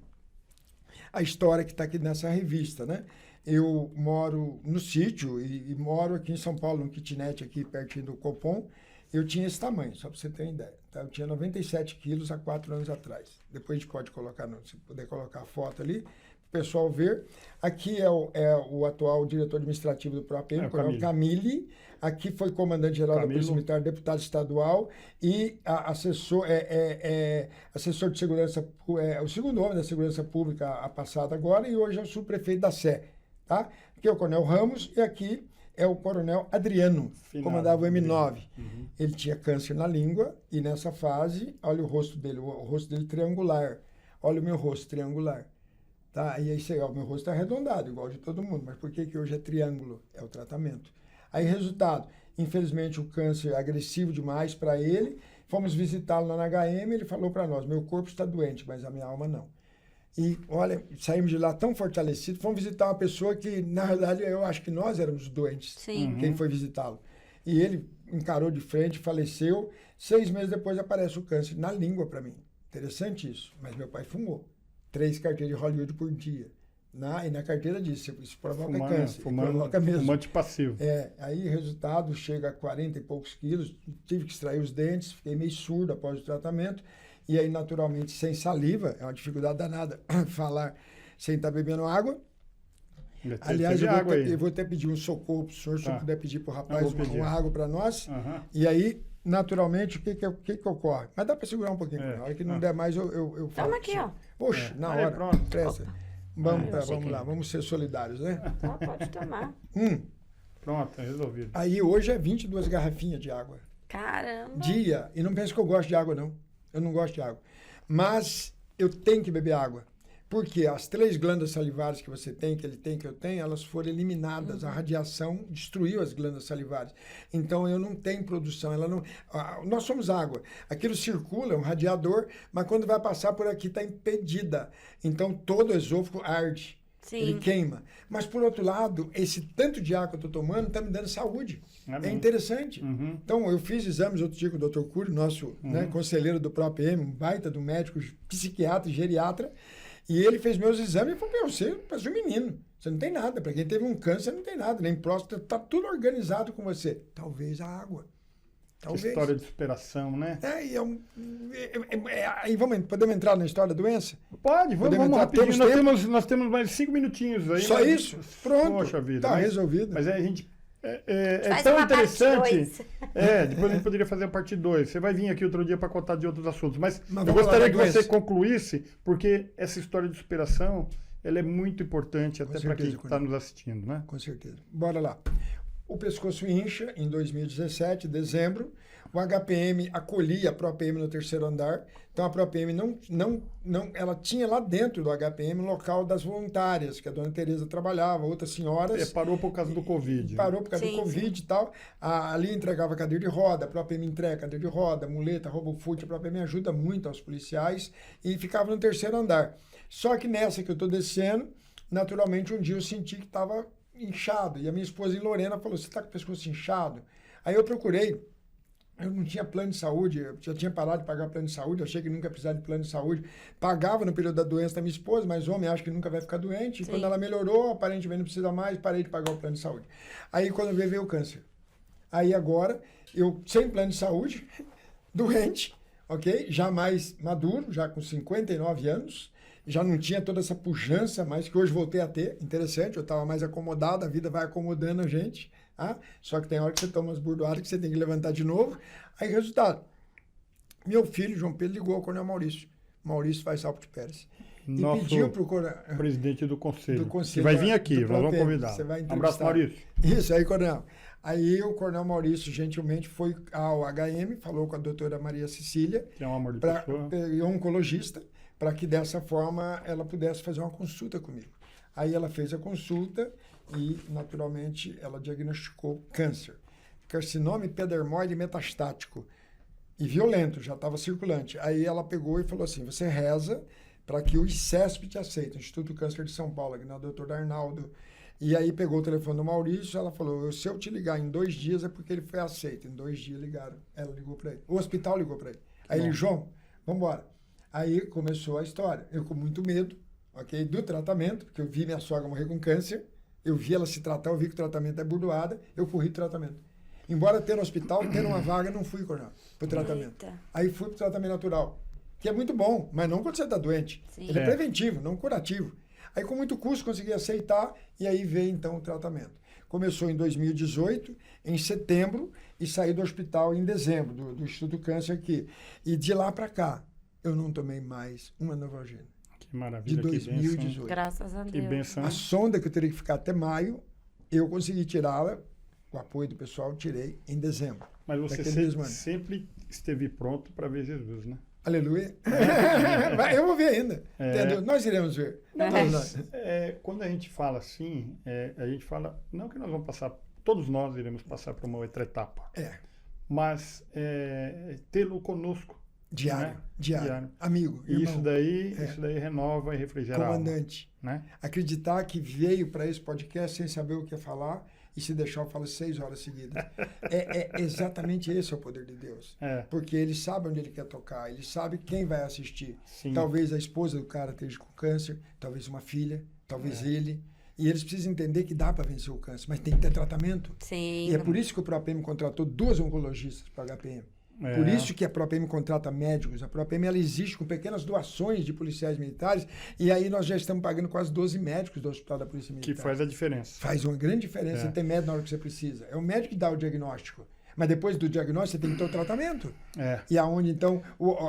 a história que está aqui nessa revista, né? Eu moro no sítio e moro aqui em São Paulo, num kitnet aqui pertinho do Copom. Eu tinha esse tamanho, só para você ter uma ideia. Tá? Eu tinha 97 quilos há 4 anos atrás. Depois a gente pode colocar, se puder colocar a foto ali, para o pessoal ver. Aqui é o atual diretor administrativo do ProAPM, o coronel Camille. Aqui foi comandante-geral da Polícia Militar, deputado estadual e assessor de segurança, o segundo homem da segurança pública a passada agora, e hoje é o subprefeito da Sé. Tá? Aqui é o coronel Ramos e aqui é o coronel Adriano, comandava o M9. Ele tinha câncer na língua e nessa fase, olha o rosto dele triangular. Olha o meu rosto triangular. Tá? E aí, o meu rosto é arredondado, igual de todo mundo. Mas por que hoje é triângulo? É o tratamento. Aí, resultado, infelizmente o câncer é agressivo demais para ele. Fomos visitá-lo lá na HM, ele falou para nós, meu corpo está doente, mas a minha alma não. E, olha, saímos de lá tão fortalecidos. Fomos visitar uma pessoa que, na verdade, eu acho que nós éramos doentes. Sim. Quem foi visitá-lo. E ele encarou de frente, faleceu. 6 meses depois aparece o câncer na língua para mim. Interessante isso. Mas meu pai fumou 3 carteiras de Hollywood por dia. E na carteira disse, isso provoca câncer. Provoca mesmo. Fumante passivo. Aí o resultado chega a 40 e poucos quilos. Tive que extrair os dentes, fiquei meio surdo após o tratamento. E aí, naturalmente, sem saliva, é uma dificuldade danada falar sem estar bebendo água. Aliás, eu vou até pedir um socorro para o senhor, se eu puder pedir para o rapaz uma água para nós. E aí, naturalmente, o que ocorre? Mas dá para segurar um pouquinho. Na hora que não der mais, eu falo. Toma aqui, ó. Poxa, na hora. Pronto. Presta. Vamos lá, vamos ser solidários, né? Então, pode tomar. Pronto, resolvido. Aí, hoje é 22 garrafinhas de água. Caramba! Dia. E não pense que eu gosto de água, não. Eu não gosto de água. Mas eu tenho que beber água. Porque as 3 glândulas salivares que você tem, que ele tem, que eu tenho, elas foram eliminadas. A radiação destruiu as glândulas salivares. Então, eu não tenho produção. Nós somos água. Aquilo circula, é um radiador, mas quando vai passar por aqui está impedida. Então, todo o esôfago arde. Sim. Ele queima. Mas, por outro lado, esse tanto de água que eu estou tomando está me dando saúde. É interessante. Então, eu fiz exames outro dia com o Dr. Cury, nosso conselheiro do ProPM, um baita do médico, psiquiatra e geriatra. E ele fez meus exames e falou, você parece um menino. Você não tem nada. Para quem teve um câncer, não tem nada. Nem próstata, está tudo organizado com você. Talvez a água. Talvez. História de superação, né? Aí podemos entrar na história da doença? Pode, vamos rapidinho. Nós temos mais 5 minutinhos aí. Só isso? Pronto. Poxa vida. Tá resolvido. Mas aí a gente... É tão interessante. Depois a gente poderia fazer a parte 2. Você vai vir aqui outro dia para contar de outros assuntos. Mas eu gostaria que você concluísse, porque essa história de superação ela é muito importante até para quem está nos assistindo, né? Com certeza. Bora lá. O pescoço incha em 2017, dezembro. O HPM acolhia a ProPM no 3º andar. Então, a ProPM ela tinha lá dentro do HPM o local das voluntárias, que a dona Tereza trabalhava, outras senhoras. Parou por causa do Covid. Parou por causa do Covid e tal. Ali entregava cadeira de roda, a ProPM entrega cadeira de roda, muleta, RoboFoot. A ProPM ajuda muito aos policiais e ficava no 3º andar. Só que nessa que eu estou descendo, naturalmente, um dia eu senti que estava inchado. E a minha esposa, em Lorena, falou, você está com o pescoço inchado? Aí eu procurei. Eu não tinha plano de saúde, eu já tinha parado de pagar plano de saúde, achei que nunca ia precisar de plano de saúde. Pagava no período da doença da minha esposa, mas homem acha que nunca vai ficar doente. E quando ela melhorou, aparentemente não precisa mais, parei de pagar o plano de saúde. Aí quando veio o câncer. Aí agora, eu sem plano de saúde, doente, ok? Já mais maduro, já com 59 anos, já não tinha toda essa pujança mais que hoje voltei a ter. Interessante, eu estava mais acomodado, a vida vai acomodando a gente. Só que tem hora que você toma umas burdoadas que você tem que levantar de novo. Aí, resultado. Meu filho, João Pedro, ligou ao Coronel Maurício. Maurício faz Alpes Pérez. Nosso e pediu para o presidente do conselho. Que vai vir aqui, nós vamos convidar. Um abraço, Maurício. Isso aí, Coronel. Aí o Coronel Maurício, gentilmente, foi ao HM, falou com a doutora Maria Cecília, que é um amor de pessoa, oncologista, para que dessa forma ela pudesse fazer uma consulta comigo. Aí ela fez a consulta e, naturalmente, ela diagnosticou câncer. Carcinoma epidermoide metastático. E violento, já estava circulante. Aí ela pegou e falou assim, você reza para que o ICESP te aceite, Instituto Câncer de São Paulo, aqui na doutora Arnaldo. E aí pegou o telefone do Maurício, ela falou, se eu te ligar em 2 dias é porque ele foi aceito. Em 2 dias ligaram, ela ligou para ele. O hospital ligou para ele. Aí ele, João, vamos embora. Aí começou a história. Eu com muito medo, ok, do tratamento, porque eu vi minha sogra morrer com câncer, eu vi ela se tratar, eu vi que o tratamento é burdoada, eu corri o tratamento. Embora ter no hospital, ter uma vaga, não fui, Coronel, pro tratamento. Eita. Aí fui pro tratamento natural, que é muito bom, mas não quando você está doente. Sim. Ele é preventivo, não curativo. Aí com muito custo consegui aceitar e aí veio então o tratamento. Começou em 2018, em setembro, e saí do hospital em dezembro, do Instituto Câncer aqui. E de lá para cá, eu não tomei mais uma Novalgina. Que maravilha, de 2018. Graças a Deus. Que benção. A sonda que eu teria que ficar até maio, eu consegui tirá-la, com o apoio do pessoal, tirei em dezembro. Mas você sempre esteve pronto para ver Jesus, né? Aleluia. Eu vou ver ainda. Entendeu? Nós iremos ver. Não, mas, quando a gente fala assim, a gente fala, não que nós vamos passar, todos nós iremos passar por uma outra etapa. Mas tê-lo conosco. Diário, né? diário. Amigo, E irmão. isso daí renova e refrigera Comandante. a alma, né? Acreditar que veio para esse podcast sem saber o que ia falar e se deixar eu falo 6 horas seguidas. É exatamente esse é o poder de Deus. Porque ele sabe onde ele quer tocar, ele sabe quem vai assistir. Sim. Talvez a esposa do cara esteja com câncer, talvez uma filha, talvez ele. E eles precisam entender que dá para vencer o câncer, mas tem que ter tratamento. Sim. E é por isso que o ProAPM contratou 2 oncologistas para a HPM. Por isso que a ProAPM contrata médicos. A ProAPM ela existe com pequenas doações de policiais militares e aí nós já estamos pagando quase 12 médicos do Hospital da Polícia Militar. Que faz a diferença. Faz uma grande diferença ter médico na hora que você precisa. É o médico que dá o diagnóstico. Mas depois do diagnóstico você tem que ter o tratamento. E aonde então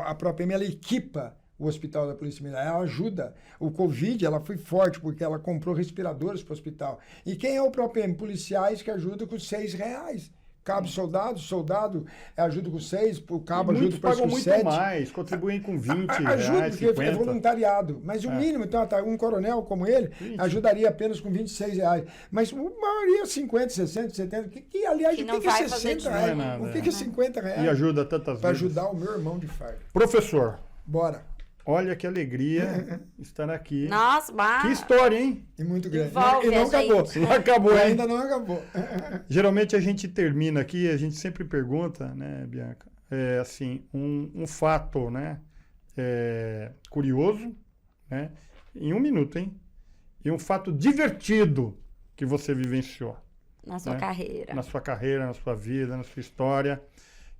a ProAPM ela equipa o Hospital da Polícia Militar, ela ajuda. O Covid, ela foi forte porque ela comprou respiradores para o hospital. E quem é o ProAPM? Policiais que ajudam com R$6. Cabo soldado ajuda com 6, o cabo ajuda com 7. Pagam muito mais, contribuem com 20 ajuda, reais, porque 50. é voluntariado. Mas o mínimo, então, um coronel como ele, ajudaria apenas com R$26. Mas a maioria 50, 60, 70, aliás, que o que é 60 reais? O que é 50 reais? E ajuda tantas para vezes. ajudar o meu irmão de farda. Professor. Bora. Olha que alegria estar aqui. Nossa, que história, hein? E muito grande. Envolve E não acabou. Não acabou, hein? Ainda não acabou. Geralmente a gente termina aqui, a gente sempre pergunta, né, Bianca? Assim, um fato, né? Curioso, né? Em 1 minuto, hein? E um fato divertido que você vivenciou. Na sua carreira. Na sua carreira, na sua vida, na sua história.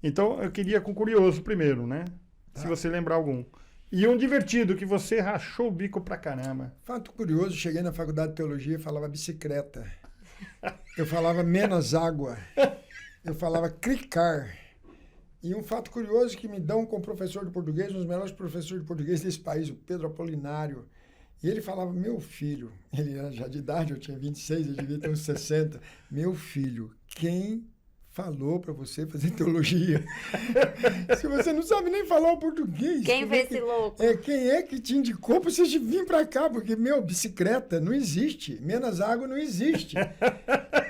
Então, eu queria com curioso primeiro, né? Se você lembrar algum. E um divertido, que você rachou o bico pra caramba. Fato curioso, cheguei na faculdade de teologia e falava bicicleta. Eu falava menos água. Eu falava clicar. E um fato curioso que me dão como professor de português, um dos melhores professores de português desse país, o Pedro Apolinário. E ele falava, meu filho, ele era já de idade, eu tinha 26, eu devia ter uns 60. Meu filho, quem falou para você fazer teologia? Se você não sabe nem falar o português. Quem fez esse louco? Quem é que te indicou para você vir para cá? Porque, bicicleta não existe. Menos água não existe.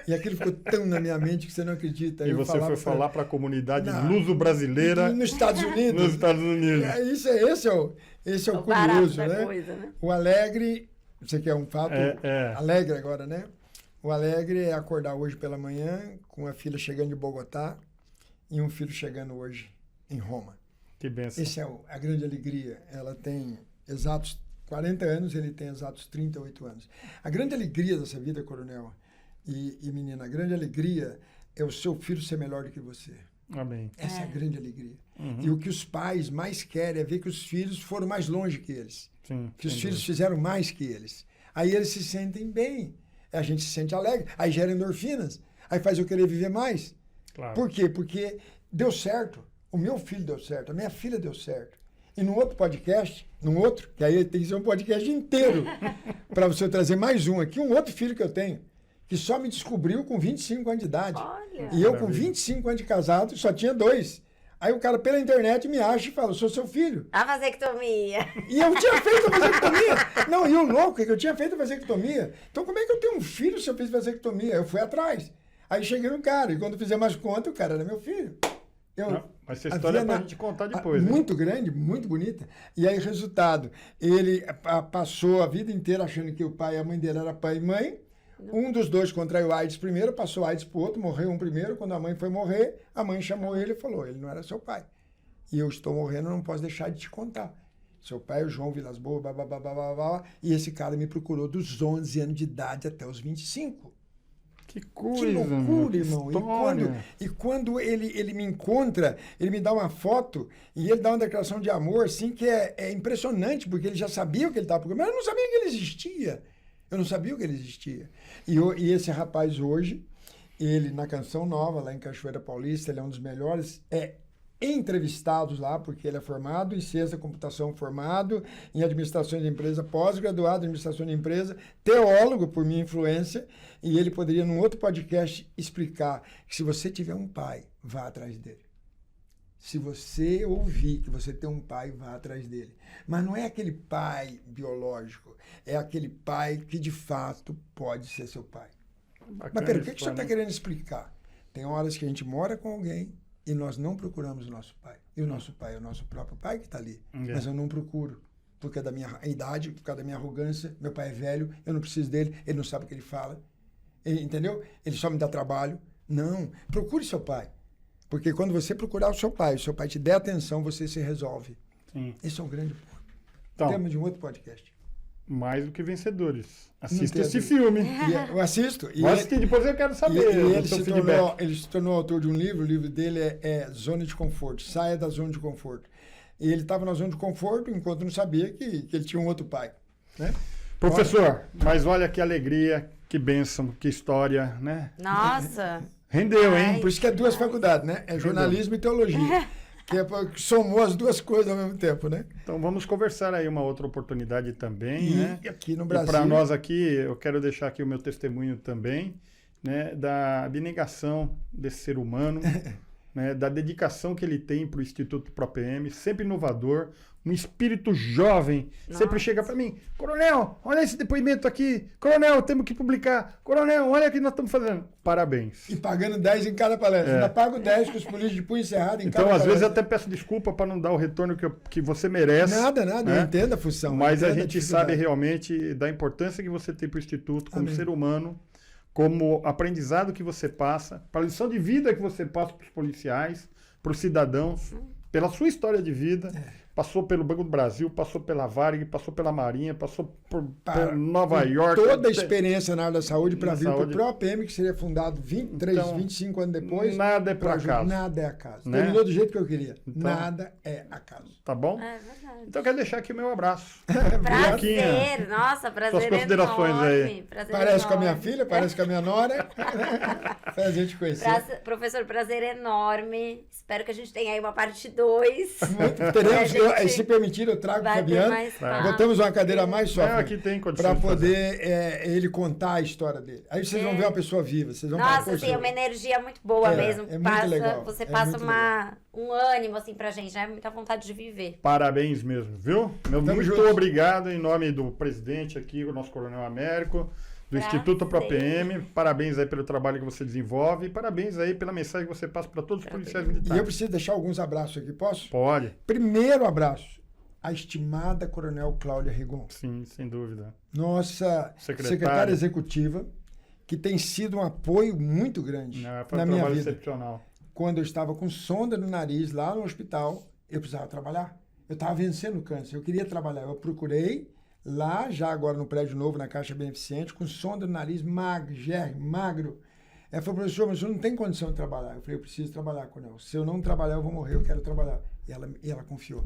E aquilo ficou tão na minha mente que você não acredita. E você foi falar para a comunidade luso-brasileira nos Estados Unidos. Nos Estados Unidos. Esse é o curioso, né? Coisa, né? O alegre, você quer um fato alegre agora, né? O alegre é acordar hoje pela manhã com a filha chegando de Bogotá e um filho chegando hoje em Roma. Que bênção. Essa é a grande alegria. Ela tem exatos 40 anos, ele tem exatos 38 anos. A grande alegria dessa vida, coronel e menina, a grande alegria é o seu filho ser melhor do que você. Amém. Essa é a grande alegria. E o que os pais mais querem é ver que os filhos foram mais longe que eles. Sim, que os filhos fizeram mais que eles. Aí eles se sentem bem. A gente se sente alegre. Aí gera endorfinas. Aí faz eu querer viver mais. Claro. Por quê? Porque deu certo. O meu filho deu certo. A minha filha deu certo. E no outro podcast, que aí tem que ser um podcast inteiro, para você trazer mais um aqui, um outro filho que eu tenho, que só me descobriu com 25 anos de idade. Olha. E eu com 25 anos de casado, só tinha 2. Aí o cara pela internet me acha e fala, eu sou seu filho. A vasectomia. E eu tinha feito a vasectomia. Não, e o louco é que eu tinha feito a vasectomia. Então como é que eu tenho um filho se eu fiz vasectomia? Eu fui atrás. Aí cheguei no cara, e quando fizer mais conta, o cara era meu filho. Mas essa história é pra gente contar depois. Muito grande, muito bonita. E aí, resultado, ele passou a vida inteira achando que o pai e a mãe dele era pai e mãe. Um dos dois contraiu AIDS primeiro, passou AIDS pro outro, morreu um primeiro. Quando a mãe foi morrer, a mãe chamou ele e falou, ele não era seu pai. E eu estou morrendo, não posso deixar de te contar. Seu pai é o João Vilas Boas, e esse cara me procurou dos 11 anos de idade até os 25. Que coisa, que loucura, irmão. E quando ele me encontra, ele me dá uma foto e ele dá uma declaração de amor, assim, que é impressionante, porque ele já sabia o que ele estava procurando, mas eu não sabia que ele existia. Eu não sabia que ele existia. E esse rapaz hoje, ele na Canção Nova, lá em Cachoeira Paulista, ele é um dos melhores entrevistados lá, porque ele é formado em ciência da computação, formado em administração de empresa, pós-graduado em administração de empresa, teólogo por minha influência, e ele poderia, num outro podcast, explicar que se você tiver um pai, vá atrás dele. Se você ouvir que você tem um pai, vá atrás dele. Mas não é aquele pai biológico, é aquele pai que de fato pode ser seu pai. Bacana. Mas peraí, o que você está querendo explicar? Tem horas que a gente mora com alguém, e nós não procuramos o nosso pai. E o nosso pai é o nosso próprio pai que está ali. Mas eu não procuro. Por causa da minha idade, por causa da minha arrogância. Meu pai é velho, eu não preciso dele, ele não sabe o que ele fala. Entendeu? Ele só me dá trabalho. Não, procure seu pai. Porque quando você procurar o seu pai te der atenção, você se resolve. Sim. Esse é um grande ponto. Então, Tema de um outro podcast. Mais do que vencedores. Assista esse filme. Eu assisto. Vou assistir, depois eu quero saber. Ele se tornou autor de um livro. O livro dele é Zona de Conforto. Saia da zona de conforto. E ele estava na zona de conforto enquanto não sabia que ele tinha um outro pai. Né? Professor, mas olha que alegria, que bênção, que história, né? Nossa! Rendeu, hein? Por isso que é duas faculdades, né? É jornalismo e teologia. Que somou as duas coisas ao mesmo tempo, né? Então vamos conversar aí uma outra oportunidade também, né? E aqui no Brasil. E para nós aqui, eu quero deixar aqui o meu testemunho também, né? Da abnegação desse ser humano, né? Da dedicação que ele tem para o Instituto ProPM, sempre inovador, um espírito jovem, sempre chega para mim, coronel, olha esse depoimento aqui, coronel, temos que publicar, coronel, olha o que nós estamos fazendo. Parabéns. E pagando 10 em cada palestra. Ainda pago 10 com os políticos de punho encerrado em cada palestra. Então, às vezes, eu até peço desculpa para não dar o retorno que você merece. Nada, né? Eu entendo a função. Mas a gente sabe realmente da importância que você tem para o Instituto como ser humano, como aprendizado que você passa, para a lição de vida que você passa para os policiais, para os cidadãos, pela sua história de vida. Passou pelo Banco do Brasil, passou pela Varig, passou pela Marinha, passou por Nova York. Toda a experiência na área da saúde para vir para o ProPM, que seria fundado 25 anos depois. Nada é por acaso. Nada é acaso. Né? Terminou do jeito que eu queria. Então, nada é acaso. Tá bom? É verdade. Então eu quero deixar aqui o meu abraço. Prazer, nossa, prazer suas considerações enorme. aí. Prazer Parece enorme. com a minha filha, parece com a minha nora. Pra gente conhecer. Professor, prazer enorme. Espero que a gente tenha aí uma parte 2. Teremos, se permitir, eu trago o Fabiano. Botamos uma cadeira mais só. Aqui tem condições. Para poder ele contar a história dele. Aí vocês vão ver uma pessoa viva. Vocês vão Nossa, tem uma energia muito boa mesmo. É muito legal. Você passa um ânimo assim pra gente, né? Muita vontade de viver. Parabéns mesmo, viu? Muito obrigado em nome do presidente aqui, o nosso Coronel Américo, do Instituto ProPM. Parabéns aí pelo trabalho que você desenvolve e parabéns aí pela mensagem que você passa para todos os policiais militares. E eu preciso deixar alguns abraços aqui, posso? Pode. Primeiro abraço, a estimada Coronel Cláudia Rigon. Sim, sem dúvida. Nossa secretária executiva, que tem sido um apoio muito grande na minha vida. Excepcional. Quando eu estava com sonda no nariz lá no hospital, eu precisava trabalhar. Eu estava vencendo o câncer, eu queria trabalhar. Eu procurei lá, já agora no prédio novo, na Caixa Beneficente, com sonda no nariz, magro. Ela falou, professor, mas você não tem condição de trabalhar. Eu falei, eu preciso trabalhar, Coronel. Se eu não trabalhar, eu vou morrer, eu quero trabalhar. E ela confiou.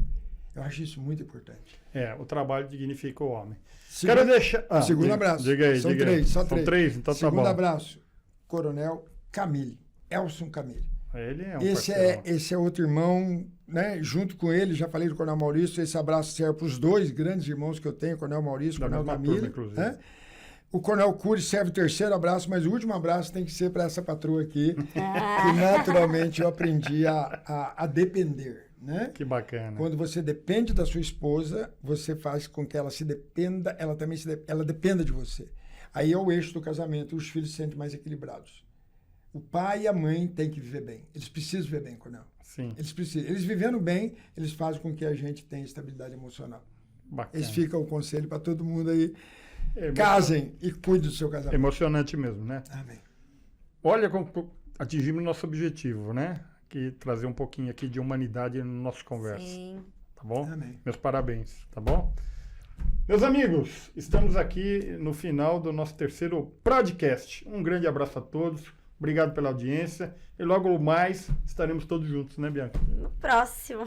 Eu acho isso muito importante. O trabalho dignifica o homem. Quero deixar... segundo abraço. Diga aí, São três. São três, então tá bom. Segundo abraço, Coronel Camille, Elson Camille. Ele é um esse é outro irmão, né? Junto com ele, já falei do Coronel Maurício, esse abraço serve para os dois grandes irmãos que eu tenho, Coronel Maurício e Coronel Camille. Né? O Coronel Cury serve o terceiro abraço, mas o último abraço tem que ser para essa patroa aqui, que naturalmente eu aprendi a depender. Né? Que bacana. Quando você depende da sua esposa, você faz com que ela se dependa, ela também ela dependa de você. Aí é o eixo do casamento, os filhos se sentem mais equilibrados. O pai e a mãe têm que viver bem. Eles precisam viver bem, Coronel. Sim. Eles precisam. Eles vivendo bem, eles fazem com que a gente tenha estabilidade emocional. Bacana. Esse fica o conselho para todo mundo aí. Casem e cuidem do seu casamento. Emocionante mesmo, né? Amém. Olha como atingimos nosso objetivo, né? Que trazer um pouquinho aqui de humanidade na nossa conversa. Sim. Tá bom? Amém. Meus parabéns, tá bom? Meus amigos, estamos aqui no final do nosso terceiro podcast. Um grande abraço a todos. Obrigado pela audiência. E logo mais estaremos todos juntos, né, Bianca? No próximo.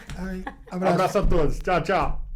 Abraço a todos. Tchau, tchau.